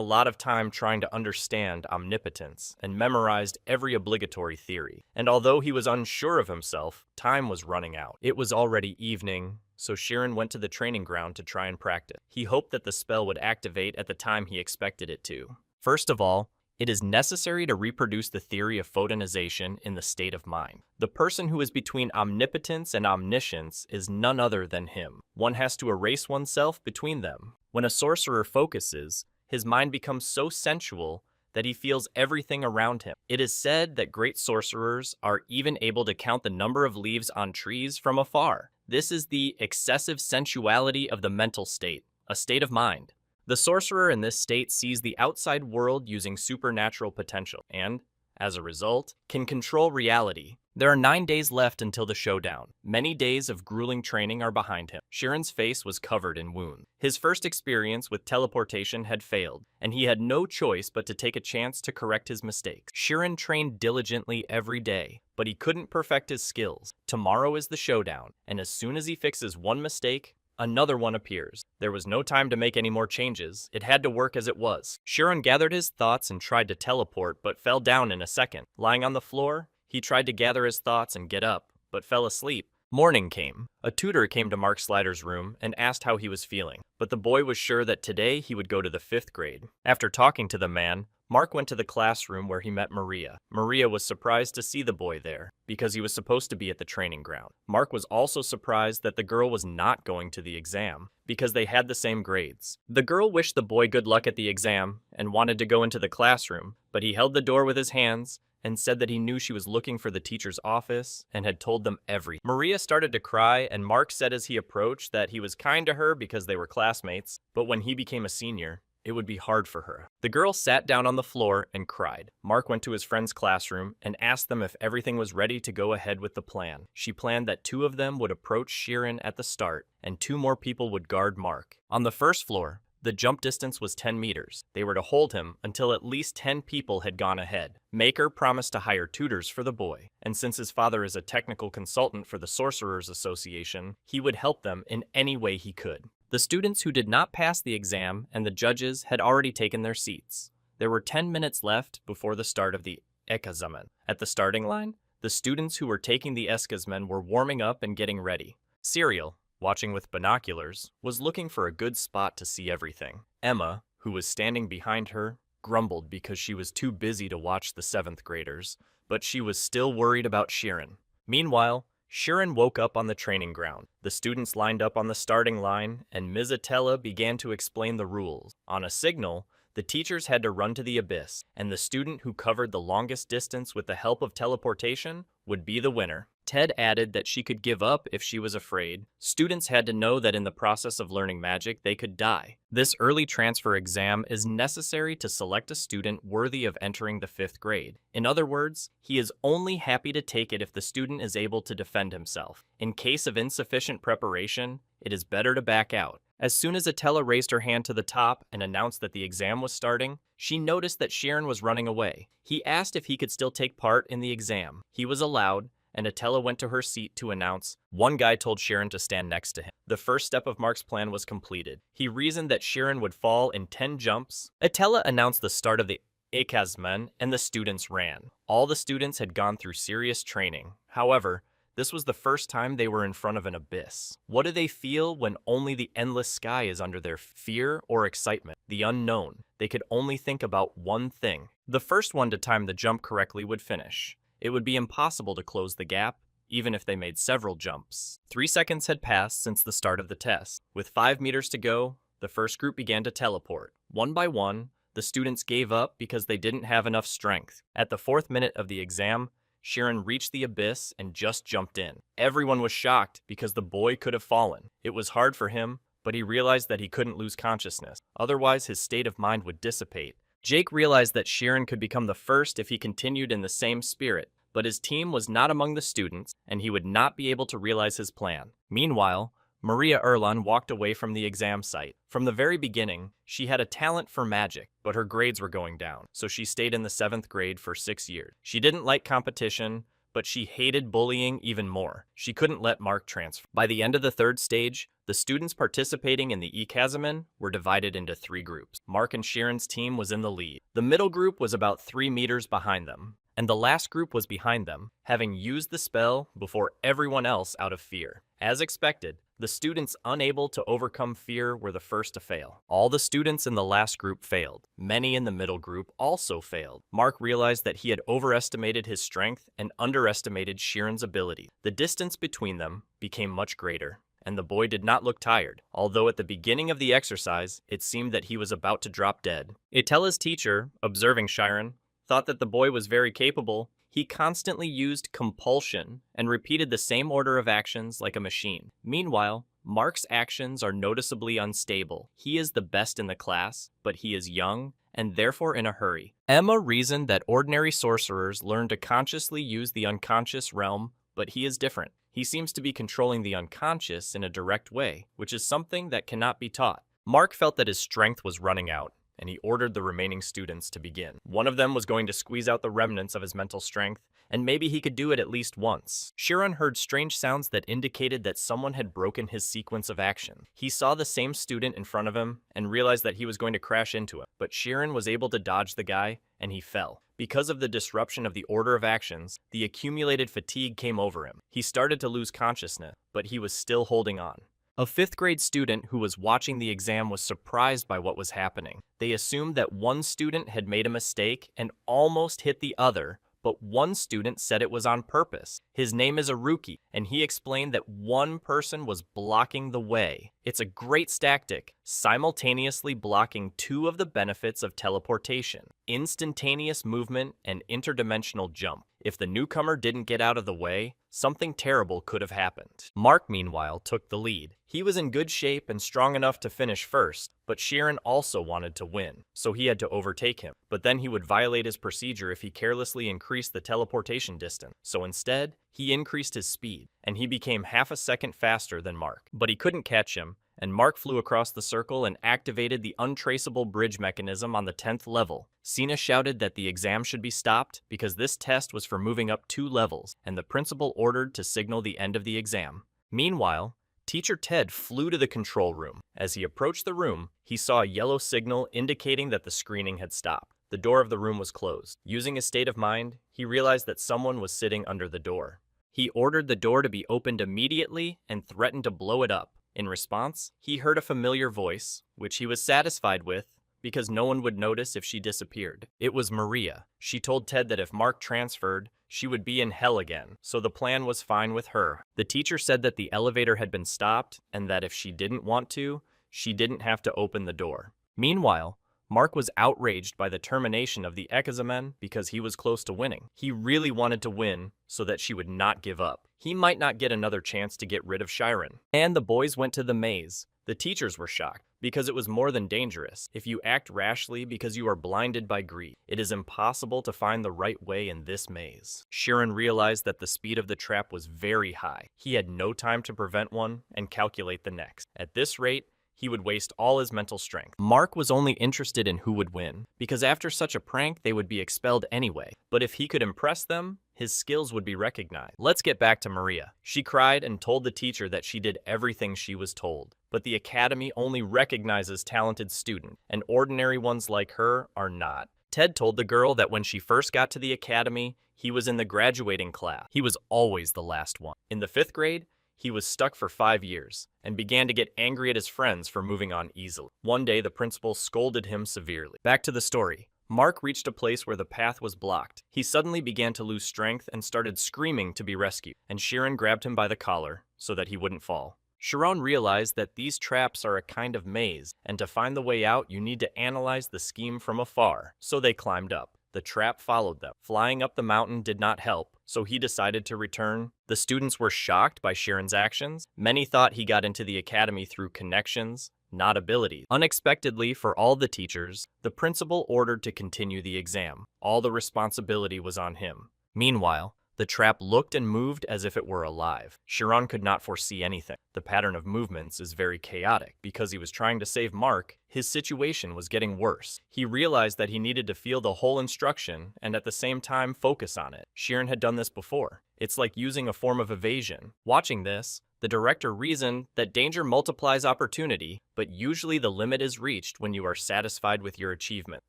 lot of time trying to understand omnipotence and memorized every obligatory theory. And although he was unsure of himself, time was running out. It was already evening, so Sheeran went to the training ground to try and practice. He hoped that the spell would activate at the time he expected it to. First of all, it is necessary to reproduce the theory of photonization in the state of mind. The person who is between omnipotence and omniscience is none other than him. One has to erase oneself between them. When a sorcerer focuses, his mind becomes so sensual that he feels everything around him. It is said that great sorcerers are even able to count the number of leaves on trees from afar. This is the excessive sensuality of the mental state, a state of mind. The sorcerer in this state sees the outside world using supernatural potential and, as a result, can control reality. There are 9 days left until the showdown. Many days of grueling training are behind him. Sheeran's face was covered in wounds. His first experience with teleportation had failed, and he had no choice but to take a chance to correct his mistakes. Sheeran trained diligently every day, but he couldn't perfect his skills. Tomorrow is the showdown, and as soon as he fixes one mistake, another one appears. There was no time to make any more changes. It had to work as it was. Sheeran gathered his thoughts and tried to teleport, but fell down in a second. Lying on the floor, he tried to gather his thoughts and get up, but fell asleep. Morning came. A tutor came to Mark Slider's room and asked how he was feeling, but the boy was sure that today he would go to the 5th grade. After talking to the man, Mark went to the classroom where he met Maria. Maria was surprised to see the boy there, because he was supposed to be at the training ground. Mark was also surprised that the girl was not going to the exam, because they had the same grades. The girl wished the boy good luck at the exam and wanted to go into the classroom, but he held the door with his hands and said that he knew she was looking for the teacher's office and had told them everything. Maria started to cry, and Mark said as he approached that he was kind to her because they were classmates, but when he became a senior, it would be hard for her. The girl sat down on the floor and cried. Mark went to his friend's classroom and asked them if everything was ready to go ahead with the plan. She planned that 2 of them would approach Sheeran at the start, and 2 more people would guard Mark. On the first floor, the jump distance was 10 meters. They were to hold him until at least 10 people had gone ahead. Maker promised to hire tutors for the boy, and since his father is a technical consultant for the Sorcerers Association, he would help them in any way he could. The students who did not pass the exam and the judges had already taken their seats. There were 10 minutes left before the start of the examen. At the starting line, the students who were taking the examen were warming up and getting ready. Serial, watching with binoculars, was looking for a good spot to see everything. Emma, who was standing behind her, grumbled because she was too busy to watch the 7th graders, but she was still worried about Shirin. Meanwhile, Shirin woke up on the training ground. The students lined up on the starting line, and Ms. Atella began to explain the rules. On a signal, the teachers had to run to the abyss, and the student who covered the longest distance with the help of teleportation would be the winner. Ted added that she could give up if she was afraid. Students had to know that in the process of learning magic, they could die. This early transfer exam is necessary to select a student worthy of entering the 5th grade. In other words, he is only happy to take it if the student is able to defend himself. In case of insufficient preparation, it is better to back out. As soon as Atella raised her hand to the top and announced that the exam was starting, she noticed that Shirin was running away. He asked if he could still take part in the exam. He was allowed, and Atella went to her seat to announce. One guy told Shirin to stand next to him. The first step of Mark's plan was completed. He reasoned that Shirin would fall in 10 jumps. Atella announced the start of the ActionToon, and the students ran. All the students had gone through serious training. However, this was the first time they were in front of an abyss. What do they feel when only the endless sky is under their fear or excitement? The unknown. They could only think about one thing. The first one to time the jump correctly would finish. It would be impossible to close the gap, even if they made several jumps. 3 seconds had passed since the start of the test. With 5 meters to go, the first group began to teleport. One by one, the students gave up because they didn't have enough strength. At the 4th minute of the exam, Shirin reached the abyss and just jumped in. Everyone was shocked because the boy could have fallen. It was hard for him, but he realized that he couldn't lose consciousness. Otherwise, his state of mind would dissipate. Jake realized that Shirin could become the first if he continued in the same spirit, but his team was not among the students, and he would not be able to realize his plan. Meanwhile, Maria Erlan walked away from the exam site. From the very beginning, she had a talent for magic, but her grades were going down, so she stayed in the 7th grade for 6 years. She didn't like competition, but she hated bullying even more. She couldn't let Mark transfer. By the end of the 3rd stage, the students participating in the ActionToon were divided into 3 groups. Mark and Shirin's team was in the lead. The middle group was about 3 meters behind them, and the last group was behind them, having used the spell before everyone else out of fear. As expected, the students unable to overcome fear were the first to fail. All the students in the last group failed. Many in the middle group also failed. Mark realized that he had overestimated his strength and underestimated Shirin's ability. The distance between them became much greater, and the boy did not look tired, although at the beginning of the exercise, it seemed that he was about to drop dead. Atella's teacher, observing Shirin, thought that the boy was very capable. He constantly used compulsion and repeated the same order of actions like a machine. Meanwhile, Mark's actions are noticeably unstable. He is the best in the class, but he is young and therefore in a hurry. Emma reasoned that ordinary sorcerers learn to consciously use the unconscious realm, but he is different. He seems to be controlling the unconscious in a direct way, which is something that cannot be taught. Mark felt that his strength was running out, and he ordered the remaining students to begin. One of them was going to squeeze out the remnants of his mental strength, and maybe he could do it at least once. Shirin heard strange sounds that indicated that someone had broken his sequence of action. He saw the same student in front of him and realized that he was going to crash into him, but Shirin was able to dodge the guy, and he fell. Because of the disruption of the order of actions, the accumulated fatigue came over him. He started to lose consciousness, but he was still holding on. A 5th grade student who was watching the exam was surprised by what was happening. They assumed that one student had made a mistake and almost hit the other, but one student said it was on purpose. His name is Aruki, and he explained that one person was blocking the way. It's a great tactic, simultaneously blocking 2 of the benefits of teleportation: instantaneous movement and interdimensional jump. If the newcomer didn't get out of the way, something terrible could have happened. Mark, meanwhile, took the lead. He was in good shape and strong enough to finish first, but Shirin also wanted to win, so he had to overtake him. But then he would violate his procedure if he carelessly increased the teleportation distance. So instead, he increased his speed, and he became half a second faster than Mark. But he couldn't catch him, and Mark flew across the circle and activated the untraceable bridge mechanism on the 10th level. Sina shouted that the exam should be stopped because this test was for moving up 2 levels, and the principal ordered to signal the end of the exam. Meanwhile, Teacher Ted flew to the control room. As he approached the room, he saw a yellow signal indicating that the screening had stopped. The door of the room was closed. Using his state of mind, he realized that someone was sitting under the door. He ordered the door to be opened immediately and threatened to blow it up. In response, he heard a familiar voice, which he was satisfied with, because no one would notice if she disappeared. It was Maria. She told Ted that if Mark transferred, she would be in hell again, so the plan was fine with her. The teacher said that the elevator had been stopped and that if she didn't want to, she didn't have to open the door. Meanwhile, Mark was outraged by the termination of the examen because he was close to winning. He really wanted to win so that she would not give up. He might not get another chance to get rid of Chiron. And the boys went to the maze. The teachers were shocked because it was more than dangerous. If you act rashly because you are blinded by greed, it is impossible to find the right way in this maze. Chiron realized that the speed of the trap was very high. He had no time to prevent one and calculate the next. At this rate, he would waste all his mental strength. Mark was only interested in who would win, because after such a prank, they would be expelled anyway. But if he could impress them, his skills would be recognized. Let's get back to Maria. She cried and told the teacher that she did everything she was told. But the academy only recognizes talented students, and ordinary ones like her are not. Ted told the girl that when she first got to the academy, he was in the graduating class. He was always the last one. In the 5th grade, he was stuck for 5 years and began to get angry at his friends for moving on easily. One day, the principal scolded him severely. Back to the story. Mark reached a place where the path was blocked. He suddenly began to lose strength and started screaming to be rescued, and Chiron grabbed him by the collar so that he wouldn't fall. Chiron realized that these traps are a kind of maze, and to find the way out, you need to analyze the scheme from afar. So they climbed up. The trap followed them. Flying up the mountain did not help, so he decided to return. The students were shocked by Chiron's actions. Many thought he got into the academy through connections, not abilities. Unexpectedly for all the teachers, the principal ordered to continue the exam. All the responsibility was on him. Meanwhile, the trap looked and moved as if it were alive. Chiron could not foresee anything. The pattern of movements is very chaotic. Because he was trying to save Mark, his situation was getting worse. He realized that he needed to feel the whole instruction and at the same time focus on it. Chiron had done this before. It's like using a form of evasion. Watching this, the director reasoned that danger multiplies opportunity, but usually the limit is reached when you are satisfied with your achievement.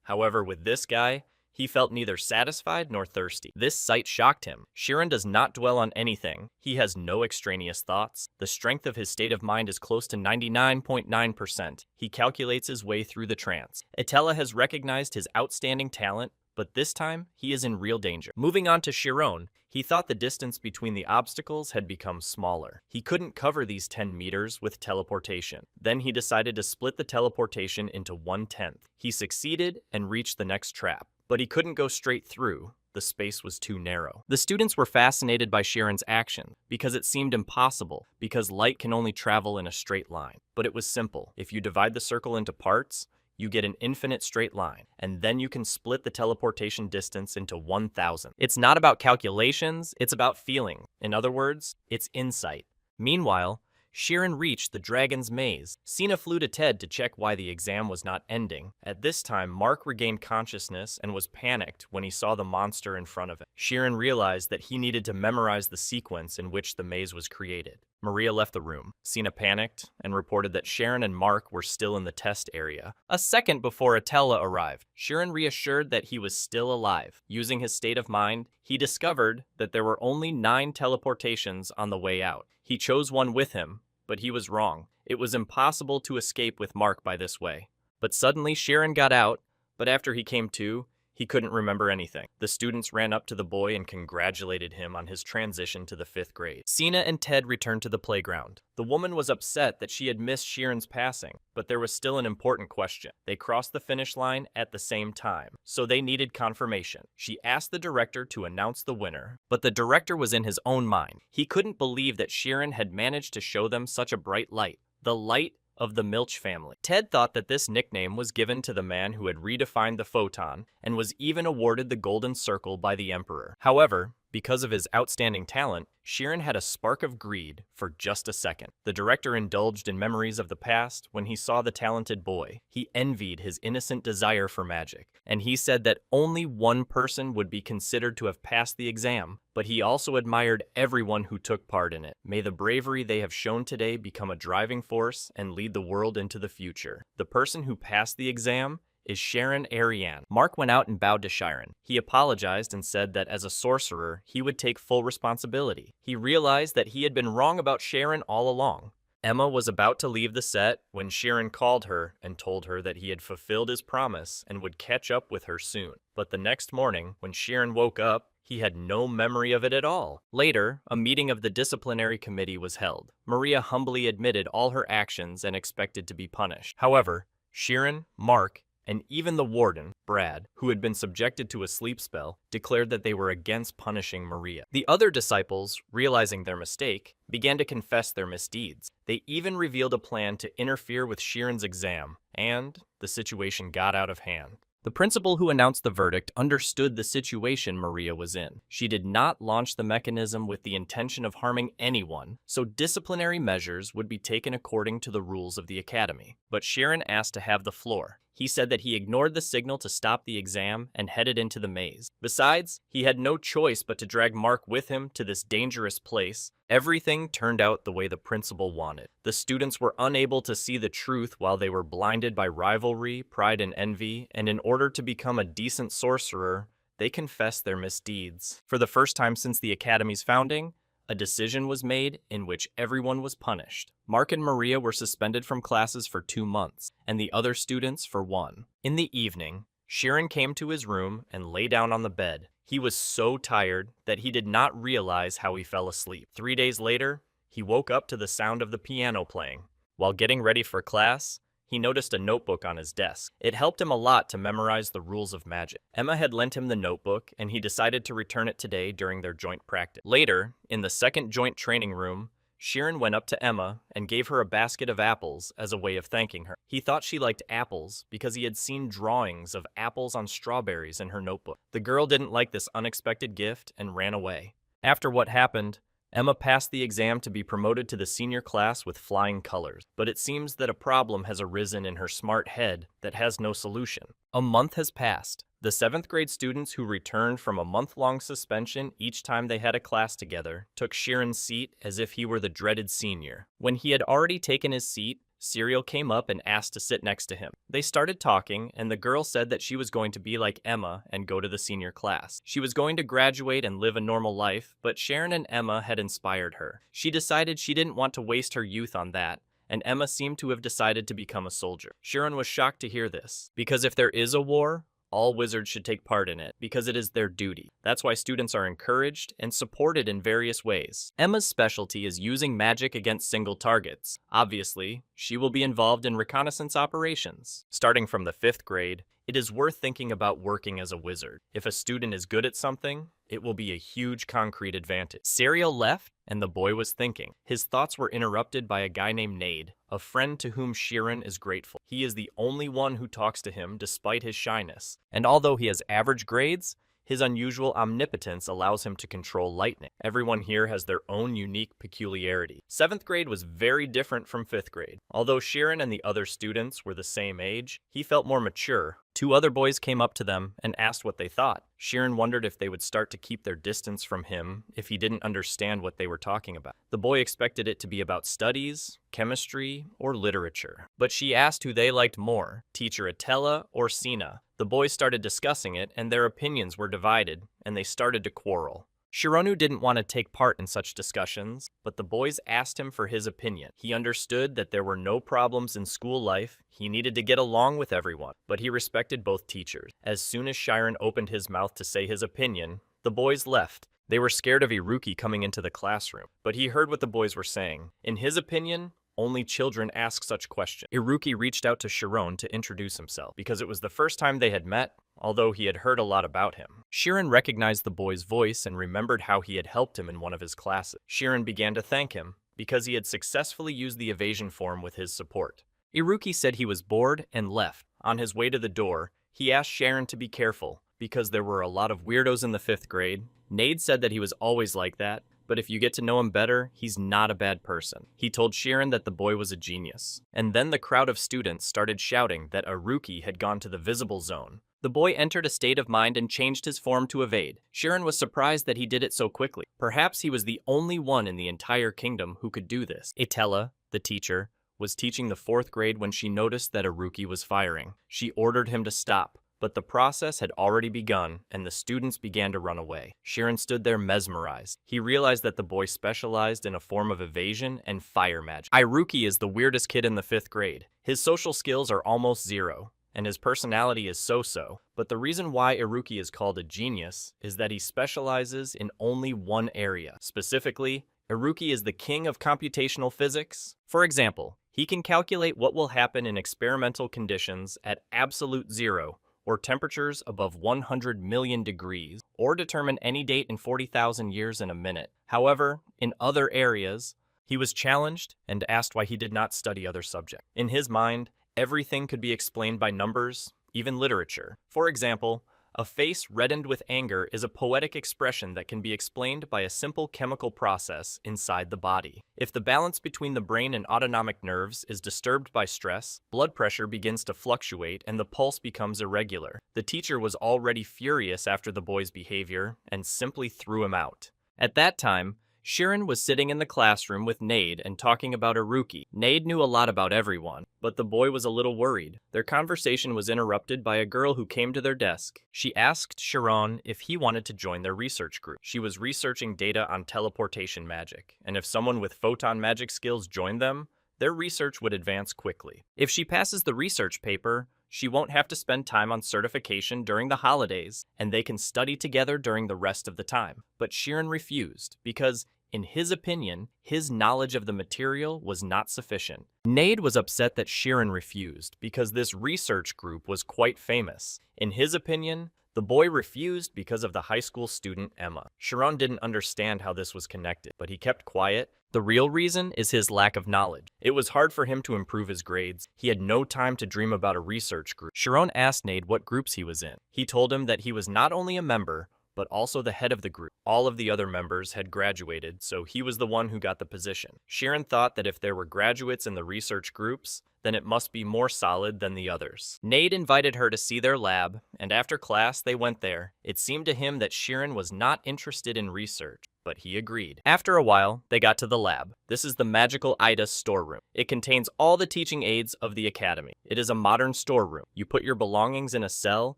However, with this guy, he felt neither satisfied nor thirsty. This sight shocked him. Chiron does not dwell on anything. He has no extraneous thoughts. The strength of his state of mind is close to 99.9%. He calculates his way through the trance. Atella has recognized his outstanding talent, but this time, he is in real danger. Moving on to Chiron, he thought the distance between the obstacles had become smaller. He couldn't cover these 10 meters with teleportation. Then he decided to split the teleportation into 1/10. He succeeded and reached the next trap. But he couldn't go straight through. The space was too narrow. The students were fascinated by Chiron's action because it seemed impossible, because light can only travel in a straight line. But it was simple. If you divide the circle into parts, you get an infinite straight line, and then you can split the teleportation distance into 1,000. It's not about calculations, it's about feeling. In other words, it's insight. Meanwhile, Chiron reached the dragon's maze. Sina flew to Ted to check why the exam was not ending. At this time, Mark regained consciousness and was panicked when he saw the monster in front of him. Chiron realized that he needed to memorize the sequence in which the maze was created. Maria left the room. Sina panicked and reported that Chiron and Mark were still in the test area. A second before Atella arrived, Chiron reassured that he was still alive. Using his state of mind, he discovered that there were only 9 teleportations on the way out. He chose one with him, but he was wrong. It was impossible to escape with Mark by this way. But suddenly Chiron got out, but after he came to, he couldn't remember anything. The students ran up to the boy and congratulated him on his transition to the 5th grade. Sina and Ted returned to the playground. The woman was upset that she had missed Chiron's passing, but there was still an important question. They crossed the finish line at the same time, so they needed confirmation. She asked the director to announce the winner, but the director was in his own mind. He couldn't believe that Chiron had managed to show them such a bright light. The light of the Milch family. Ted thought that this nickname was given to the man who had redefined the photon and was even awarded the Golden Circle by the Emperor. However, because of his outstanding talent, Chiron had a spark of greed for just a second. The director indulged in memories of the past when he saw the talented boy. He envied his innocent desire for magic, and he said that only one person would be considered to have passed the exam, but he also admired everyone who took part in it. May the bravery they have shown today become a driving force and lead the world into the future. The person who passed the exam is Sharon Ariane. Mark went out and bowed to Chiron. He apologized and said that as a sorcerer, he would take full responsibility. He realized that he had been wrong about Sharon all along. Emma was about to leave the set when Shirin called her and told her that he had fulfilled his promise and would catch up with her soon. But the next morning, when Shirin woke up, he had no memory of it at all. Later, a meeting of the disciplinary committee was held. Maria humbly admitted all her actions and expected to be punished. However, Shirin, Mark, and even the warden, Brad, who had been subjected to a sleep spell, declared that they were against punishing Maria. The other disciples, realizing their mistake, began to confess their misdeeds. They even revealed a plan to interfere with Shirin's exam, and the situation got out of hand. The principal who announced the verdict understood the situation Maria was in. She did not launch the mechanism with the intention of harming anyone, so disciplinary measures would be taken according to the rules of the academy. But Shirin asked to have the floor. He said that he ignored the signal to stop the exam and headed into the maze. Besides, he had no choice but to drag Mark with him to this dangerous place. Everything turned out the way the principal wanted. The students were unable to see the truth while they were blinded by rivalry, pride, and envy, and in order to become a decent sorcerer, they confessed their misdeeds. For the first time since the Academy's founding, a decision was made in which everyone was punished. Mark and Maria were suspended from classes for 2 months, and the other students for 1. In the evening, Shirin came to his room and lay down on the bed. He was so tired that he did not realize how he fell asleep. 3 days later, he woke up to the sound of the piano playing. While getting ready for class, he noticed a notebook on his desk. It helped him a lot to memorize the rules of magic. Emma had lent him the notebook, and he decided to return it today during their joint practice. Later, in the second joint training room, Shirin went up to Emma and gave her a basket of apples as a way of thanking her. He thought she liked apples because he had seen drawings of apples on strawberries in her notebook. The girl didn't like this unexpected gift and ran away. After what happened, Emma passed the exam to be promoted to the senior class with flying colors, but it seems that a problem has arisen in her smart head that has no solution. A month has passed. The 7th grade students who returned from a month-long suspension each time they had a class together took Shirin's seat as if he were the dreaded senior. When he had already taken his seat, Serial came up and asked to sit next to him. They started talking, and the girl said that she was going to be like Emma and go to the senior class. She was going to graduate and live a normal life, but Shirin and Emma had inspired her. She decided she didn't want to waste her youth on that, and Emma seemed to have decided to become a soldier. Shirin was shocked to hear this, because if there is a war, all wizards should take part in it, because it is their duty. That's why students are encouraged and supported in various ways. Emma's specialty is using magic against single targets. Obviously, she will be involved in reconnaissance operations. Starting from the 5th grade, it is worth thinking about working as a wizard. If a student is good at something, it will be a huge concrete advantage. Serial left, and the boy was thinking. His thoughts were interrupted by a guy named Nade, a friend to whom Shirin is grateful. He is the only one who talks to him despite his shyness, and although he has average grades, his unusual omnipotence allows him to control lightning. Everyone here has their own unique peculiarity. 7th grade was very different from 5th grade. Although Shirin and the other students were the same age, he felt more mature. 2 other boys came up to them and asked what they thought. Shirin wondered if they would start to keep their distance from him if he didn't understand what they were talking about. The boy expected it to be about studies, chemistry, or literature. But she asked who they liked more, teacher Atella or Sina. The boys started discussing it, and their opinions were divided, and they started to quarrel. Shironu didn't want to take part in such discussions, but the boys asked him for his opinion. He understood that there were no problems in school life, he needed to get along with everyone, but he respected both teachers. As soon as Shirin opened his mouth to say his opinion, the boys left. They were scared of Iruki coming into the classroom, but he heard what the boys were saying. In his opinion, only children ask such questions. Iruki reached out to Shiron to introduce himself, because it was the first time they had met, although he had heard a lot about him. Shirin recognized the boy's voice and remembered how he had helped him in one of his classes. Shirin began to thank him, because he had successfully used the evasion form with his support. Iruki said he was bored and left. On his way to the door, he asked Shirin to be careful, because there were a lot of weirdos in the 5th grade. Nade said that he was always like that, but if you get to know him better, he's not a bad person. He told Shirin that the boy was a genius. And then the crowd of students started shouting that Iruki had gone to the visible zone. The boy entered a state of mind and changed his form to evade. Shirin was surprised that he did it so quickly. Perhaps he was the only one in the entire kingdom who could do this. Atella, the teacher, was teaching the 4th grade when she noticed that Iruki was firing. She ordered him to stop, But the process had already begun, and the students began to run away. Shirin stood there mesmerized. He realized that the boy specialized in a form of evasion and fire magic. Iruki is the weirdest kid in the 5th grade. His social skills are almost zero, and his personality is so-so. But the reason why Iruki is called a genius is that he specializes in only one area. Specifically, Iruki is the king of computational physics. For example, he can calculate what will happen in experimental conditions at absolute zero, or temperatures above 100 million degrees, or determine any date in 40,000 years in a minute. However, in other areas, he was challenged and asked why he did not study other subjects. In his mind, everything could be explained by numbers, even literature. For example, a face reddened with anger is a poetic expression that can be explained by a simple chemical process inside the body. If the balance between the brain and autonomic nerves is disturbed by stress, blood pressure begins to fluctuate and the pulse becomes irregular. The teacher was already furious after the boy's behavior and simply threw him out. At that time, Shirin was sitting in the classroom with Nade and talking about Iruki. Nade knew a lot about everyone, but the boy was a little worried. Their conversation was interrupted by a girl who came to their desk. She asked Shirin if he wanted to join their research group. She was researching data on teleportation magic, and if someone with photon magic skills joined them, their research would advance quickly. If she passes the research paper, she won't have to spend time on certification during the holidays, and they can study together during the rest of the time. But Shirin refused, because, in his opinion, his knowledge of the material was not sufficient. Nade was upset that Shirin refused, because this research group was quite famous. In his opinion, the boy refused because of the high school student Emma. Shirin didn't understand how this was connected, but he kept quiet. The real reason is his lack of knowledge. It was hard for him to improve his grades. He had no time to dream about a research group. Shirin asked Nade what groups he was in. He told him that he was not only a member, but also the head of the group. All of the other members had graduated, so he was the one who got the position. Shirin thought that if there were graduates in the research groups, then it must be more solid than the others. Nade invited her to see their lab, and after class they went there. It seemed to him that Shirin was not interested in research, but he agreed. After a while, they got to the lab. This is the magical Ida storeroom. It contains all the teaching aids of the academy. It is a modern storeroom. You put your belongings in a cell,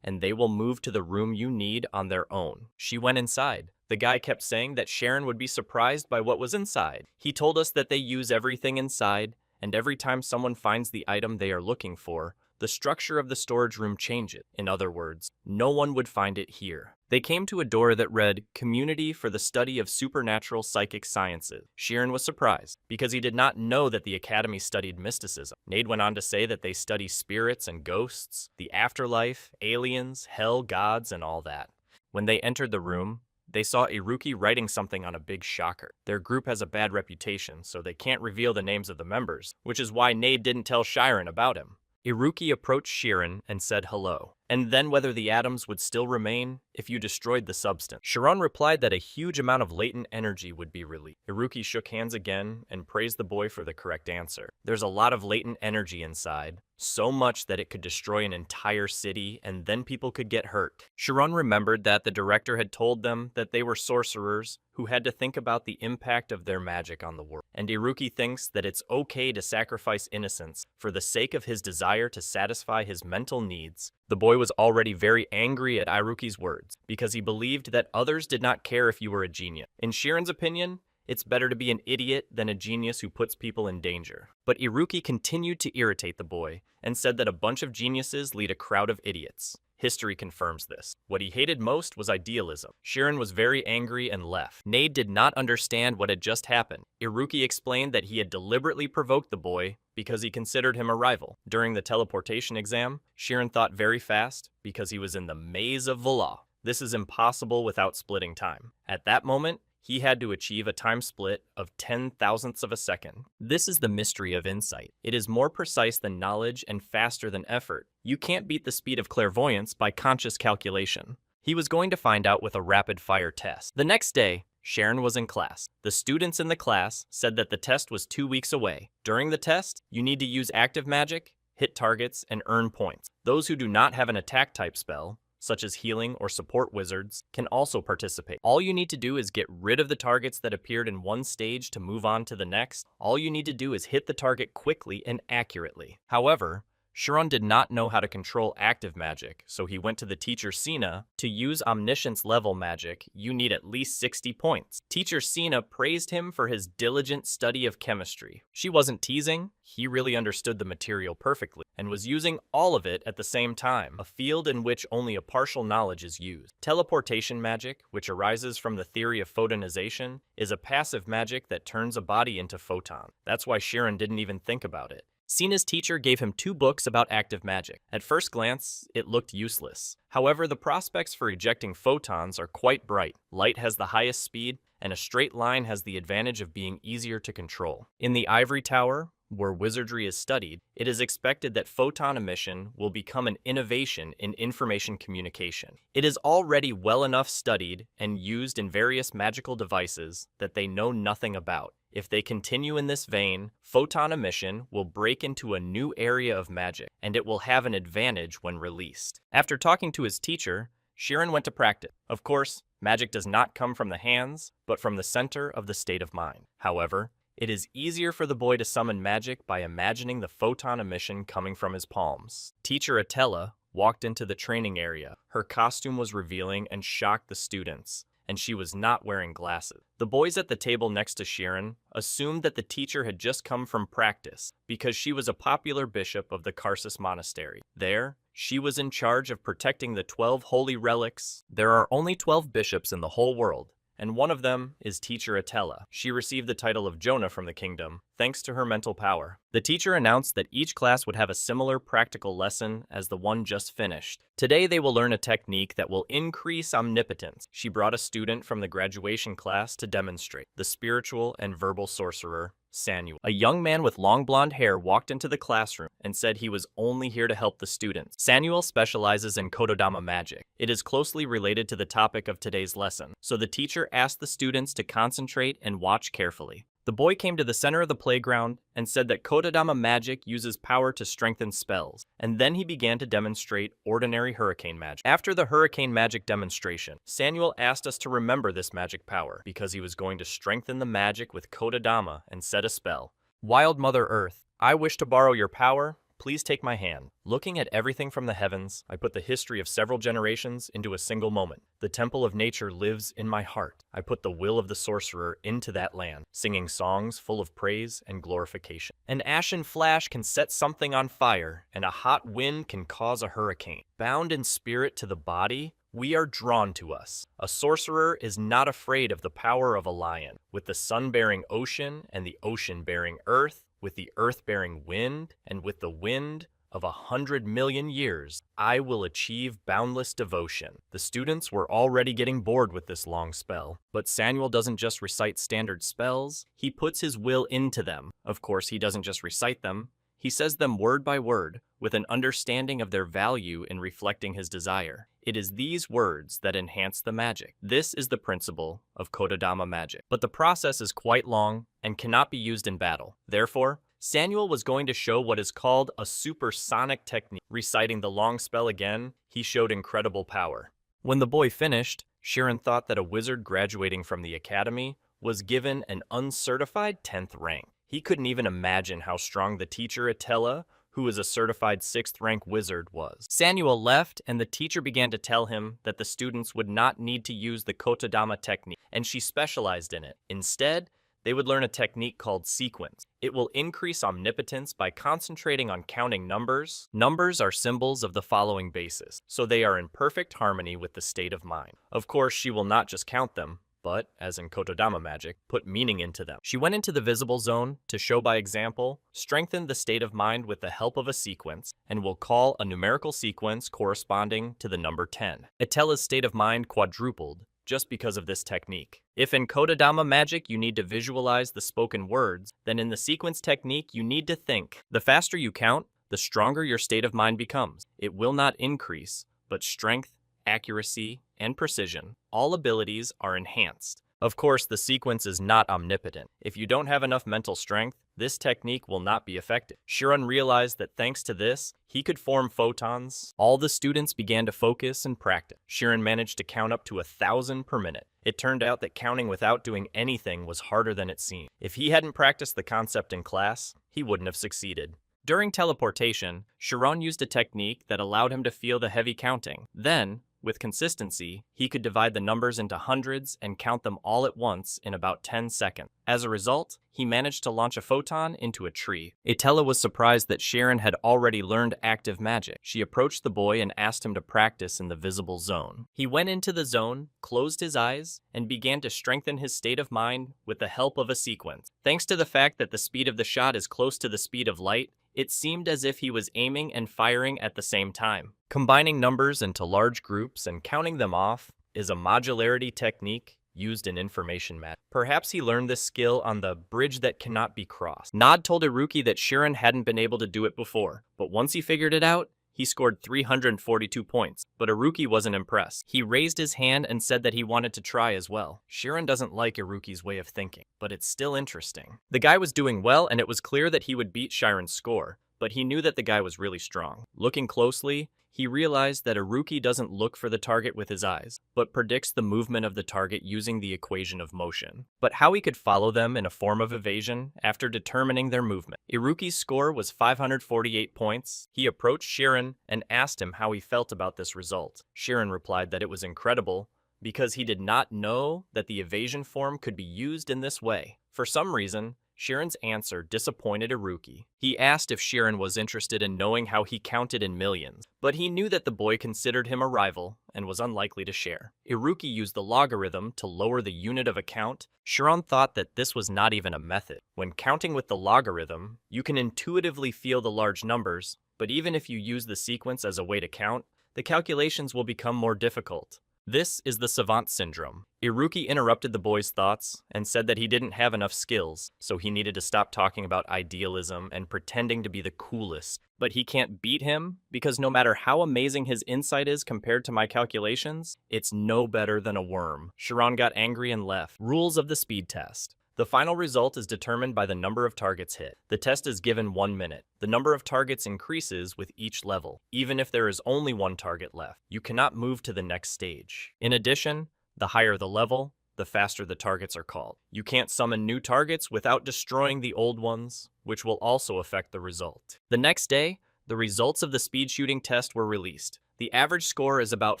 and they will move to the room you need on their own. She went inside. The guy kept saying that Shirin would be surprised by what was inside. He told us that they use everything inside, and every time someone finds the item they are looking for, the structure of the storage room changes. In other words, no one would find it here. They came to a door that read, Community for the Study of Supernatural Psychic Sciences. Shirin was surprised, because he did not know that the academy studied mysticism. Nade went on to say that they study spirits and ghosts, the afterlife, aliens, hell, gods, and all that. When they entered the room, they saw Iruki writing something on a big shocker. Their group has a bad reputation, so they can't reveal the names of the members, which is why Nade didn't tell Shirin about him. Iruki approached Shirin and said hello, and then whether the atoms would still remain if you destroyed the substance. Shirin replied that a huge amount of latent energy would be released. Iruki shook hands again and praised the boy for the correct answer. There's a lot of latent energy inside, so much that it could destroy an entire city and then people could get hurt. Shirin remembered that the director had told them that they were sorcerers who had to think about the impact of their magic on the world. And Iruki thinks that it's okay to sacrifice innocence for the sake of his desire to satisfy his mental needs. The boy was already very angry at Iruki's words, because he believed that others did not care if you were a genius. In Shirin's opinion, it's better to be an idiot than a genius who puts people in danger. But Iruki continued to irritate the boy, and said that a bunch of geniuses lead a crowd of idiots. History confirms this. What he hated most was idealism. Shirin was very angry and left. Nade did not understand what had just happened. Iruki explained that he had deliberately provoked the boy because he considered him a rival. During the teleportation exam, Shirin thought very fast because he was in the maze of Vola. This is impossible without splitting time. At that moment, he had to achieve a time split of 10,000ths of a second. This is the mystery of insight. It is more precise than knowledge and faster than effort. You can't beat the speed of clairvoyance by conscious calculation. He was going to find out with a rapid-fire test. The next day, Shirin was in class. The students in the class said that the test was 2 weeks away. During the test, you need to use active magic, hit targets, and earn points. Those who do not have an attack type spell, such as healing or support wizards, can also participate. All you need to do is get rid of the targets that appeared in one stage to move on to the next. All you need to do is hit the target quickly and accurately. However, Shiron did not know how to control active magic, so he went to the teacher Sina. To use omniscience level magic, you need at least 60 points. Teacher Sina praised him for his diligent study of chemistry. She wasn't teasing, he really understood the material perfectly, and was using all of it at the same time, a field in which only a partial knowledge is used. Teleportation magic, which arises from the theory of photonization, is a passive magic that turns a body into photon. That's why Shiron didn't even think about it. Sina's teacher gave him 2 books about active magic. At first glance, it looked useless. However, the prospects for ejecting photons are quite bright. Light has the highest speed, and a straight line has the advantage of being easier to control. In the Ivory Tower, where wizardry is studied, it is expected that photon emission will become an innovation in information communication. It is already well enough studied and used in various magical devices that they know nothing about. If they continue in this vein, photon emission will break into a new area of magic, and it will have an advantage when released. After talking to his teacher, Shiron went to practice. Of course, magic does not come from the hands, but from the center of the state of mind. However, it is easier for the boy to summon magic by imagining the photon emission coming from his palms. Teacher Atella walked into the training area. Her costume was revealing and shocked the students, and she was not wearing glasses. The boys at the table next to Shiron assumed that the teacher had just come from practice because she was a popular bishop of the Karsus monastery. There, she was in charge of protecting the 12 holy relics. There are only 12 bishops in the whole world, and one of them is Teacher Atella. She received the title of Jonah from the kingdom, thanks to her mental power. The teacher announced that each class would have a similar practical lesson as the one just finished. Today they will learn a technique that will increase omnipotence. She brought a student from the graduation class to demonstrate, the spiritual and verbal sorcerer, Samuel. A young man with long blonde hair walked into the classroom and said he was only here to help the students. Samuel specializes in Kododama magic. It is closely related to the topic of today's lesson, so the teacher asked the students to concentrate and watch carefully. The boy came to the center of the playground and said that Kododama magic uses power to strengthen spells, and then he began to demonstrate ordinary hurricane magic. After the hurricane magic demonstration, Samuel asked us to remember this magic power because he was going to strengthen the magic with Kododama and set a spell. Wild Mother Earth, I wish to borrow your power. Please take my hand. Looking at everything from the heavens, I put the history of several generations into a single moment. The temple of nature lives in my heart. I put the will of the sorcerer into that land, singing songs full of praise and glorification. An ashen flash can set something on fire, and a hot wind can cause a hurricane. Bound in spirit to the body, we are drawn to us. A sorcerer is not afraid of the power of a lion. With the sun-bearing ocean and the ocean-bearing earth, with the earth-bearing wind, and with the wind of 100 million years, I will achieve boundless devotion. The students were already getting bored with this long spell, but Samuel doesn't just recite standard spells, he puts his will into them. Of course, he doesn't just recite them, he says them word by word, with an understanding of their value in reflecting his desire. It is these words that enhance the magic. This is the principle of Kododama magic. But the process is quite long and cannot be used in battle. Therefore, Samuel was going to show what is called a supersonic technique. Reciting the long spell again, he showed incredible power. When the boy finished, Shiron thought that a wizard graduating from the academy was given an uncertified 10th rank. He couldn't even imagine how strong the teacher Atella, who was a certified 6th rank wizard, was. Samuel left, and the teacher began to tell him that the students would not need to use the Kododama technique, and she specialized in it. Instead, they would learn a technique called sequence. It will increase omnipotence by concentrating on counting numbers. Numbers are symbols of the following basis, so they are in perfect harmony with the state of mind. Of course, she will not just count them, but, as in Kododama magic, put meaning into them. She went into the visible zone to show by example, strengthen the state of mind with the help of a sequence, and will call a numerical sequence corresponding to the number 10. Atella's state of mind quadrupled just because of this technique. If in Kododama magic you need to visualize the spoken words, then in the sequence technique you need to think. The faster you count, the stronger your state of mind becomes. It will not increase, but strength, accuracy, and precision, all abilities are enhanced. Of course, the sequence is not omnipotent. If you don't have enough mental strength, this technique will not be effective. Shiron realized that thanks to this, he could form photons. All the students began to focus and practice. Shiron managed to count up to 1,000 per minute. It turned out that counting without doing anything was harder than it seemed. If he hadn't practiced the concept in class, he wouldn't have succeeded. During teleportation, Chiron used a technique that allowed him to feel the heavy counting. Then, with consistency, he could divide the numbers into hundreds and count them all at once in about 10 seconds. As a result, he managed to launch a photon into a tree. Yahello was surprised that Chiron had already learned active magic. She approached the boy and asked him to practice in the visible zone. He went into the zone, closed his eyes, and began to strengthen his state of mind with the help of a sequence. Thanks to the fact that the speed of the shot is close to the speed of light, it seemed as if he was aiming and firing at the same time. Combining numbers into large groups and counting them off is a modularity technique used in information magic. Perhaps he learned this skill on the bridge that cannot be crossed. Nod told Iruki that Chiron hadn't been able to do it before, but once he figured it out, he scored 342 points, but Iruki wasn't impressed. He raised his hand and said that he wanted to try as well. Chiron doesn't like Iruki's way of thinking, but it's still interesting. The guy was doing well, and it was clear that he would beat Chiron's score, but he knew that the guy was really strong. Looking closely, he realized that Iruki doesn't look for the target with his eyes, but predicts the movement of the target using the equation of motion. But how he could follow them in a form of evasion after determining their movement. Iruki's score was 548 points. He approached Chiron and asked him how he felt about this result. Chiron replied that it was incredible because he did not know that the evasion form could be used in this way. For some reason, Chiron's answer disappointed Iruki. He asked if Chiron was interested in knowing how he counted in millions, but he knew that the boy considered him a rival and was unlikely to share. Iruki used the logarithm to lower the unit of a count. Chiron thought that this was not even a method. When counting with the logarithm, you can intuitively feel the large numbers, but even if you use the sequence as a way to count, the calculations will become more difficult. This is the savant syndrome. Iruki interrupted the boy's thoughts and said that he didn't have enough skills, so he needed to stop talking about idealism and pretending to be the coolest. But he can't beat him because no matter how amazing his insight is compared to my calculations, it's no better than a worm. Chiron got angry and left. Rules of the speed test. The final result is determined by the number of targets hit. The test is given 1 minute. The number of targets increases with each level, even if there is only one target left. You cannot move to the next stage. In addition, the higher the level, the faster the targets are called. You can't summon new targets without destroying the old ones, which will also affect the result. The next day, the results of the speed shooting test were released. The average score is about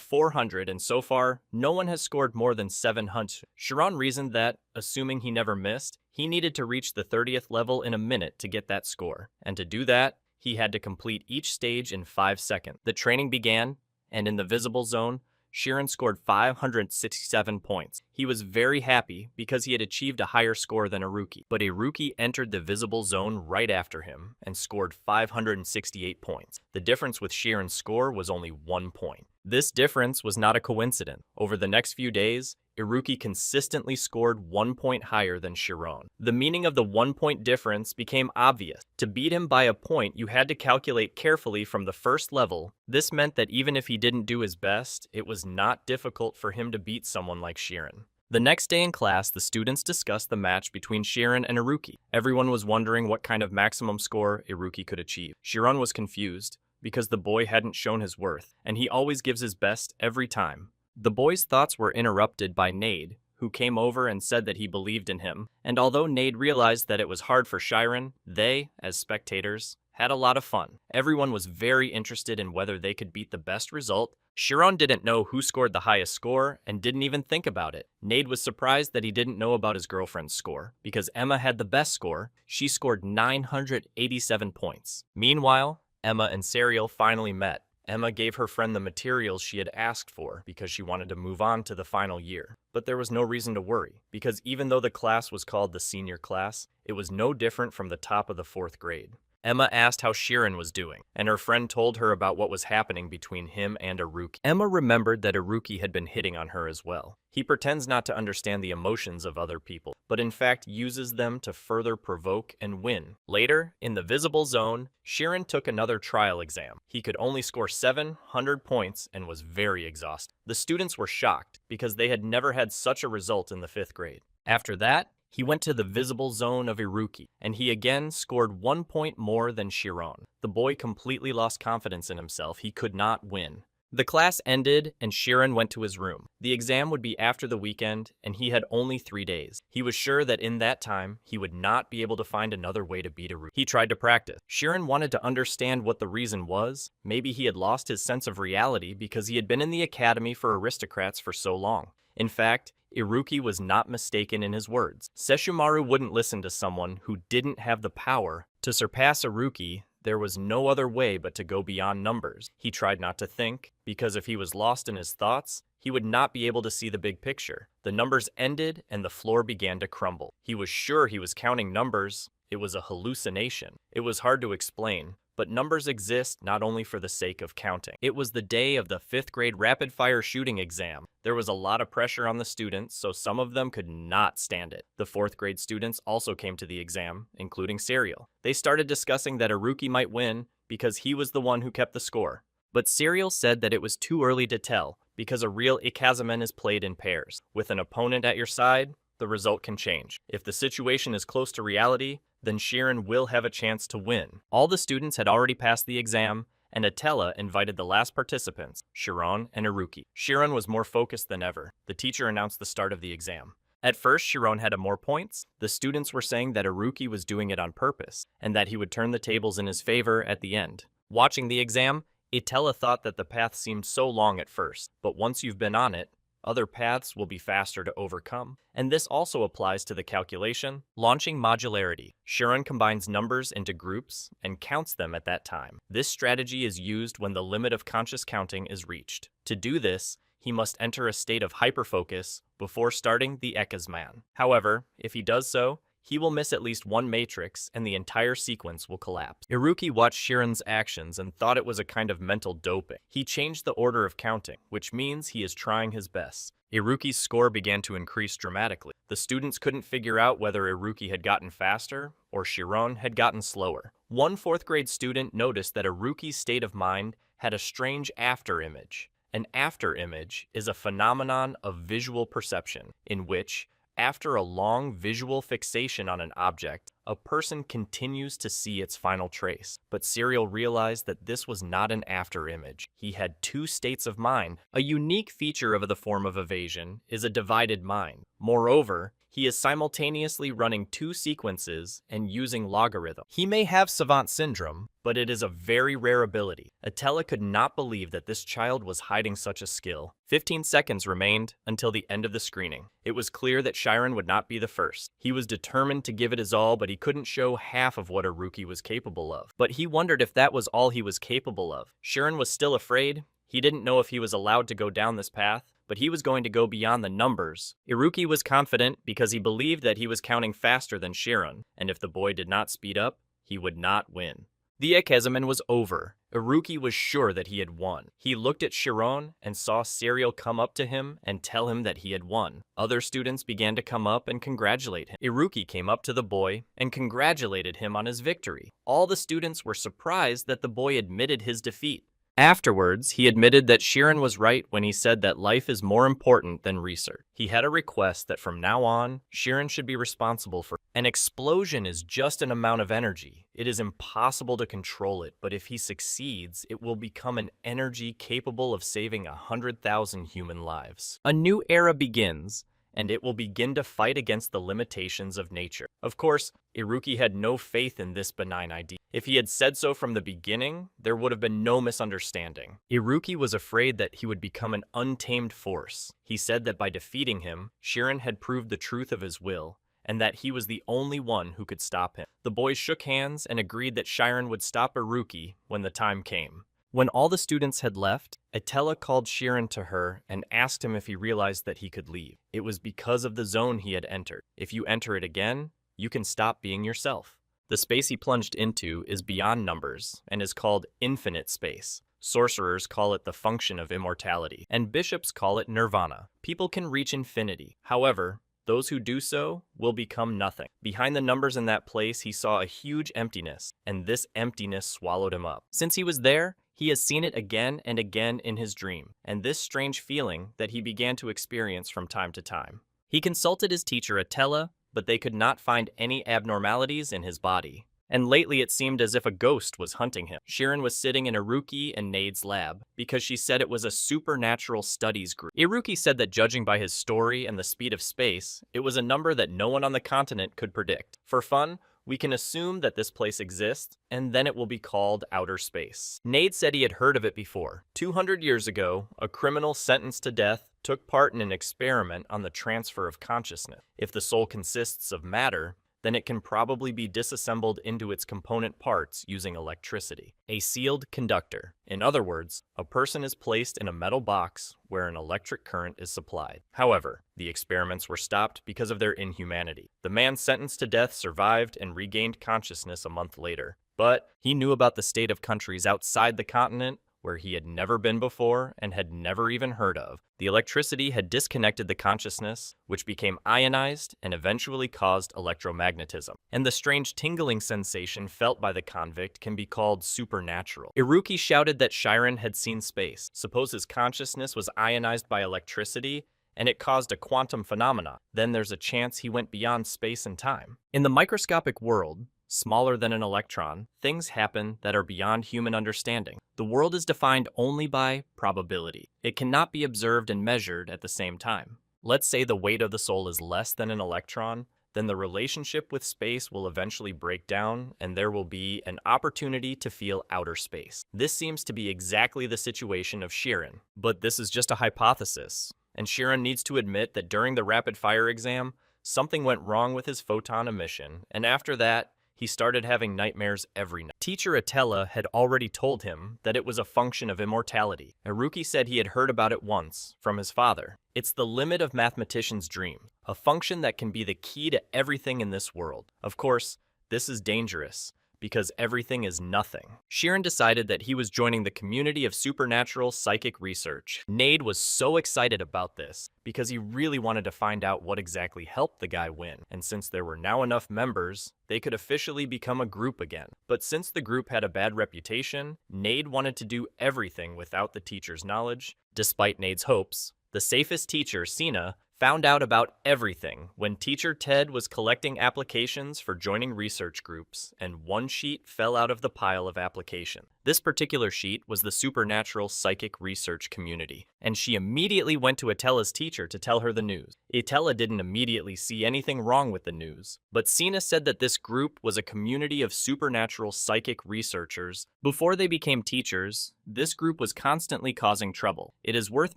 400, and so far, no one has scored more than 700. Chiron reasoned that, assuming he never missed, he needed to reach the 30th level in a minute to get that score. And to do that, he had to complete each stage in 5 seconds. The training began, and in the visible zone, Chiron scored 567 points. He was very happy because he had achieved a higher score than Iruki. But Iruki entered the visible zone right after him and scored 568 points. The difference with Chiron's score was only 1 point. This difference was not a coincidence. Over the next few days, Iruki consistently scored 1 point higher than Chiron. The meaning of the 1 point difference became obvious. To beat him by a point, you had to calculate carefully from the first level. This meant that even if he didn't do his best, it was not difficult for him to beat someone like Chiron. The next day in class, the students discussed the match between Chiron and Iruki. Everyone was wondering what kind of maximum score Iruki could achieve. Chiron was confused because the boy hadn't shown his worth, and he always gives his best every time. The boy's thoughts were interrupted by Nade, who came over and said that he believed in him, and although Nade realized that it was hard for Chiron, they, as spectators, had a lot of fun. Everyone was very interested in whether they could beat the best result. Chiron didn't know who scored the highest score and didn't even think about it. Nade was surprised that he didn't know about his girlfriend's score, because Emma had the best score. She scored 987 points. Meanwhile, Emma and Serial finally met. Emma gave her friend the materials she had asked for because she wanted to move on to the final year. But there was no reason to worry, because even though the class was called the senior class, it was no different from the top of the 4th grade. Emma asked how Chiron was doing, and her friend told her about what was happening between him and Iruki. Emma remembered that Iruki had been hitting on her as well. He pretends not to understand the emotions of other people, but in fact uses them to further provoke and win. Later, in the visible zone, Chiron took another trial exam. He could only score 700 points and was very exhausted. The students were shocked because they had never had such a result in the 5th grade. After that, he went to the visible zone of Iruki, and he again scored 1 point more than Chiron. The boy completely lost confidence in himself. He could not win. The class ended and Shirin went to his room. The exam would be after the weekend and he had only 3 days. He was sure that in that time, he would not be able to find another way to beat Iruki. He tried to practice. Shirin wanted to understand what the reason was. Maybe he had lost his sense of reality because he had been in the academy for aristocrats for so long. In fact, Iruki was not mistaken in his words. Sesshomaru wouldn't listen to someone who didn't have the power to surpass Iruki. There was no other way but to go beyond numbers. He tried not to think, because if he was lost in his thoughts, he would not be able to see the big picture. The numbers ended and the floor began to crumble. He was sure he was counting numbers. It was a hallucination. It was hard to explain, but numbers exist not only for the sake of counting. It was the day of the 5th grade rapid-fire shooting exam. There was a lot of pressure on the students, so some of them could not stand it. The 4th grade students also came to the exam, including Serial. They started discussing that Iruki might win because he was the one who kept the score. But Serial said that it was too early to tell because a real ikazumen is played in pairs. With an opponent at your side, the result can change. If the situation is close to reality, then Shirin will have a chance to win. All the students had already passed the exam, and Atella invited the last participants, Shiron and Iruki. Shirin was more focused than ever. The teacher announced the start of the exam. At first, Shiron had more points. The students were saying that Iruki was doing it on purpose, and that he would turn the tables in his favor at the end. Watching the exam, Atella thought that the path seemed so long at first, but once you've been on it, other paths will be faster to overcome. And this also applies to the calculation. Launching modularity. Shirin combines numbers into groups and counts them at that time. This strategy is used when the limit of conscious counting is reached. To do this, he must enter a state of hyperfocus before starting the ikazumen. However, if he does so, he will miss at least one matrix and the entire sequence will collapse. Iruki watched Shirin's actions and thought it was a kind of mental doping. He changed the order of counting, which means he is trying his best. Iruki's score began to increase dramatically. The students couldn't figure out whether Iruki had gotten faster or Shiron had gotten slower. One 4th grade student noticed that Iruki's state of mind had a strange after-image. An after-image is a phenomenon of visual perception in which, after a long visual fixation on an object, a person continues to see its final trace. But Serial realized that this was not an after-image. He had 2 states of mind. A unique feature of the form of evasion is a divided mind. Moreover, he is simultaneously running 2 sequences and using logarithm. He may have savant syndrome, but it is a very rare ability. Atella could not believe that this child was hiding such a skill. 15 seconds remained until the end of the screening. It was clear that Shirin would not be the first. He was determined to give it his all, but he couldn't show half of what Iruki was capable of. But he wondered if that was all he was capable of. Shirin was still afraid. He didn't know if he was allowed to go down this path, but he was going to go beyond the numbers. Iruki was confident because he believed that he was counting faster than Shirin, and if the boy did not speed up, he would not win. The ikazumen was over. Iruki was sure that he had won. He looked at Shiron and saw Serial come up to him and tell him that he had won. Other students began to come up and congratulate him. Iruki came up to the boy and congratulated him on his victory. All the students were surprised that the boy admitted his defeat. Afterwards, he admitted that Shirin was right when he said that life is more important than research. He had a request that from now on, Shirin should be responsible for. An explosion is just an amount of energy. It is impossible to control it, but if he succeeds, it will become an energy capable of saving 100,000 human lives. A new era begins, and it will begin to fight against the limitations of nature. Of course, Iruki had no faith in this benign idea. If he had said so from the beginning, there would have been no misunderstanding. Iruki was afraid that he would become an untamed force. He said that by defeating him, Shirin had proved the truth of his will, and that he was the only one who could stop him. The boys shook hands and agreed that Shirin would stop Iruki when the time came. When all the students had left, Atella called Shirin to her and asked him if he realized that he could leave. It was because of the zone he had entered. If you enter it again, you can stop being yourself. The space he plunged into is beyond numbers and is called infinite space. Sorcerers call it the function of immortality, and bishops call it nirvana. People can reach infinity. However, those who do so will become nothing. Behind the numbers in that place, he saw a huge emptiness, and this emptiness swallowed him up. Since he was there, he has seen it again and again in his dream, and this strange feeling that he began to experience from time to time. He consulted his teacher Atella, but they could not find any abnormalities in his body. and lately it seemed as if a ghost was hunting him. Shirin was sitting in Iruki and Nade's lab because she said it was a supernatural studies group. Iruki said that judging by his story and the speed of space, it was a number that no one on the continent could predict. For fun, we can assume that this place exists, and then it will be called outer space. Nade said he had heard of it before. 200 years ago, a criminal sentenced to death took part in an experiment on the transfer of consciousness. If the soul consists of matter, then it can probably be disassembled into its component parts using electricity. A sealed conductor. In other words, a person is placed in a metal box where an electric current is supplied. However, the experiments were stopped because of their inhumanity. The man sentenced to death survived and regained consciousness a month later, but he knew about the state of countries outside the continent where he had never been before and had never even heard of. The electricity had disconnected the consciousness, which became ionized and eventually caused electromagnetism. And the strange tingling sensation felt by the convict can be called supernatural. Iruki shouted that Shirin had seen space. Suppose his consciousness was ionized by electricity, and it caused a quantum phenomena. Then there's a chance he went beyond space and time. In the microscopic world, smaller than an electron, things happen that are beyond human understanding. The world is defined only by probability. It cannot be observed and measured at the same time. Let's say the weight of the soul is less than an electron, then the relationship with space will eventually break down and there will be an opportunity to feel outer space. This seems to be exactly the situation of Shirin, but this is just a hypothesis, and Shirin needs to admit that during the rapid fire exam, something went wrong with his photon emission, and after that, he started having nightmares every night. Teacher Atella had already told him that it was a function of immortality. Iruki said he had heard about it once from his father. It's the limit of mathematicians' dream, a function that can be the key to everything in this world. Of course, this is dangerous, because everything is nothing. Shirin decided that he was joining the community of supernatural psychic research. Nade was so excited about this because he really wanted to find out what exactly helped the guy win. And since there were now enough members, they could officially become a group again. But since the group had a bad reputation, Nade wanted to do everything without the teacher's knowledge. Despite Nade's hopes, the safest teacher, Sina, found out about everything when teacher Ted was collecting applications for joining research groups, and one sheet fell out of the pile of application. This particular sheet was the supernatural psychic research community, and she immediately went to Atella's teacher to tell her the news. Atella didn't immediately see anything wrong with the news, but Sina said that this group was a community of supernatural psychic researchers. Before they became teachers, this group was constantly causing trouble. It is worth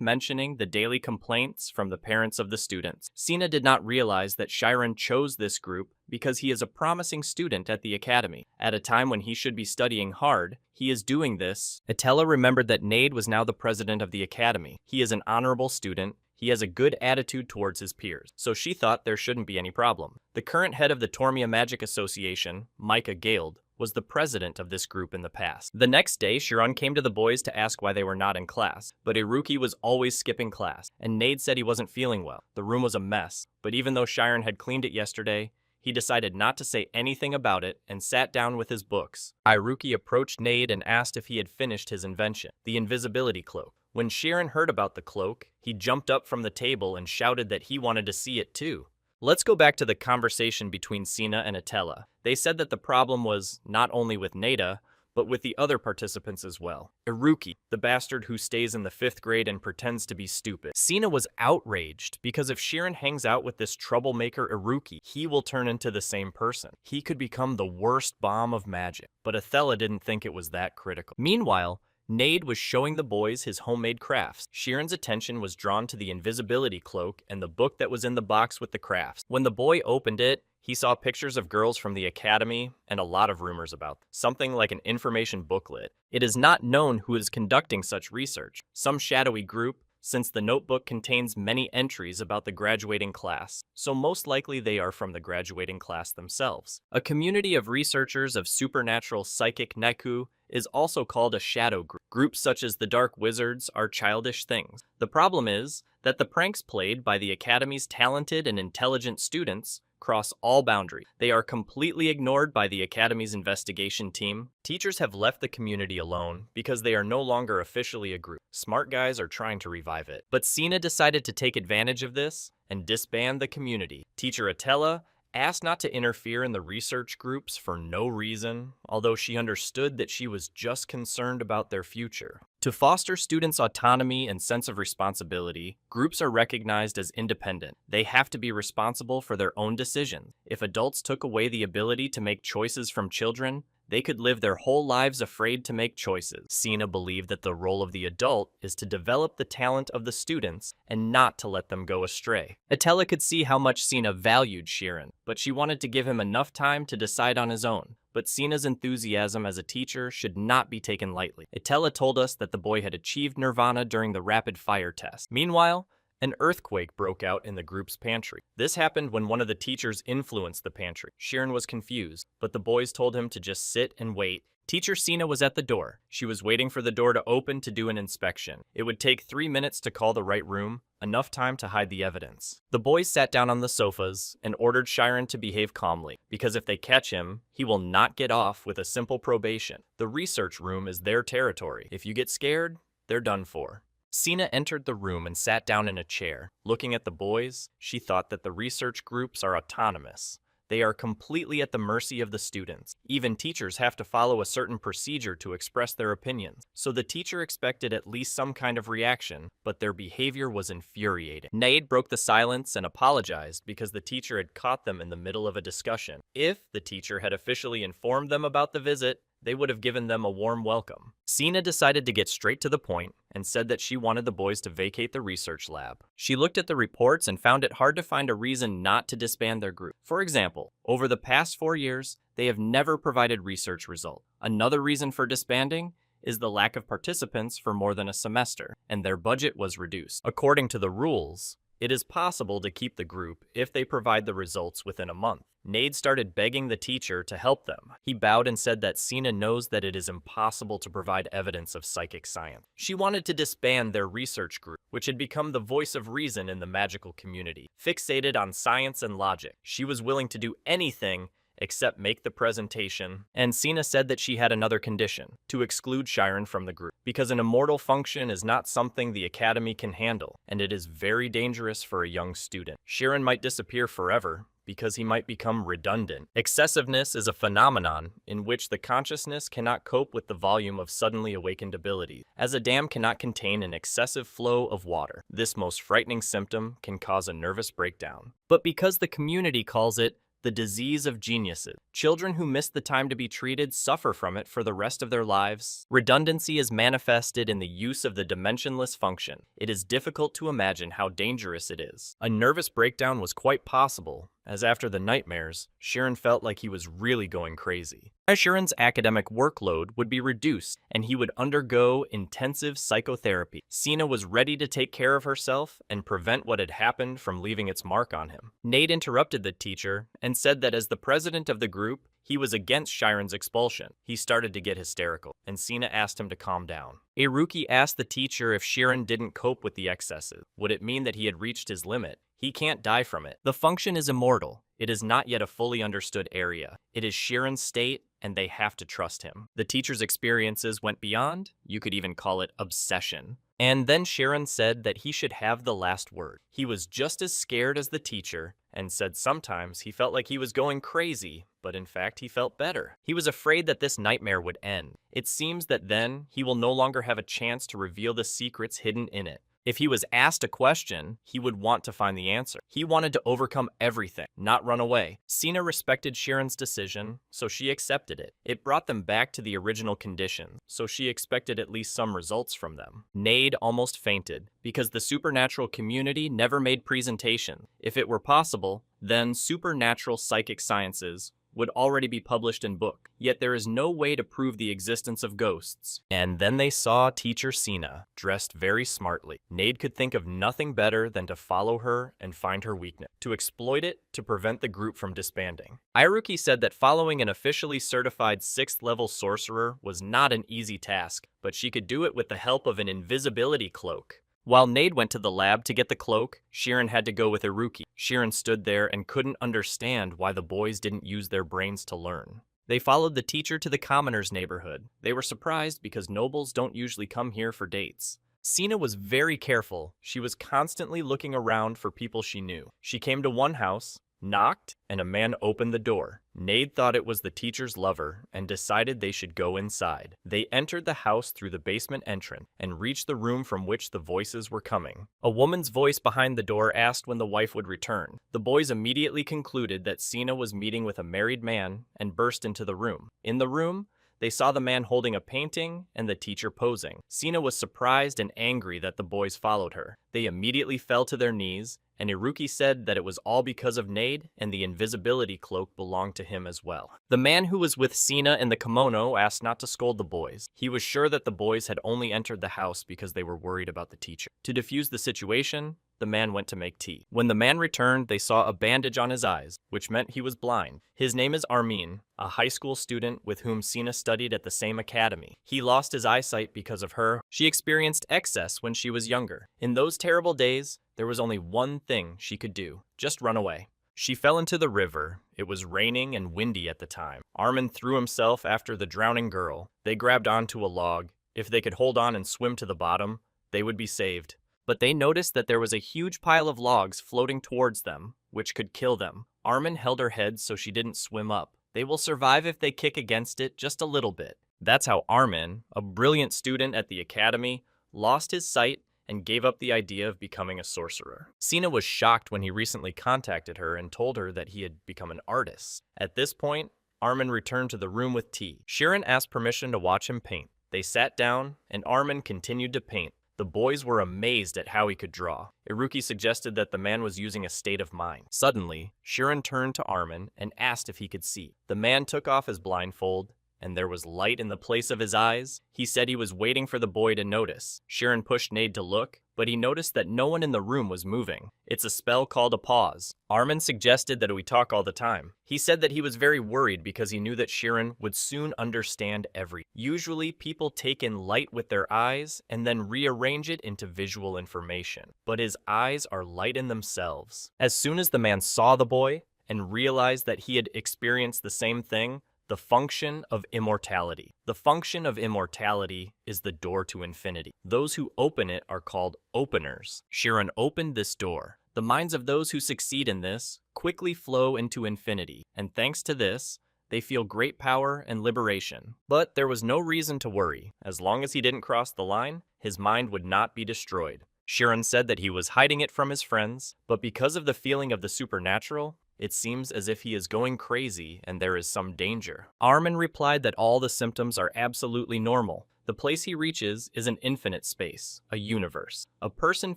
mentioning the daily complaints from the parents of the students. Sina did not realize that Shirin chose this group because he is a promising student at the academy. At a time when he should be studying hard, he is doing this. Atella remembered that Nade was now the president of the academy. He is an honorable student. He has a good attitude towards his peers, so she thought there shouldn't be any problem. The current head of the Tormia Magic Association, Micah Gald, was the president of this group in the past. The next day, Shirin came to the boys to ask why they were not in class, but Iruki was always skipping class, and Nade said he wasn't feeling well. The room was a mess, but even though Shirin had cleaned it yesterday, he decided not to say anything about it and sat down with his books. Iruki approached Nade and asked if he had finished his invention, the invisibility cloak. When Shirin heard about the cloak, he jumped up from the table and shouted that he wanted to see it too. Let's go back to the conversation between Sina and Atella. They said that the problem was not only with Nada, but with the other participants as well. Iruki, the bastard who stays in the 5th grade and pretends to be stupid. Sina was outraged because if Shirin hangs out with this troublemaker Iruki, he will turn into the same person. He could become the worst bomb of magic. But Atella didn't think it was that critical. Meanwhile, Nade was showing the boys his homemade crafts. Shirin's attention was drawn to the invisibility cloak and the book that was in the box with the crafts. When the boy opened it, he saw pictures of girls from the academy and a lot of rumors about them. Something like an information booklet. It is not known who is conducting such research. Some shadowy group, since the notebook contains many entries about the graduating class, so most likely they are from the graduating class themselves. A community of researchers of supernatural psychic Neku is also called a shadow group. Groups such as the Dark Wizards are childish things. The problem is that the pranks played by the Academy's talented and intelligent students cross all boundaries. They are completely ignored by the Academy's investigation team. Teachers have left the community alone because they are no longer officially a group. Smart guys are trying to revive it. But Sina decided to take advantage of this and disband the community. Teacher Atella asked not to interfere in the research groups for no reason, although she understood that she was just concerned about their future. To foster students' autonomy and sense of responsibility, groups are recognized as independent. They have to be responsible for their own decisions. If adults took away the ability to make choices from children, they could live their whole lives afraid to make choices. Sina believed that the role of the adult is to develop the talent of the students and not to let them go astray. Atella could see how much Sina valued Shirin, but she wanted to give him enough time to decide on his own. But Sina's enthusiasm as a teacher should not be taken lightly. Atella told us that the boy had achieved nirvana during the rapid fire test. Meanwhile, an earthquake broke out in the group's pantry. This happened when one of the teachers influenced the pantry. Shirin was confused, but the boys told him to just sit and wait. Teacher Sina was at the door. She was waiting for the door to open to do an inspection. It would take 3 minutes to call the right room, enough time to hide the evidence. The boys sat down on the sofas and ordered Shirin to behave calmly, because if they catch him, he will not get off with a simple probation. The research room is their territory. If you get scared, they're done for. Sina entered the room and sat down in a chair. Looking at the boys, she thought that the research groups are autonomous. They are completely at the mercy of the students. Even teachers have to follow a certain procedure to express their opinions. So the teacher expected at least some kind of reaction, but their behavior was infuriating. Nade broke the silence and apologized because the teacher had caught them in the middle of a discussion. If the teacher had officially informed them about the visit, they would have given them a warm welcome. Sina decided to get straight to the point and said that she wanted the boys to vacate the research lab. She looked at the reports and found it hard to find a reason not to disband their group. For example, over the past 4 years, they have never provided research results. Another reason for disbanding is the lack of participants for more than a semester, and their budget was reduced. According to the rules, it is possible to keep the group if they provide the results within a month. Nade started begging the teacher to help them. He bowed and said that Sina knows that it is impossible to provide evidence of psychic science. She wanted to disband their research group, which had become the voice of reason in the magical community. Fixated on science and logic, she was willing to do anything except make the presentation, and Sina said that she had another condition, to exclude Shirin from the group, because an immortal function is not something the Academy can handle, and it is very dangerous for a young student. Shirin might disappear forever, because he might become redundant. Excessiveness is a phenomenon in which the consciousness cannot cope with the volume of suddenly awakened abilities, as a dam cannot contain an excessive flow of water. This most frightening symptom can cause a nervous breakdown. But because the community calls it the disease of geniuses, children who miss the time to be treated suffer from it for the rest of their lives. Redundancy is manifested in the use of the dimensionless function. It is difficult to imagine how dangerous it is. A nervous breakdown was quite possible, as after the nightmares, Shirin felt like he was really going crazy. Shirin's academic workload would be reduced, and he would undergo intensive psychotherapy. Sina was ready to take care of herself and prevent what had happened from leaving its mark on him. Nade interrupted the teacher and said that as the president of the group, he was against Shirin's expulsion. He started to get hysterical, and Sina asked him to calm down. Iruki asked the teacher if Shirin didn't cope with the excesses. Would it mean that he had reached his limit? He can't die from it. The function is immortal. It is not yet a fully understood area. It is Shirin's state, and they have to trust him. The teacher's experiences went beyond, you could even call it obsession. And then Shirin said that he should have the last word. He was just as scared as the teacher, and said sometimes he felt like he was going crazy, but in fact he felt better. He was afraid that this nightmare would end. It seems that then he will no longer have a chance to reveal the secrets hidden in it. If he was asked a question, he would want to find the answer. He wanted to overcome everything, not run away. Sina respected Shirin's decision, so she accepted it. It brought them back to the original conditions, so she expected at least some results from them. Nade almost fainted, because the supernatural community never made presentation. If it were possible, then supernatural psychic sciences would already be published in book, yet there is no way to prove the existence of ghosts. And then they saw Teacher Sina, dressed very smartly. Nade could think of nothing better than to follow her and find her weakness, to exploit it to prevent the group from disbanding. Iruki said that following an officially certified 6th level sorcerer was not an easy task, but she could do it with the help of an invisibility cloak. While Nade went to the lab to get the cloak, Shirin had to go with Iruki. Shirin stood there and couldn't understand why the boys didn't use their brains to learn. They followed the teacher to the commoners' neighborhood. They were surprised because nobles don't usually come here for dates. Sina was very careful. She was constantly looking around for people she knew. She came to one house, knocked, and a man opened the door. Nade thought it was the teacher's lover and decided they should go inside. They entered the house through the basement entrance and reached the room from which the voices were coming. A woman's voice behind the door asked when the wife would return. The boys immediately concluded that Sina was meeting with a married man and burst into the room. In the room, they saw the man holding a painting and the teacher posing. Sina was surprised and angry that the boys followed her. They immediately fell to their knees, and Iruki said that it was all because of Nade, and the invisibility cloak belonged to him as well. The man who was with Sina in the kimono asked not to scold the boys. He was sure that the boys had only entered the house because they were worried about the teacher. To defuse the situation, the man went to make tea. When the man returned, they saw a bandage on his eyes, which meant he was blind. His name is Armin, a high school student with whom Sina studied at the same academy. He lost his eyesight because of her. She experienced excess when she was younger. In those terrible days, there was only one thing she could do: just run away. She fell into the river. It was raining and windy at the time. Armin threw himself after the drowning girl. They grabbed onto a log. If they could hold on and swim to the bottom, they would be saved. But they noticed that there was a huge pile of logs floating towards them, which could kill them. Armin held her head so she didn't swim up. They will survive if they kick against it just a little bit. That's how Armin, a brilliant student at the academy, lost his sight and gave up the idea of becoming a sorcerer. Sina was shocked when he recently contacted her and told her that he had become an artist. At this point, Armin returned to the room with tea. Shirin asked permission to watch him paint. They sat down, and Armin continued to paint. The boys were amazed at how he could draw. Iruki suggested that the man was using a state of mind. Suddenly, Shirin turned to Armin and asked if he could see. The man took off his blindfold, and there was light in the place of his eyes. He said he was waiting for the boy to notice. Shirin pushed Nade to look, but he noticed that no one in the room was moving. It's a spell called a pause. Armin suggested that we talk all the time. He said that he was very worried because he knew that Shirin would soon understand everything. Usually, people take in light with their eyes and then rearrange it into visual information. But his eyes are light in themselves. As soon as the man saw the boy and realized that he had experienced the same thing, the function of immortality. The function of immortality is the door to infinity. Those who open it are called openers. Shirin opened this door. The minds of those who succeed in this quickly flow into infinity, and thanks to this, they feel great power and liberation. But there was no reason to worry. As long as he didn't cross the line, his mind would not be destroyed. Shirin said that he was hiding it from his friends, but because of the feeling of the supernatural, it seems as if he is going crazy and there is some danger. Armin replied that all the symptoms are absolutely normal. The place he reaches is an infinite space, a universe. A person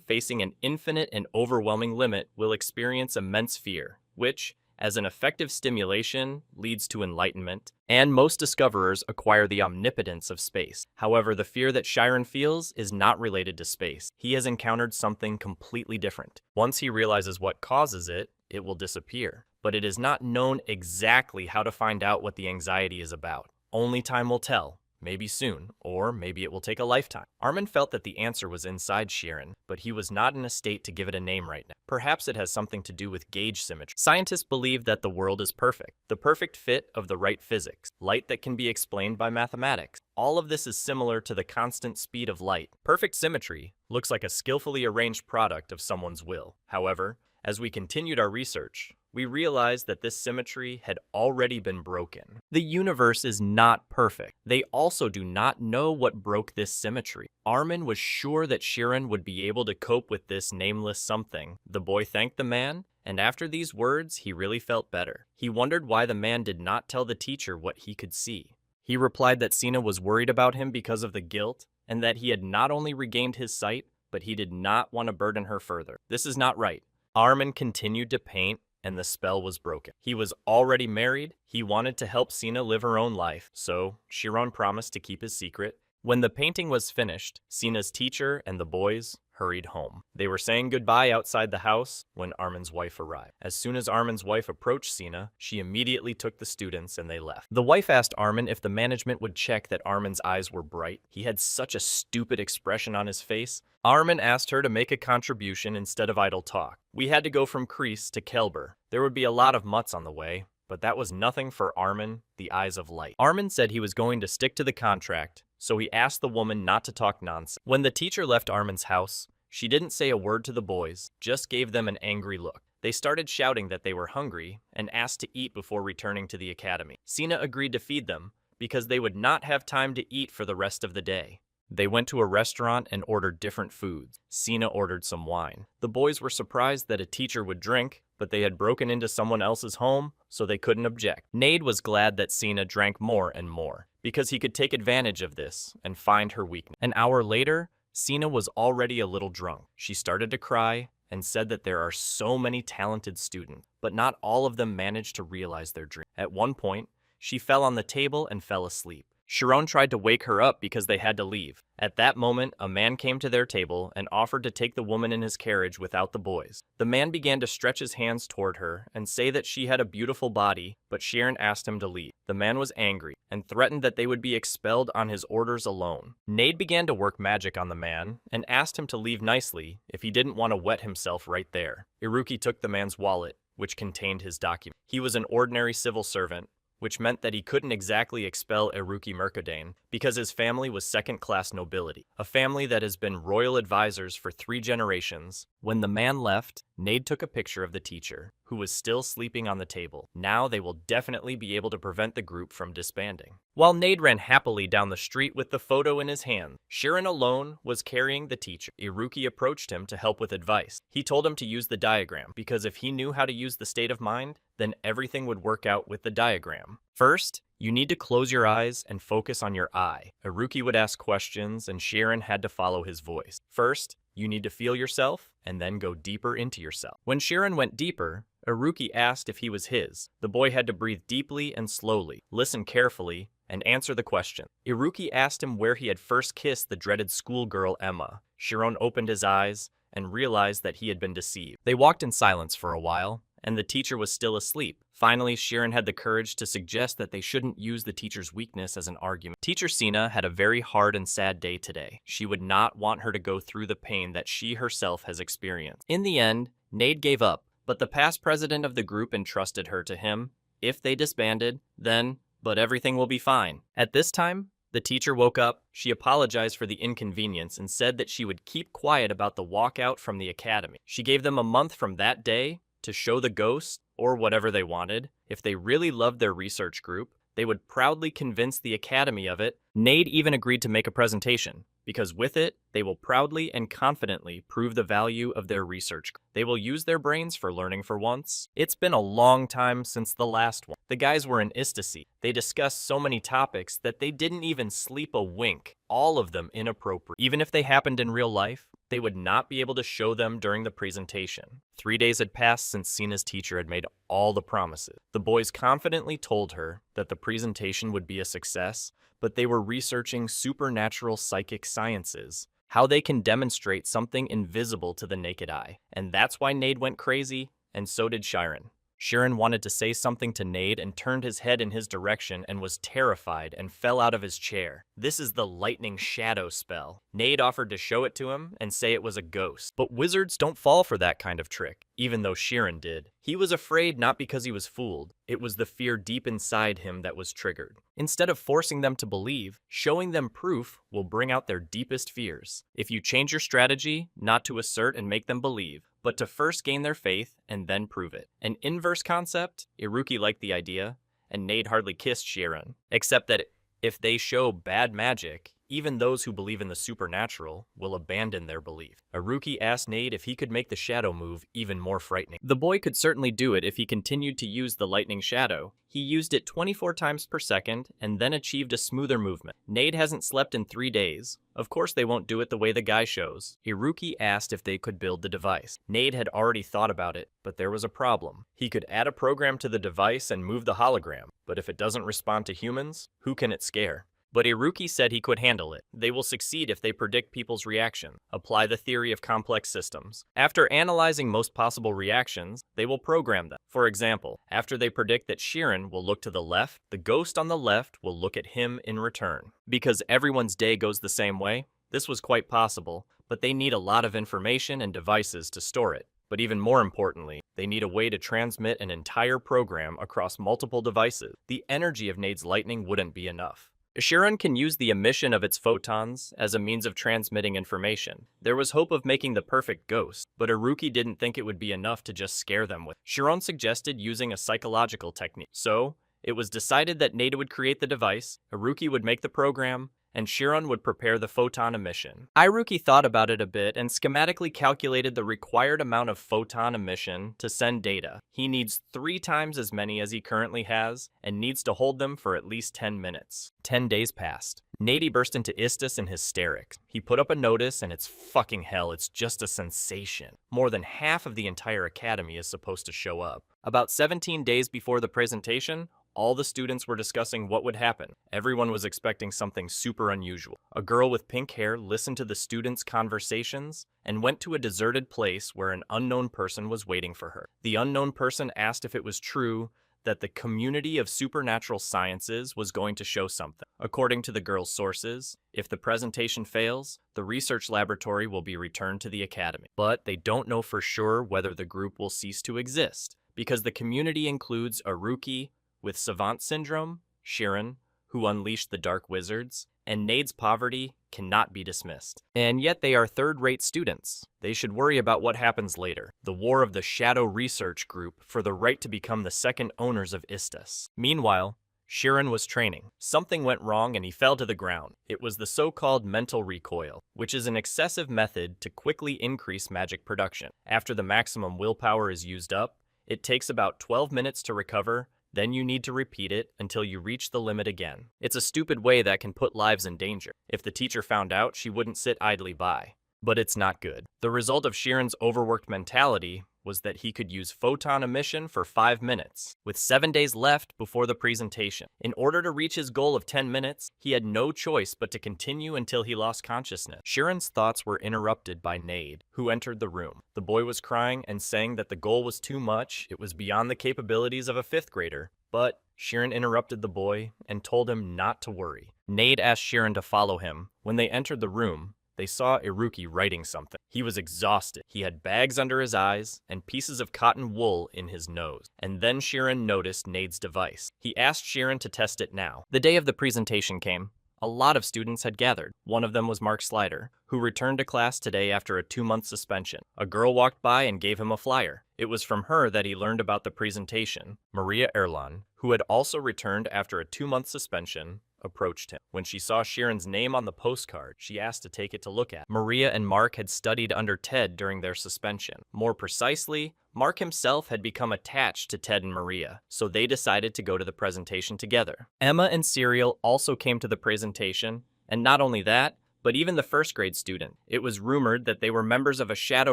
facing an infinite and overwhelming limit will experience immense fear, which, as an effective stimulation, leads to enlightenment, and most discoverers acquire the omnipotence of space. However, the fear that Shirin feels is not related to space. He has encountered something completely different. Once he realizes what causes it, it will disappear. But it is not known exactly how to find out what the anxiety is about. Only time will tell. Maybe soon, or maybe it will take a lifetime. Armin felt that the answer was inside Shirin, but he was not in a state to give it a name right now. Perhaps it has something to do with gauge symmetry. Scientists believe that the world is perfect, the perfect fit of the right physics, light that can be explained by mathematics. All of this is similar to the constant speed of light. Perfect symmetry looks like a skillfully arranged product of someone's will. However, as we continued our research, we realized that this symmetry had already been broken. The universe is not perfect. They also do not know what broke this symmetry. Armin was sure that Shirin would be able to cope with this nameless something. The boy thanked the man, and after these words, he really felt better. He wondered why the man did not tell the teacher what he could see. He replied that Sina was worried about him because of the guilt, and that he had not only regained his sight, but he did not want to burden her further. This is not right. Armin continued to paint, and the spell was broken. He was already married. He wanted to help Sina live her own life, so Shirin promised to keep his secret. When the painting was finished, Sina's teacher and the boys hurried home. They were saying goodbye outside the house when Armin's wife arrived. As soon as Armin's wife approached Sina, she immediately took the students and they left. The wife asked Armin if the management would check that Armin's eyes were bright. He had such a stupid expression on his face. Armin asked her to make a contribution instead of idle talk. We had to go from Kreese to Kelber. There would be a lot of mutts on the way, but that was nothing for Armin, the eyes of light. Armin said he was going to stick to the contract, so he asked the woman not to talk nonsense. When the teacher left Armin's house, she didn't say a word to the boys, just gave them an angry look. They started shouting that they were hungry and asked to eat before returning to the academy. Sina agreed to feed them because they would not have time to eat for the rest of the day. They went to a restaurant and ordered different foods. Sina ordered some wine. The boys were surprised that a teacher would drink, but they had broken into someone else's home, so they couldn't object. Nade was glad that Sina drank more and more, because he could take advantage of this and find her weakness. An hour later, Sina was already a little drunk. She started to cry and said that there are so many talented students, but not all of them managed to realize their dream. At one point, she fell on the table and fell asleep. Sharon tried to wake her up because they had to leave. At that moment, a man came to their table and offered to take the woman in his carriage without the boys. The man began to stretch his hands toward her and say that she had a beautiful body, but Sharon asked him to leave. The man was angry and threatened that they would be expelled on his orders alone. Nade began to work magic on the man and asked him to leave nicely if he didn't want to wet himself right there. Iruki took the man's wallet, which contained his document. He was an ordinary civil servant, which meant that he couldn't exactly expel Iruki Mercadane because his family was second-class nobility, a family that has been royal advisors for 3 generations. When the man left, Nade took a picture of the teacher, who was still sleeping on the table. Now they will definitely be able to prevent the group from disbanding. While Nade ran happily down the street with the photo in his hand, Sharon alone was carrying the teacher. Iruki approached him to help with advice. He told him to use the diagram, because if he knew how to use the state of mind, then everything would work out with the diagram. First, you need to close your eyes and focus on your eye. Iruki would ask questions and Sharon had to follow his voice. First, you need to feel yourself and then go deeper into yourself. When Sharon went deeper, Iruki asked if he was his. The boy had to breathe deeply and slowly, listen carefully, and answer the question. Iruki asked him where he had first kissed the dreaded schoolgirl Emma. Sharon opened his eyes and realized that he had been deceived. They walked in silence for a while, and the teacher was still asleep. Finally, Sharon had the courage to suggest that they shouldn't use the teacher's weakness as an argument. Teacher Sina had a very hard and sad day today. She would not want her to go through the pain that she herself has experienced. In the end, Nade gave up, but the past president of the group entrusted her to him. If they disbanded, then, but everything will be fine. At this time, the teacher woke up. She apologized for the inconvenience and said that she would keep quiet about the walkout from the academy. She gave them a month from that day to show the ghost, or whatever they wanted. If they really loved their research group, they would proudly convince the academy of it. Nade even agreed to make a presentation, because with it, they will proudly and confidently prove the value of their research. They will use their brains for learning for once. It's been a long time since the last one. The guys were in ecstasy. They discussed so many topics that they didn't even sleep a wink, all of them inappropriate. Even if they happened in real life, they would not be able to show them during the presentation. 3 days had passed since Sina's teacher had made all the promises. The boys confidently told her that the presentation would be a success, but they were researching supernatural psychic sciences, how they can demonstrate something invisible to the naked eye. And that's why Nade went crazy, and so did Sharon. Sharon wanted to say something to Nade and turned his head in his direction and was terrified and fell out of his chair. This is the lightning shadow spell. Nade offered to show it to him and say it was a ghost. But wizards don't fall for that kind of trick, even though Sharon did. He was afraid not because he was fooled. It was the fear deep inside him that was triggered. Instead of forcing them to believe, showing them proof will bring out their deepest fears. If you change your strategy, not to assert and make them believe, but to first gain their faith and then prove it. An inverse concept, Iruki liked the idea, and Nade hardly kissed Sharon, except that if they show bad magic, even those who believe in the supernatural will abandon their belief. Iruki asked Nade if he could make the shadow move even more frightening. The boy could certainly do it if he continued to use the lightning shadow. He used it 24 times per second and then achieved a smoother movement. Nade hasn't slept in 3 days. Of course they won't do it the way the guy shows. Iruki asked if they could build the device. Nade had already thought about it, but there was a problem. He could add a program to the device and move the hologram, but if it doesn't respond to humans, who can it scare? But Iruki said he could handle it. They will succeed if they predict people's reaction. Apply the theory of complex systems. After analyzing most possible reactions, they will program them. For example, after they predict that Sharon will look to the left, the ghost on the left will look at him in return. Because everyone's day goes the same way, this was quite possible, but they need a lot of information and devices to store it. But even more importantly, they need a way to transmit an entire program across multiple devices. The energy of Nade's lightning wouldn't be enough. Shiran can use the emission of its photons as a means of transmitting information. There was hope of making the perfect ghost, but Iruki didn't think it would be enough to just scare them with. Shiran suggested using a psychological technique. So, it was decided that Nada would create the device, Iruki would make the program, and Shiran would prepare the photon emission. Iruki thought about it a bit and schematically calculated the required amount of photon emission to send data. He needs 3 times as many as he currently has, and needs to hold them for at least 10 minutes. 10 days passed. Nady burst into Istus in hysterics. He put up a notice, and it's fucking hell, it's just a sensation. More than half of the entire academy is supposed to show up. About 17 days before the presentation, all the students were discussing what would happen. Everyone was expecting something super unusual. A girl with pink hair listened to the students' conversations and went to a deserted place where an unknown person was waiting for her. The unknown person asked if it was true that the community of supernatural sciences was going to show something. According to the girl's sources, if the presentation fails, the research laboratory will be returned to the academy. But they don't know for sure whether the group will cease to exist, because the community includes Iruki with Savant Syndrome, Shiran, who unleashed the Dark Wizards, and Nade's poverty cannot be dismissed. And yet they are third-rate students. They should worry about what happens later, the war of the Shadow Research Group for the right to become the second owners of Istus. Meanwhile, Shiran was training. Something went wrong and he fell to the ground. It was the so-called mental recoil, which is an excessive method to quickly increase magic production. After the maximum willpower is used up, it takes about 12 minutes to recover. Then you need to repeat it until you reach the limit again. It's a stupid way that can put lives in danger. If the teacher found out, she wouldn't sit idly by. But it's not good. The result of Shiran's overworked mentality was that he could use photon emission for 5 minutes, with 7 days left before the presentation. In order to reach his goal of 10 minutes, he had no choice but to continue until he lost consciousness. Shiran's thoughts were interrupted by Nade, who entered the room. The boy was crying and saying that the goal was too much, it was beyond the capabilities of a 5th grader. But Shiran interrupted the boy and told him not to worry. Nade asked Shiran to follow him. When they entered the room, they saw Iruki writing something. He was exhausted. He had bags under his eyes and pieces of cotton wool in his nose. And then Shiran noticed Nade's device. He asked Shiran to test it now. The day of the presentation came. A lot of students had gathered. One of them was Mark Slider, who returned to class today after a 2-month suspension. A girl walked by and gave him a flyer. It was from her that he learned about the presentation. Maria Erlan, who had also returned after a 2-month suspension, approached him. When she saw Shiran's name on the postcard, she asked to take it to look at. Maria and Mark had studied under Ted during their suspension. More precisely, Mark himself had become attached to Ted and Maria, so they decided to go to the presentation together. Emma and Serial also came to the presentation, and not only that, but even the 1st grade student. It was rumored that they were members of a shadow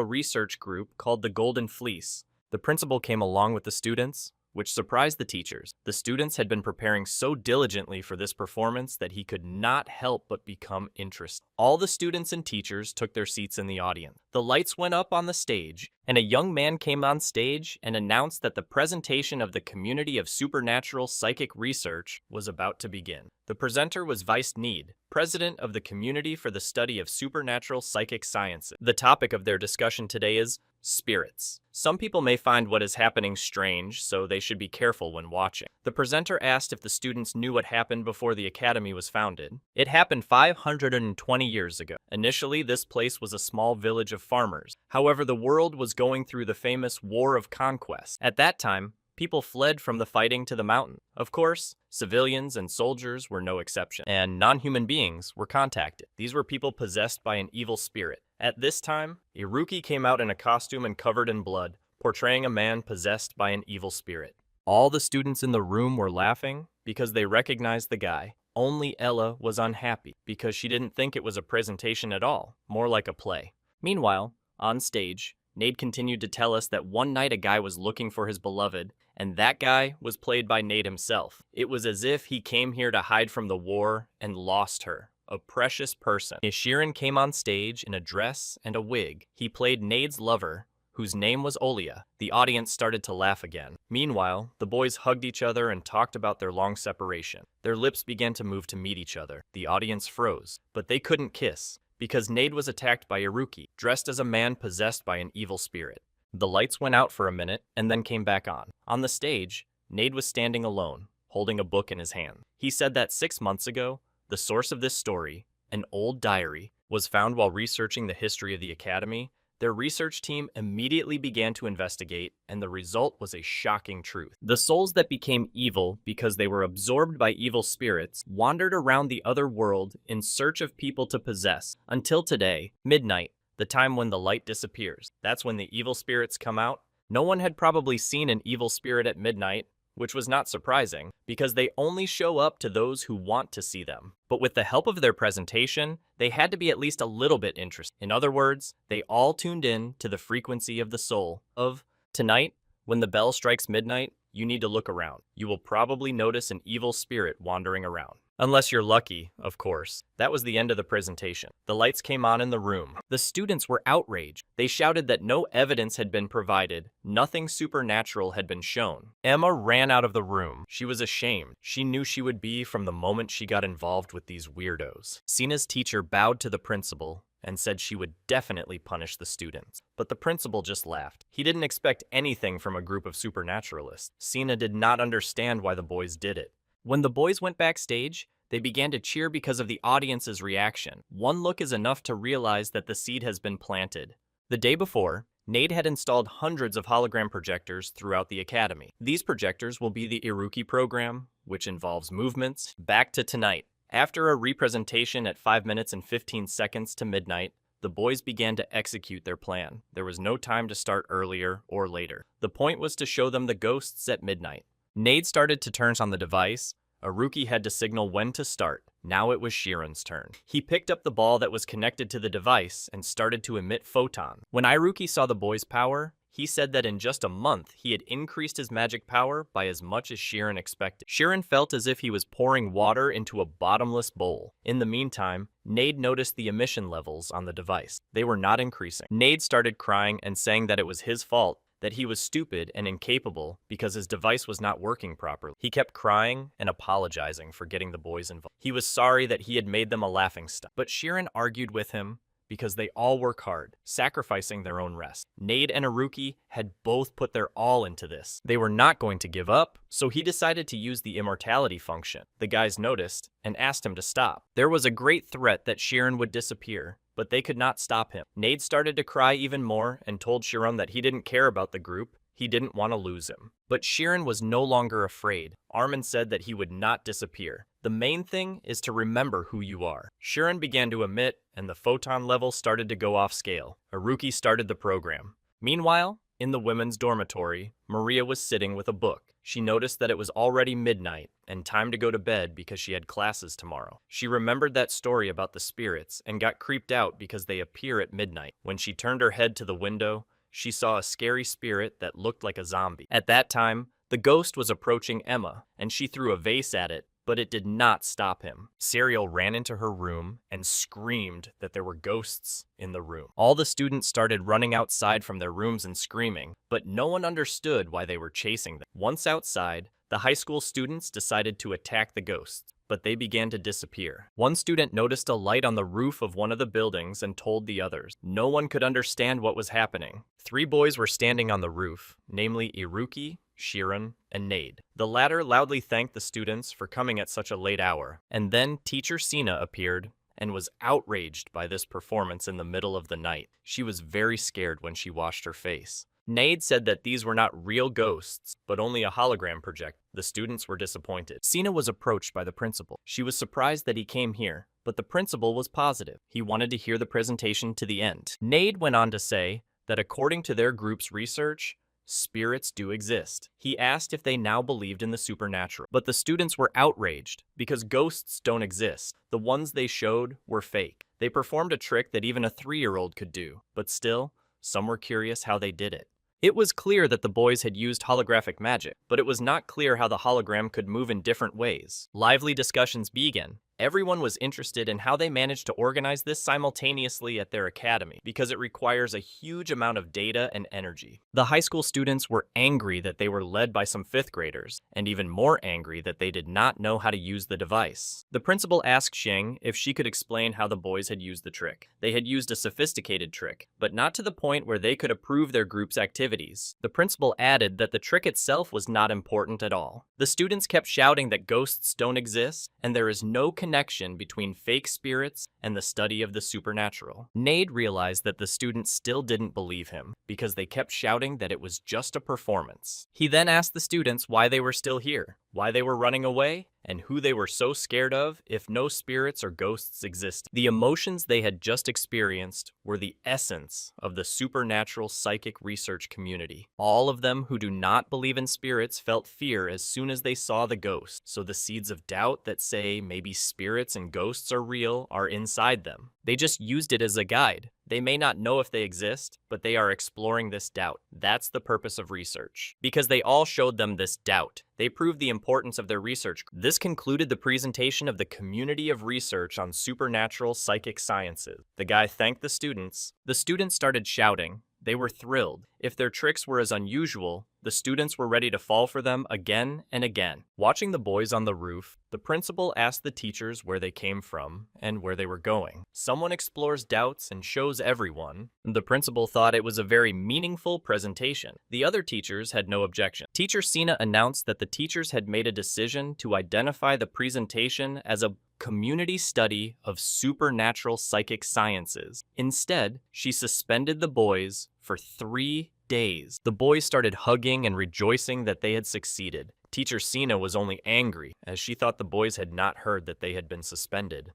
research group called the Golden Fleece. The principal came along with the students, which surprised the teachers. The students had been preparing so diligently for this performance that he could not help but become interested. All the students and teachers took their seats in the audience. The lights went up on the stage, and a young man came on stage and announced that the presentation of the community of supernatural psychic research was about to begin. The presenter was Vice Need, president of the Community for the Study of Supernatural Psychic Sciences. The topic of their discussion today is spirits. Some people may find what is happening strange, so they should be careful when watching. The presenter asked if the students knew what happened before the academy was founded. It happened 520 years ago. Initially, this place was a small village of farmers. However, the world was going through the famous War of Conquest. At that time, people fled from the fighting to the mountain. Of course, civilians and soldiers were no exception, and non-human beings were contacted. These were people possessed by an evil spirit. At this time, Iruki came out in a costume and covered in blood, portraying a man possessed by an evil spirit. All the students in the room were laughing because they recognized the guy. Only Ella was unhappy because she didn't think it was a presentation at all, more like a play. Meanwhile, on stage, Nade continued to tell us that one night a guy was looking for his beloved, and that guy was played by Nade himself. It was as if he came here to hide from the war and lost her. A precious person. Shiran came on stage in a dress and a wig. He played Nade's lover, whose name was Olia. The audience started to laugh again. Meanwhile, the boys hugged each other and talked about their long separation. Their lips began to move to meet each other. The audience froze, but they couldn't kiss, because Nade was attacked by Iruki, dressed as a man possessed by an evil spirit. The lights went out for a minute and then came back on. On the stage, Nade was standing alone, holding a book in his hand. He said that 6 months ago, The source of this story, an old diary, was found while researching the history of the Academy. Their research team immediately began to investigate, and the result was a shocking truth. The souls that became evil because they were absorbed by evil spirits wandered around the other world in search of people to possess. Until today, midnight, the time when the light disappears. That's when the evil spirits come out. No one had probably seen an evil spirit at midnight, which was not surprising, because they only show up to those who want to see them. But with the help of their presentation, they had to be at least a little bit interested. In other words, they all tuned in to the frequency of the soul of, tonight, when the bell strikes midnight, you need to look around. You will probably notice an evil spirit wandering around. Unless you're lucky, of course. That was the end of the presentation. The lights came on in the room. The students were outraged. They shouted that no evidence had been provided, nothing supernatural had been shown. Emma ran out of the room. She was ashamed. She knew she would be from the moment she got involved with these weirdos. Sina's teacher bowed to the principal and said she would definitely punish the students. But the principal just laughed. He didn't expect anything from a group of supernaturalists. Sina did not understand why the boys did it. When the boys went backstage, they began to cheer because of the audience's reaction. One look is enough to realize that the seed has been planted. The day before, Nade had installed hundreds of hologram projectors throughout the academy. These projectors will be the Iruki program, which involves movements. Back to tonight. After a representation at 5 minutes and 15 seconds to midnight, the boys began to execute their plan. There was no time to start earlier or later. The point was to show them the ghosts at midnight. Nade started to turn on the device. Iruki had to signal when to start. Now it was Shiran's turn. He picked up the ball that was connected to the device and started to emit photon. When Iruki saw the boy's power, he said that in just a month, he had increased his magic power by as much as Shiran expected. Shiran felt as if he was pouring water into a bottomless bowl. In the meantime, Nade noticed the emission levels on the device. They were not increasing. Nade started crying and saying that it was his fault, that he was stupid and incapable because his device was not working properly. He kept crying and apologizing for getting the boys involved. He was sorry that he had made them a laughingstock. But Shiran argued with him because they all work hard, sacrificing their own rest. Nade and Iruki had both put their all into this. They were not going to give up, so he decided to use the immortality function. The guys noticed and asked him to stop. There was a great threat that Shiran would disappear, but they could not stop him. Nade started to cry even more and told Shiran that he didn't care about the group. He didn't want to lose him. But Shiran was no longer afraid. Armin said that he would not disappear. The main thing is to remember who you are. Shiran began to emit, and the photon level started to go off scale. Iruki started the program. Meanwhile, in the women's dormitory, Maria was sitting with a book. She noticed that it was already midnight and time to go to bed because she had classes tomorrow. She remembered that story about the spirits and got creeped out because they appear at midnight. When she turned her head to the window, she saw a scary spirit that looked like a zombie. At that time, the ghost was approaching Emma, and she threw a vase at it, but it did not stop him. Serial ran into her room and screamed that there were ghosts in the room. All the students started running outside from their rooms and screaming, but no one understood why they were chasing them. Once outside, the high school students decided to attack the ghosts, but they began to disappear. One student noticed a light on the roof of one of the buildings and told the others. No one could understand what was happening. 3 boys were standing on the roof, namely Iruki, Shiran, and Nade. The latter loudly thanked the students for coming at such a late hour, and then teacher Sina appeared and was outraged by this performance in the middle of the night. She was very scared when she washed her face. Nade said that these were not real ghosts, but only a hologram project. The students were disappointed. Sina was approached by the principal. She was surprised that he came here, but the principal was positive. He wanted to hear the presentation to the end. Nade went on to say that according to their group's research, spirits do exist. He asked if they now believed in the supernatural, but the students were outraged because ghosts don't exist. The ones they showed were fake. They performed a trick that even a 3-year-old could do, but still, some were curious how they did it. It was clear that the boys had used holographic magic, but it was not clear how the hologram could move in different ways. Lively discussions began. Everyone was interested in how they managed to organize this simultaneously at their academy, because it requires a huge amount of data and energy. The high school students were angry that they were led by some 5th graders, and even more angry that they did not know how to use the device. The principal asked Sheng if she could explain how the boys had used the trick. They had used a sophisticated trick, but not to the point where they could approve their group's activities. The principal added that the trick itself was not important at all. The students kept shouting that ghosts don't exist, and there is no connection between fake spirits and the study of the supernatural. Nade realized that the students still didn't believe him because they kept shouting that it was just a performance. He then asked the students why they were still here, why they were running away, and who they were so scared of if no spirits or ghosts exist. The emotions they had just experienced were the essence of the supernatural psychic research community. All of them who do not believe in spirits felt fear as soon as they saw the ghost, so the seeds of doubt that say maybe spirits and ghosts are real are inside them. They just used it as a guide. They may not know if they exist, but they are exploring this doubt. That's the purpose of research. Because they all showed them this doubt, they proved the importance of their research. This concluded the presentation of the community of research on supernatural psychic sciences. The guy thanked the students. The students started shouting. They were thrilled. If their tricks were as unusual, the students were ready to fall for them again and again. Watching the boys on the roof, the principal asked the teachers where they came from and where they were going. Someone explores doubts and shows everyone. The principal thought it was a very meaningful presentation. The other teachers had no objection. Teacher Sina announced that the teachers had made a decision to identify the presentation as a community study of supernatural psychic sciences. Instead, she suspended the boys for 3 days. The boys started hugging and rejoicing that they had succeeded. Teacher Sina was only angry, as she thought the boys had not heard that they had been suspended.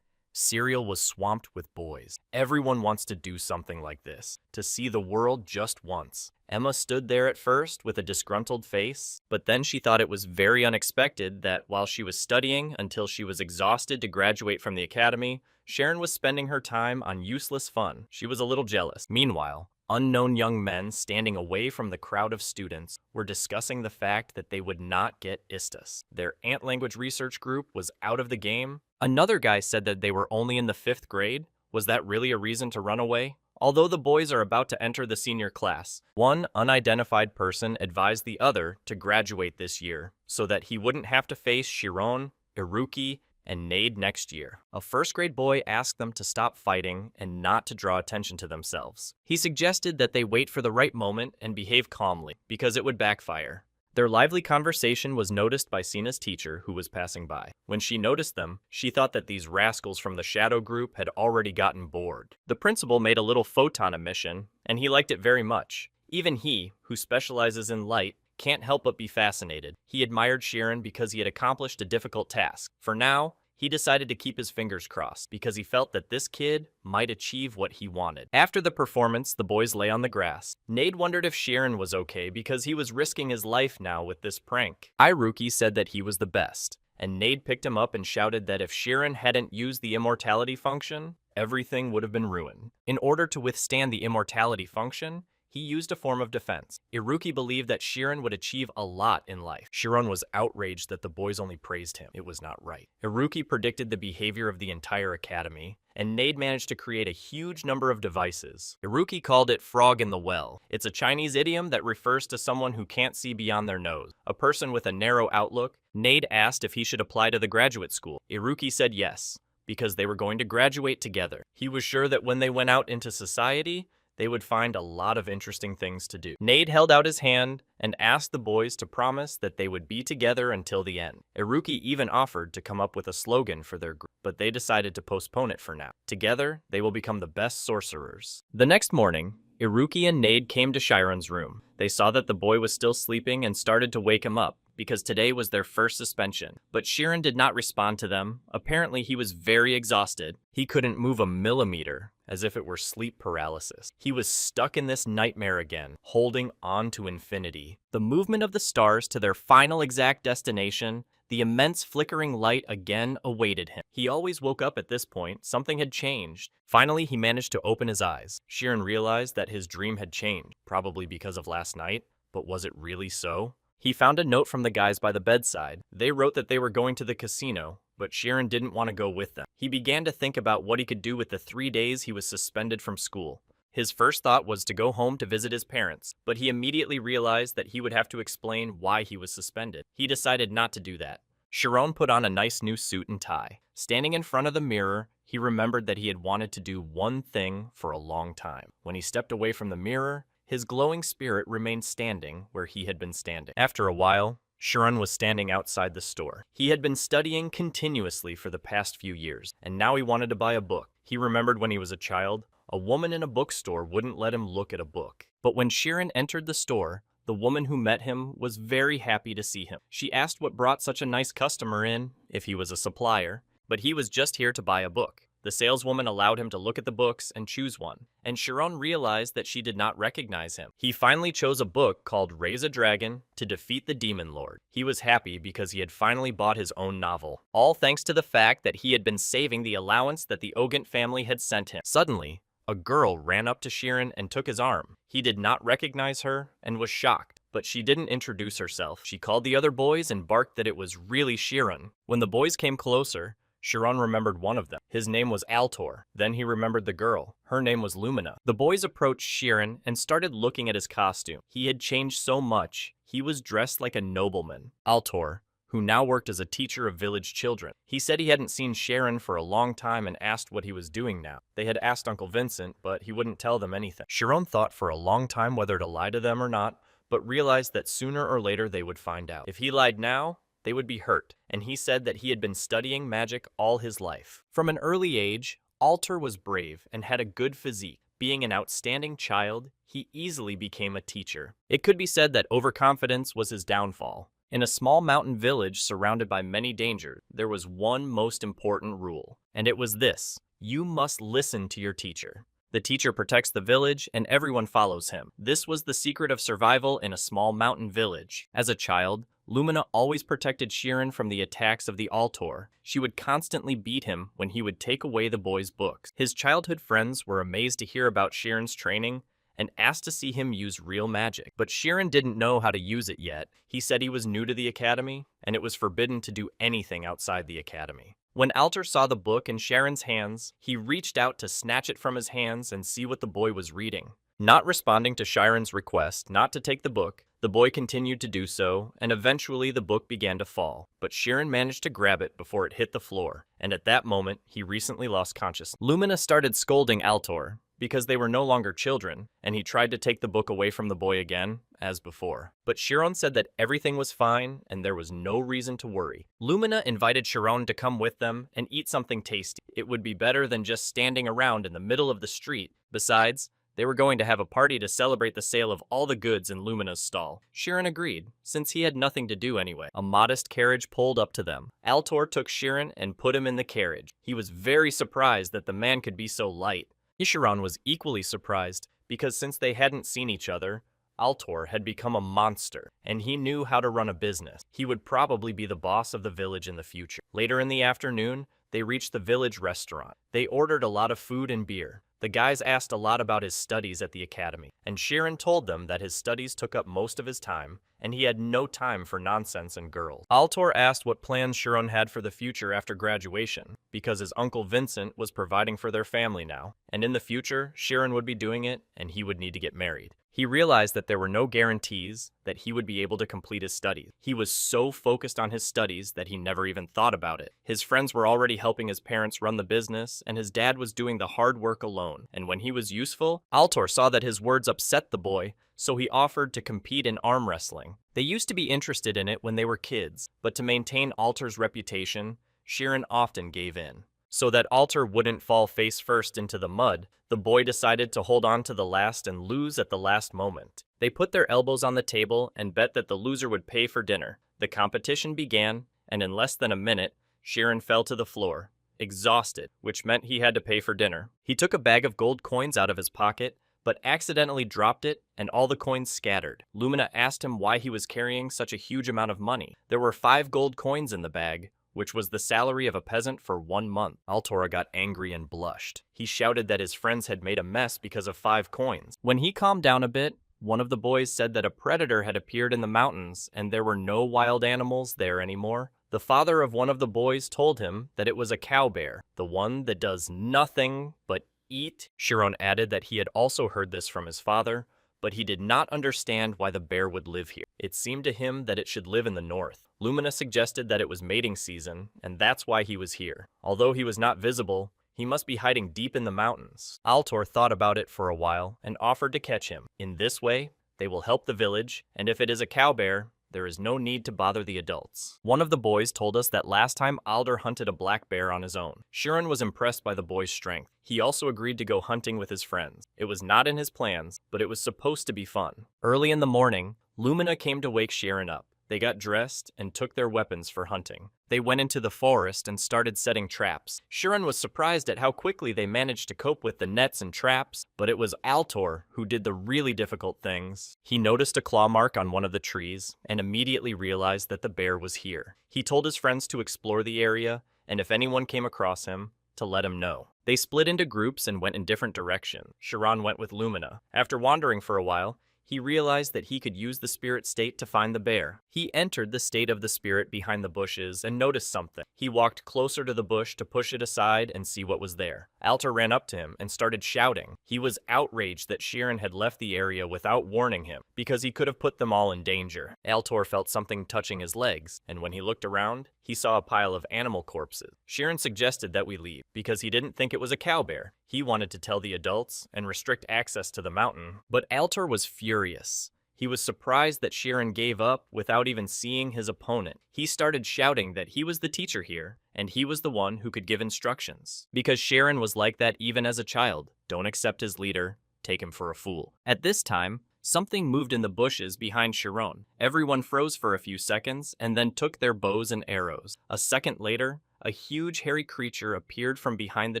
Serial was swamped with boys. Everyone wants to do something like this, to see the world just once. Emma stood there at first with a disgruntled face, but then she thought it was very unexpected that while she was studying until she was exhausted to graduate from the academy, Sharon was spending her time on useless fun. She was a little jealous. Meanwhile, unknown young men standing away from the crowd of students were discussing the fact that they would not get ISTAS. Their ant language research group was out of the game. Another guy said that they were only in the 5th grade. Was that really a reason to run away? Although the boys are about to enter the senior class, one unidentified person advised the other to graduate this year so that he wouldn't have to face Shiron, Iruki, and Nade next year. A 1st grade boy asked them to stop fighting and not to draw attention to themselves. He suggested that they wait for the right moment and behave calmly, because it would backfire. Their lively conversation was noticed by Sina's teacher, who was passing by. When she noticed them, she thought that these rascals from the shadow group had already gotten bored. The principal made a little photon emission, and he liked it very much. Even he, who specializes in light, can't help but be fascinated. He admired Shirin because he had accomplished a difficult task. For now, he decided to keep his fingers crossed because he felt that this kid might achieve what he wanted. After the performance, the boys lay on the grass. Nade wondered if Shirin was okay because he was risking his life now with this prank. Iruki said that he was the best, and Nade picked him up and shouted that if Shirin hadn't used the immortality function, everything would have been ruined. In order to withstand the immortality function, he used a form of defense. Iruki believed that Shirin would achieve a lot in life. Shiron was outraged that the boys only praised him. It was not right. Iruki predicted the behavior of the entire academy, and Nade managed to create a huge number of devices. Iruki called it frog in the well. It's a Chinese idiom that refers to someone who can't see beyond their nose, a person with a narrow outlook. Nade asked if he should apply to the graduate school. Iruki said yes, because they were going to graduate together. He was sure that when they went out into society, they would find a lot of interesting things to do. Nade held out his hand and asked the boys to promise that they would be together until the end. Iruki even offered to come up with a slogan for their group, but they decided to postpone it for now. Together, they will become the best sorcerers. The next morning, Iruki and Nade came to Shiron's room. They saw that the boy was still sleeping and started to wake him up, because today was their first suspension. But Shirin did not respond to them. Apparently, he was very exhausted. He couldn't move a millimeter, as if it were sleep paralysis. He was stuck in this nightmare again, holding on to infinity. The movement of the stars to their final exact destination, the immense flickering light again awaited him. He always woke up at this point. Something had changed. Finally, he managed to open his eyes. Shirin realized that his dream had changed, probably because of last night, but was it really so? He found a note from the guys by the bedside. They wrote that they were going to the casino, but Shirin didn't want to go with them. He began to think about what he could do with the 3 days he was suspended from school. His first thought was to go home to visit his parents, but he immediately realized that he would have to explain why he was suspended. He decided not to do that. Shiron put on a nice new suit and tie. Standing in front of the mirror, he remembered that he had wanted to do one thing for a long time. When he stepped away from the mirror, his glowing spirit remained standing where he had been standing. After a while, Sharon was standing outside the store. He had been studying continuously for the past few years, and now he wanted to buy a book. He remembered when he was a child, a woman in a bookstore wouldn't let him look at a book. But when Sharon entered the store, the woman who met him was very happy to see him. She asked what brought such a nice customer in, if he was a supplier, but he was just here to buy a book. The saleswoman allowed him to look at the books and choose one, and Sharon realized that she did not recognize him. He finally chose a book called Raise a Dragon to Defeat the Demon Lord. He was happy because he had finally bought his own novel, all thanks to the fact that he had been saving the allowance that the Ogant family had sent him. Suddenly, a girl ran up to Sharon and took his arm. He did not recognize her and was shocked, but she didn't introduce herself. She called the other boys and barked that it was really Sharon. When the boys came closer, Sharon remembered one of them. His name was Altor. Then he remembered the girl. Her name was Lumina. The boys approached Sharon and started looking at his costume. He had changed so much. He was dressed like a nobleman. Altor, who now worked as a teacher of village children. He said he hadn't seen Sharon for a long time and asked what he was doing now. They had asked Uncle Vincent, but he wouldn't tell them anything. Sharon thought for a long time whether to lie to them or not, but realized that sooner or later they would find out. If he lied now, they would be hurt, and he said that he had been studying magic all his life. From an early age, Altor was brave and had a good physique. Being an outstanding child, he easily became a teacher. It could be said that overconfidence was his downfall. In a small mountain village surrounded by many dangers, there was one most important rule, and it was this: you must listen to your teacher. The teacher protects the village, and everyone follows him. This was the secret of survival in a small mountain village. As a child, Lumina always protected Sharon from the attacks of the Altor. She would constantly beat him when he would take away the boy's books. His childhood friends were amazed to hear about Sharon's training and asked to see him use real magic. But Sharon didn't know how to use it yet. He said he was new to the academy, and it was forbidden to do anything outside the academy. When Altor saw the book in Sharon's hands, he reached out to snatch it from his hands and see what the boy was reading. Not responding to Sharon's request not to take the book, the boy continued to do so, and eventually the book began to fall. But Sharon managed to grab it before it hit the floor, and at that moment, he recently lost consciousness. Lumina started scolding Altor because they were no longer children, and he tried to take the book away from the boy again, as before. But Sharon said that everything was fine and there was no reason to worry. Lumina invited Sharon to come with them and eat something tasty. It would be better than just standing around in the middle of the street. Besides, they were going to have a party to celebrate the sale of all the goods in Lumina's stall. Sharon agreed, since he had nothing to do anyway. A modest carriage pulled up to them. Altor took Sharon and put him in the carriage. He was very surprised that the man could be so light. Sharon was equally surprised, because since they hadn't seen each other, Altor had become a monster, and he knew how to run a business. He would probably be the boss of the village in the future. Later in the afternoon, they reached the village restaurant. They ordered a lot of food and beer. The guys asked a lot about his studies at the academy, and Sharon told them that his studies took up most of his time, and he had no time for nonsense and girls. Altor asked what plans Sharon had for the future after graduation, because his Uncle Vincent was providing for their family now, and in the future, Sharon would be doing it, and he would need to get married. He realized that there were no guarantees that he would be able to complete his studies. He was so focused on his studies that he never even thought about it. His friends were already helping his parents run the business, and his dad was doing the hard work alone. And when he was useful, Altor saw that his words upset the boy, so he offered to compete in arm wrestling. They used to be interested in it when they were kids, but to maintain Altor's reputation, Sharon often gave in. So that Altor wouldn't fall face first into the mud, the boy decided to hold on to the last and lose at the last moment. They put their elbows on the table and bet that the loser would pay for dinner. The competition began, and in less than a minute, Sharon fell to the floor, exhausted, which meant he had to pay for dinner. He took a bag of gold coins out of his pocket, but accidentally dropped it, and all the coins scattered. Lumina asked him why he was carrying such a huge amount of money. There were 5 gold coins in the bag, which was the salary of a peasant for 1 month. Altor got angry and blushed. He shouted that his friends had made a mess because of 5 coins. When he calmed down a bit, one of the boys said that a predator had appeared in the mountains and there were no wild animals there anymore. The father of one of the boys told him that it was a cow bear, the one that does nothing but eat. Sharon added that he had also heard this from his father, but he did not understand why the bear would live here. It seemed to him that it should live in the north. Lumina suggested that it was mating season, and that's why he was here. Although he was not visible, he must be hiding deep in the mountains. Altor thought about it for a while and offered to catch him. In this way, they will help the village, and if it is a cow bear, There is no need to bother the adults. One of the boys told us that last time Alder hunted a black bear on his own. Shirin was impressed by the boy's strength. He also agreed to go hunting with his friends. It was not in his plans, but it was supposed to be fun. Early in the morning, Lumina came to wake Shirin up. They got dressed and took their weapons for hunting. They went into the forest and started setting traps. Shirin was surprised at how quickly they managed to cope with the nets and traps, but it was Altor who did the really difficult things. He noticed a claw mark on one of the trees and immediately realized that the bear was here. He told his friends to explore the area, and if anyone came across him, to let him know. They split into groups and went in different directions. Shirin went with Lumina. After wandering for a while, he realized that he could use the spirit state to find the bear. He entered the state of the spirit behind the bushes and noticed something. He walked closer to the bush to push it aside and see what was there. Altor ran up to him and started shouting. He was outraged that Shirin had left the area without warning him, because he could have put them all in danger. Altor felt something touching his legs, and when he looked around, he saw a pile of animal corpses. Shirin suggested that we leave, because he didn't think it was a cow bear. He wanted to tell the adults and restrict access to the mountain, but Altor was furious. He was surprised that Shirin gave up without even seeing his opponent. He started shouting that he was the teacher here, and he was the one who could give instructions. Because Shirin was like that even as a child. Don't accept his leader, take him for a fool. At this time, something moved in the bushes behind Shirin. Everyone froze for a few seconds and then took their bows and arrows. A second later, a huge hairy creature appeared from behind the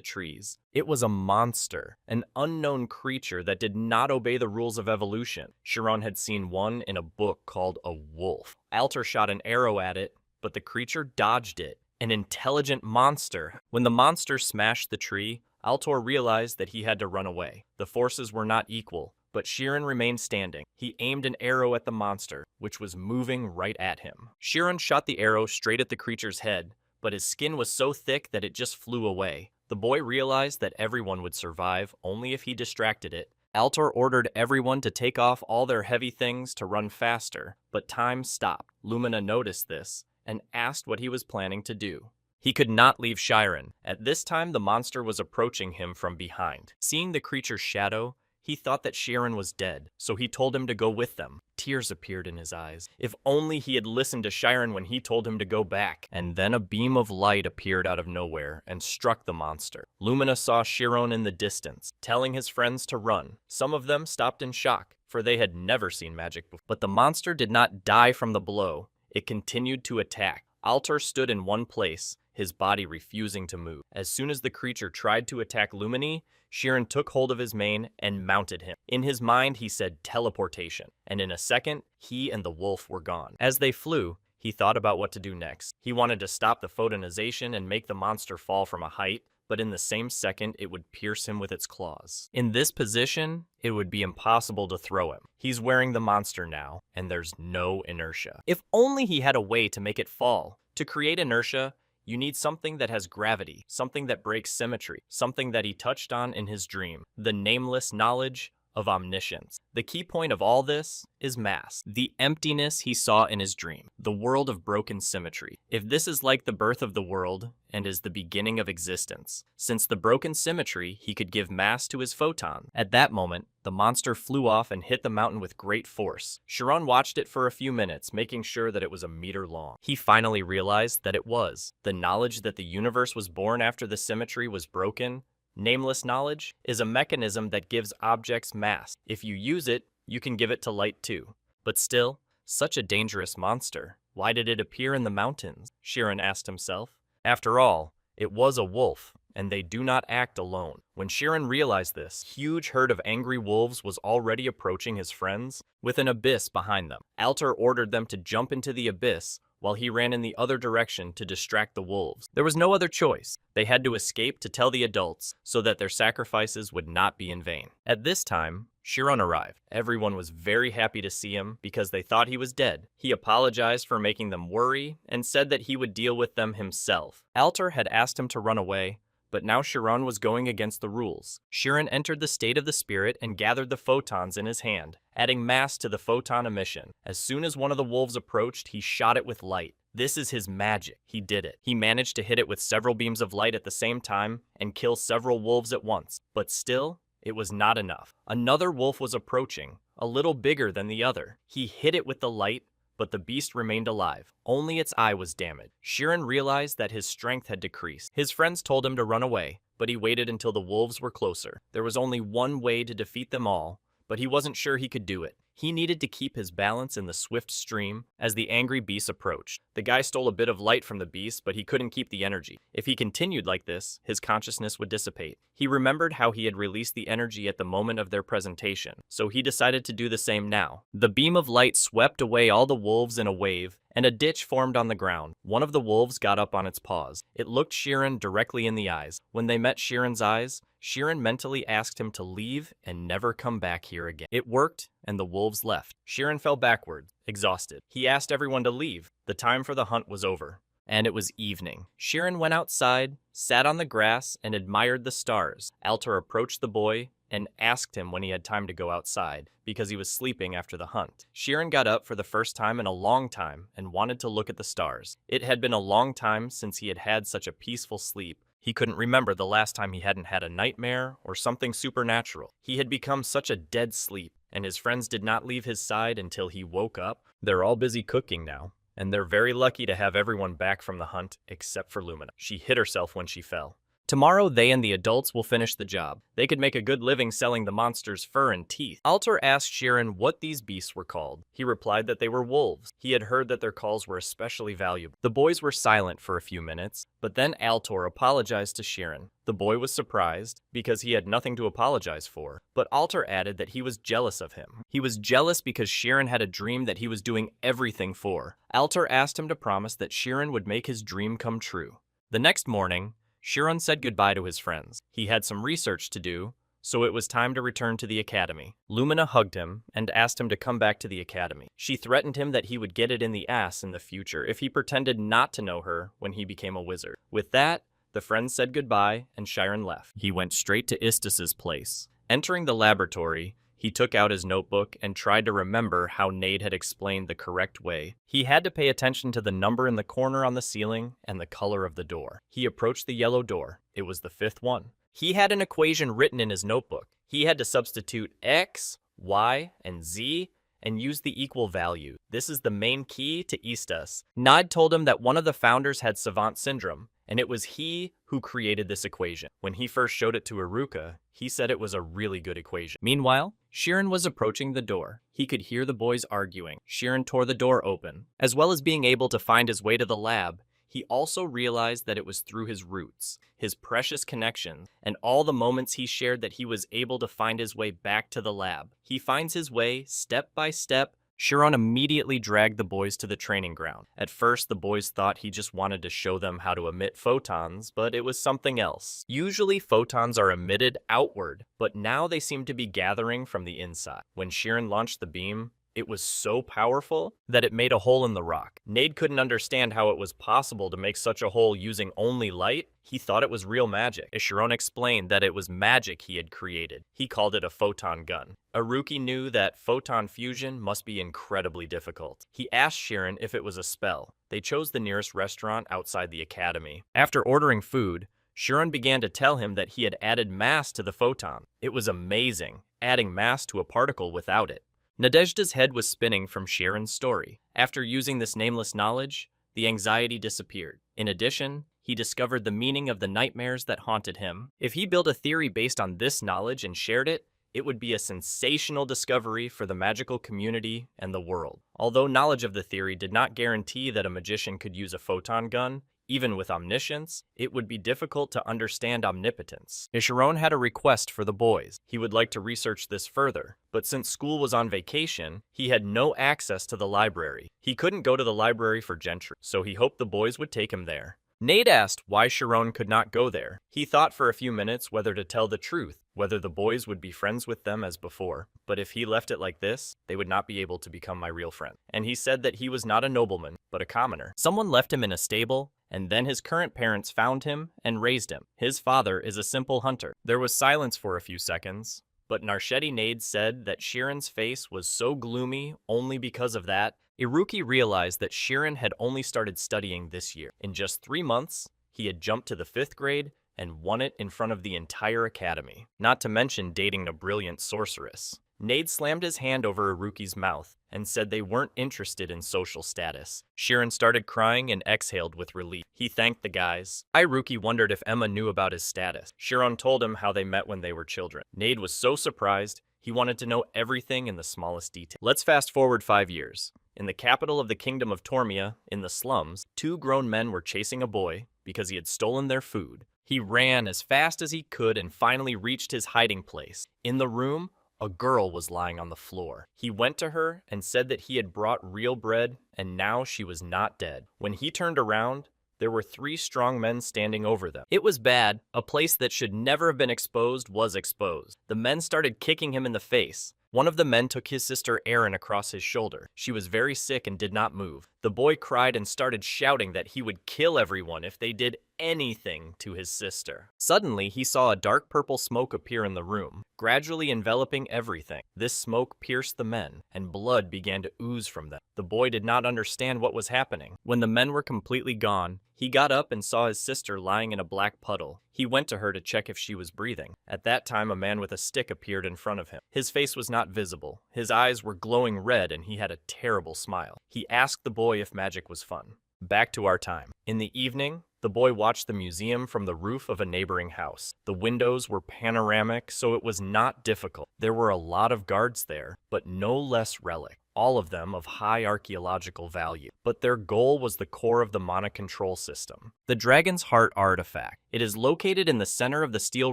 trees. It was a monster, an unknown creature that did not obey the rules of evolution. Shirin had seen one in a book called a wolf. Altor shot an arrow at it, but the creature dodged it. An intelligent monster. When the monster smashed the tree, Altor realized that he had to run away. The forces were not equal, but Shirin remained standing. He aimed an arrow at the monster, which was moving right at him. Shirin shot the arrow straight at the creature's head, but his skin was so thick that it just flew away. The boy realized that everyone would survive only if he distracted it. Altor ordered everyone to take off all their heavy things to run faster, but time stopped. Lumina noticed this and asked what he was planning to do. He could not leave Shirin. At this time, the monster was approaching him from behind. Seeing the creature's shadow, he thought that Shirin was dead, so he told him to go with them. Tears appeared in his eyes. If only he had listened to Shirin when he told him to go back. And then a beam of light appeared out of nowhere and struck the monster. Lumina saw Shirin in the distance, telling his friends to run. Some of them stopped in shock, for they had never seen magic before. But the monster did not die from the blow. It continued to attack. Altor stood in one place, his body refusing to move. As soon as the creature tried to attack Lumini, Shirin took hold of his mane and mounted him. In his mind, he said teleportation, and in a second, he and the wolf were gone. As they flew, he thought about what to do next. He wanted to stop the photonization and make the monster fall from a height, but in the same second, it would pierce him with its claws. In this position, it would be impossible to throw him. He's wearing the monster now, and there's no inertia. If only he had a way to make it fall. To create inertia, you need something that has gravity, something that breaks symmetry, something that he touched on in his dream, the nameless knowledge of omniscience. The key point of all this is mass, the emptiness he saw in his dream, the world of broken symmetry. If this is like the birth of the world and is the beginning of existence, since the broken symmetry, he could give mass to his photon. At that moment, the monster flew off and hit the mountain with great force. Shirin watched it for a few minutes, making sure that it was a meter long. He finally realized that it was. The knowledge that the universe was born after the symmetry was broken. Nameless knowledge is a mechanism that gives objects mass. If you use it, you can give it to light too. But still, such a dangerous monster. Why did it appear in the mountains? Shirin asked himself. After all, it was a wolf, and they do not act alone. When Shirin realized this, a huge herd of angry wolves was already approaching his friends, with an abyss behind them. Altor ordered them to jump into the abyss, while he ran in the other direction to distract the wolves. There was no other choice. They had to escape to tell the adults so that their sacrifices would not be in vain. At this time, Shirin arrived. Everyone was very happy to see him because they thought he was dead. He apologized for making them worry and said that he would deal with them himself. Altor had asked him to run away, but now Shirin was going against the rules. Shirin entered the state of the spirit and gathered the photons in his hand, adding mass to the photon emission. As soon as one of the wolves approached, he shot it with light. This is his magic. He did it. He managed to hit it with several beams of light at the same time and kill several wolves at once. But still, it was not enough. Another wolf was approaching, a little bigger than the other. He hit it with the light, but the beast remained alive. Only its eye was damaged. Shirin realized that his strength had decreased. His friends told him to run away, but he waited until the wolves were closer. There was only one way to defeat them all, but he wasn't sure he could do it. He needed to keep his balance in the swift stream as the angry beast approached. The guy stole a bit of light from the beast, but he couldn't keep the energy. If he continued like this, his consciousness would dissipate. He remembered how he had released the energy at the moment of their presentation, so he decided to do the same now. The beam of light swept away all the wolves in a wave, and a ditch formed on the ground. One of the wolves got up on its paws. It looked Shirin directly in the eyes. When they met Shirin's eyes, Shirin mentally asked him to leave and never come back here again. It worked, and the wolves left. Shirin fell backward, exhausted. He asked everyone to leave. The time for the hunt was over, and it was evening. Shirin went outside, sat on the grass, and admired the stars. Altor approached the boy and asked him when he had time to go outside, because he was sleeping after the hunt. Shirin got up for the first time in a long time and wanted to look at the stars. It had been a long time since he had had such a peaceful sleep. He couldn't remember the last time he hadn't had a nightmare or something supernatural. He had become such a dead sleep, and his friends did not leave his side until he woke up. They're all busy cooking now, and they're very lucky to have everyone back from the hunt except for Lumina. She hit herself when she fell. Tomorrow, they and the adults will finish the job. They could make a good living selling the monster's fur and teeth. Altor asked Shirin what these beasts were called. He replied that they were wolves. He had heard that their calls were especially valuable. The boys were silent for a few minutes, but then Altor apologized to Shirin. The boy was surprised, because he had nothing to apologize for, but Altor added that he was jealous of him. He was jealous because Shirin had a dream that he was doing everything for. Altor asked him to promise that Shirin would make his dream come true. The next morning, Shirin said goodbye to his friends. He had some research to do, so it was time to return to the academy. Lumina hugged him and asked him to come back to the academy. She threatened him that he would get it in the ass in the future if he pretended not to know her when he became a wizard. With that, the friends said goodbye and Shirin left. He went straight to Istis's place. Entering the laboratory, he took out his notebook and tried to remember how Nade had explained the correct way. He had to pay attention to the number in the corner on the ceiling and the color of the door. He approached the yellow door. It was the fifth one. He had an equation written in his notebook. He had to substitute X, Y, and Z and use the equal value. This is the main key to Istis. Nade told him that one of the founders had savant syndrome, and it was he who created this equation. When he first showed it to Iruka, he said it was a really good equation. Meanwhile, Shirin was approaching the door. He could hear the boys arguing. Shirin tore the door open. As well as being able to find his way to the lab, he also realized that it was through his roots, his precious connections, and all the moments he shared that he was able to find his way back to the lab. He finds his way step by step. Shirin immediately dragged the boys to the training ground. At first, the boys thought he just wanted to show them how to emit photons, but it was something else. Usually, photons are emitted outward, but now they seem to be gathering from the inside. When Shirin launched the beam, it was so powerful that it made a hole in the rock. Nade couldn't understand how it was possible to make such a hole using only light. He thought it was real magic. Shirin explained that it was magic he had created. He called it a photon gun. Iruka knew that photon fusion must be incredibly difficult. He asked Shirin if it was a spell. They chose the nearest restaurant outside the academy. After ordering food, Shirin began to tell him that he had added mass to the photon. It was amazing, adding mass to a particle without it. Nadezhda's head was spinning from Shirin's story. After using this nameless knowledge, the anxiety disappeared. In addition, he discovered the meaning of the nightmares that haunted him. If he built a theory based on this knowledge and shared it, it would be a sensational discovery for the magical community and the world. Although knowledge of the theory did not guarantee that a magician could use a photon gun, even with omniscience, it would be difficult to understand omnipotence. Shirin had a request for the boys. He would like to research this further, but since school was on vacation, he had no access to the library. He couldn't go to the library for gentry, so he hoped the boys would take him there. Nade asked why Shirin could not go there. He thought for a few minutes whether to tell the truth, whether the boys would be friends with them as before. But if he left it like this, they would not be able to become my real friend. And he said that he was not a nobleman, but a commoner. Someone left him in a stable, and then his current parents found him and raised him. His father is a simple hunter. There was silence for a few seconds, but Narsheti Nade said that Shirin's face was so gloomy only because of that. Iruka realized that Shirin had only started studying this year. In just 3 months, he had jumped to the 5th grade and won it in front of the entire academy, not to mention dating a brilliant sorceress. Nade slammed his hand over Iruki's mouth and said they weren't interested in social status. Shirin started crying and exhaled with relief. He thanked the guys. Iruki wondered if Emma knew about his status. Shirin told him how they met when they were children. Nade was so surprised, he wanted to know everything in the smallest detail. Let's fast forward 5 years. In the capital of the kingdom of Tormia, in the slums, 2 grown men were chasing a boy because he had stolen their food. He ran as fast as he could and finally reached his hiding place. In the room, a girl was lying on the floor. He went to her and said that he had brought real bread and now she was not dead. When he turned around, there were 3 strong men standing over them. It was bad. A place that should never have been exposed was exposed. The men started kicking him in the face. One of the men took his sister Erin across his shoulder. She was very sick and did not move. The boy cried and started shouting that he would kill everyone if they did anything to his sister. Suddenly, he saw a dark purple smoke appear in the room, gradually enveloping everything. This smoke pierced the men, and blood began to ooze from them. The boy did not understand what was happening. When the men were completely gone, he got up and saw his sister lying in a black puddle. He went to her to check if she was breathing. At that time, a man with a stick appeared in front of him. His face was not visible. His eyes were glowing red and he had a terrible smile. He asked the boy if magic was fun. Back to our time. In the evening, the boy watched the museum from the roof of a neighboring house. The windows were panoramic, so it was not difficult. There were a lot of guards there, but no less relics, all of them of high archaeological value. But their goal was the core of the mana control system, the Dragon's Heart artifact. It is located in the center of the steel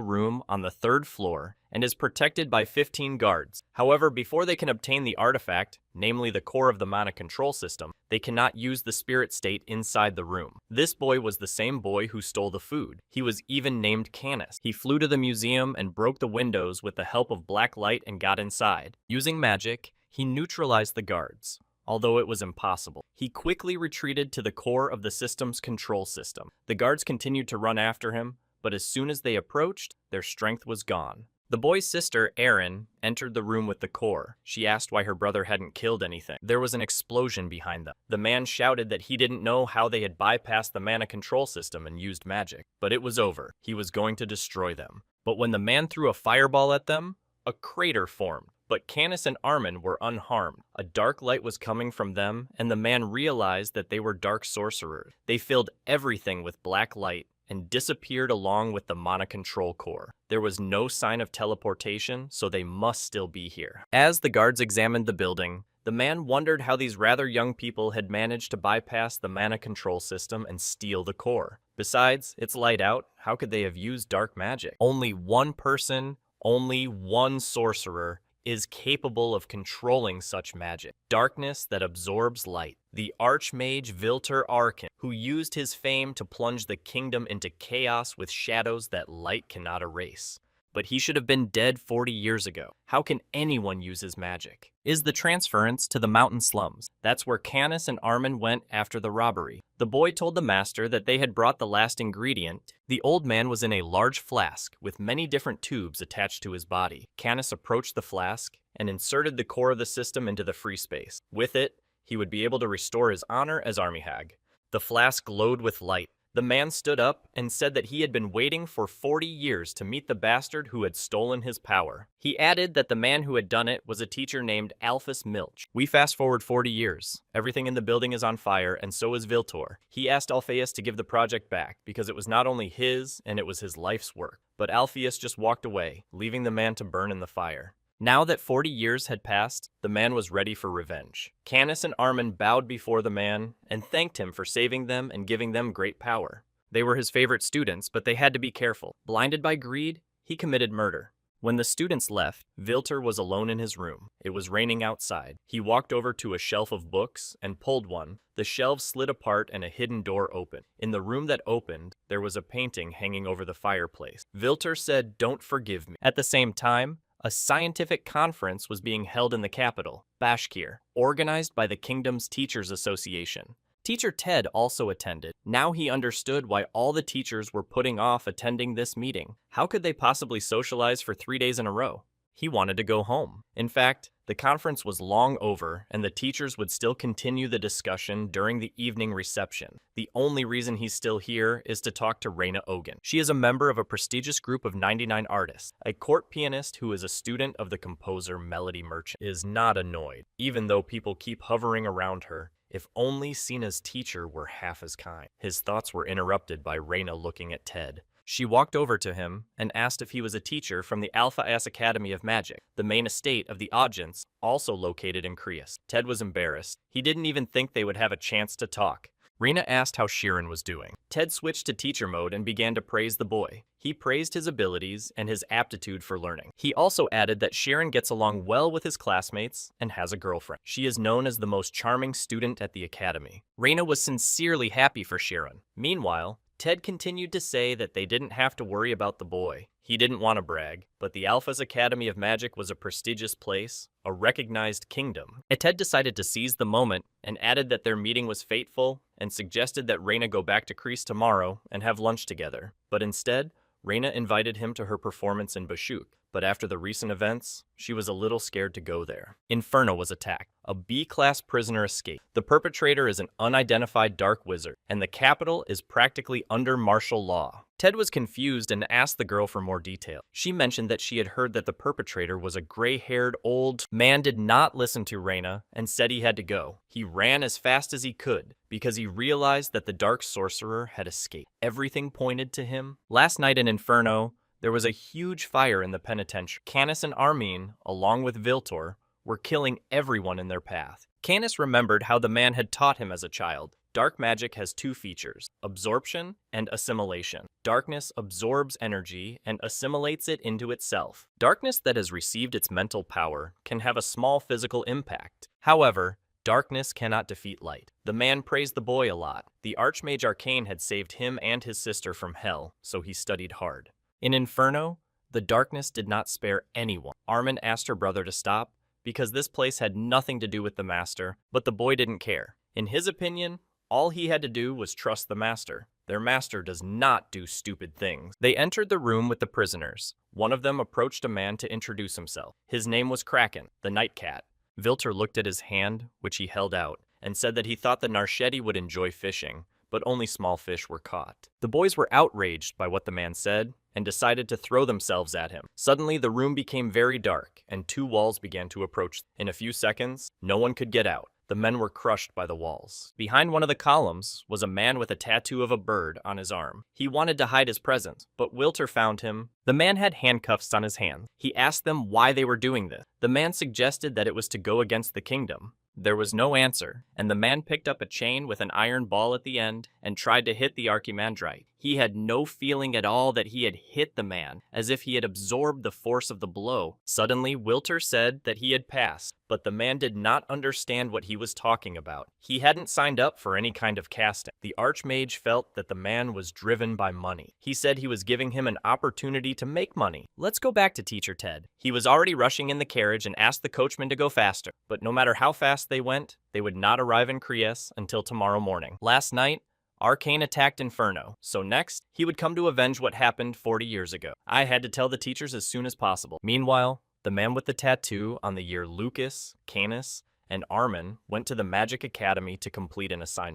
room on the 3rd floor and is protected by 15 guards. However, before they can obtain the artifact, namely the core of the mana control system, they cannot use the spirit state inside the room. This boy was the same boy who stole the food. He was even named Canis. He flew to the museum and broke the windows with the help of black light and got inside. Using magic, he neutralized the guards. Although it was impossible, he quickly retreated to the core of the system's control system. The guards continued to run after him, but as soon as they approached, their strength was gone. The boy's sister, Erin, entered the room with the core. She asked why her brother hadn't killed anything. There was an explosion behind them. The man shouted that he didn't know how they had bypassed the mana control system and used magic. But it was over. He was going to destroy them. But when the man threw a fireball at them, a crater formed. But Canis and Armin were unharmed. A dark light was coming from them, and the man realized that they were dark sorcerers. They filled everything with black light and disappeared along with the mana control core. There was no sign of teleportation, so they must still be here. As the guards examined the building, the man wondered how these rather young people had managed to bypass the mana control system and steal the core. Besides, it's light out. How could they have used dark magic? Only one person, only one sorcerer, is capable of controlling such magic. Darkness that absorbs light. The Archmage Vilter Arkan, who used his fame to plunge the kingdom into chaos with shadows that light cannot erase. But he should have been dead 40 years ago. How can anyone use his magic? Is the transference to the mountain slums. That's where Canis and Armin went after the robbery. The boy told the master that they had brought the last ingredient. The old man was in a large flask with many different tubes attached to his body. Canis approached the flask and inserted the core of the system into the free space. With it, he would be able to restore his honor as Armihag. The flask glowed with light. The man stood up and said that he had been waiting for 40 years to meet the bastard who had stolen his power. He added that the man who had done it was a teacher named Alphys Milch. We fast forward 40 years. Everything in the building is on fire, and so is Viltor. He asked Alpheus to give the project back because it was not only his, and it was his life's work. But Alpheus just walked away, leaving the man to burn in the fire. Now that 40 years had passed, the man was ready for revenge. Canis and Armin bowed before the man and thanked him for saving them and giving them great power. They were his favorite students, but they had to be careful. Blinded by greed, he committed murder. When the students left, Vilter was alone in his room. It was raining outside. He walked over to a shelf of books and pulled one. The shelves slid apart and a hidden door opened. In the room that opened, there was a painting hanging over the fireplace. Vilter said, "Don't forgive me." At the same time, a scientific conference was being held in the capital, Bashkir, organized by the kingdom's Teachers Association. Teacher Ted also attended. Now he understood why all the teachers were putting off attending this meeting. How could they possibly socialize for 3 days in a row? He wanted to go home. In fact, the conference was long over, and the teachers would still continue the discussion during the evening reception. The only reason he's still here is to talk to Reina Ogun. She is a member of a prestigious group of 99 artists. A court pianist who is a student of the composer Melody Merchant is not annoyed, even though people keep hovering around her. If only Sina's teacher were half as kind. His thoughts were interrupted by Reina looking at Ted. She walked over to him and asked if he was a teacher from the Alpha Ass Academy of Magic, the main estate of the Audience, also located in Creus. Ted was embarrassed. He didn't even think they would have a chance to talk. Rena asked how Shirin was doing. Ted switched to teacher mode and began to praise the boy. He praised his abilities and his aptitude for learning. He also added that Shirin gets along well with his classmates and has a girlfriend. She is known as the most charming student at the academy. Rena was sincerely happy for Shirin. Meanwhile, Ted continued to say that they didn't have to worry about the boy. He didn't want to brag, but the Alpha's Academy of Magic was a prestigious place, a recognized kingdom. Ted decided to seize the moment and added that their meeting was fateful and suggested that Reina go back to Crease tomorrow and have lunch together. But instead, Reina invited him to her performance in Bashuk. But after the recent events, she was a little scared to go there. Inferno was attacked. A B-class prisoner escaped. The perpetrator is an unidentified dark wizard, and the capital is practically under martial law. Ted was confused and asked the girl for more detail. She mentioned that she had heard that the perpetrator was a gray-haired old man. Did not listen to Reina and said he had to go. He ran as fast as he could because he realized that the dark sorcerer had escaped. Everything pointed to him. Last night in Inferno, there was a huge fire in the penitentiary. Canis and Armin, along with Viltor, were killing everyone in their path. Canis remembered how the man had taught him as a child. Dark magic has two features, absorption and assimilation. Darkness absorbs energy and assimilates it into itself. Darkness that has received its mental power can have a small physical impact. However, darkness cannot defeat light. The man praised the boy a lot. The Archmage Arcane had saved him and his sister from hell, so he studied hard. In Inferno, the darkness did not spare anyone. Armin asked her brother to stop because this place had nothing to do with the master, but the boy didn't care. In his opinion, all he had to do was trust the master. Their master does not do stupid things. They entered the room with the prisoners. One of them approached a man to introduce himself. His name was Kraken, the Night Cat. Viltor looked at his hand, which he held out, and said that he thought the Narsheti would enjoy fishing, but only small fish were caught. The boys were outraged by what the man said and decided to throw themselves at him. Suddenly, the room became very dark, and two walls began to approach. In a few seconds, no one could get out. The men were crushed by the walls. Behind one of the columns was a man with a tattoo of a bird on his arm. He wanted to hide his presence, but Wilter found him. The man had handcuffs on his hands. He asked them why they were doing this. The man suggested that it was to go against the kingdom. There was no answer, and the man picked up a chain with an iron ball at the end and tried to hit the Archimandrite. He had no feeling at all that he had hit the man, as if he had absorbed the force of the blow. Suddenly, Wilter said that he had passed, but the man did not understand what he was talking about. He hadn't signed up for any kind of casting. The Archmage felt that the man was driven by money. He said he was giving him an opportunity to make money. Let's go back to Teacher Ted. He was already rushing in the carriage and asked the coachman to go faster, but no matter how fast they went, they would not arrive in Creus until tomorrow morning. Last night, Arcane attacked Inferno, so next, he would come to avenge what happened 40 years ago. I had to tell the teachers as soon as possible. Meanwhile, the man with the tattoo on the year Lucas, Canis, and Armin went to the Magic Academy to complete an assignment.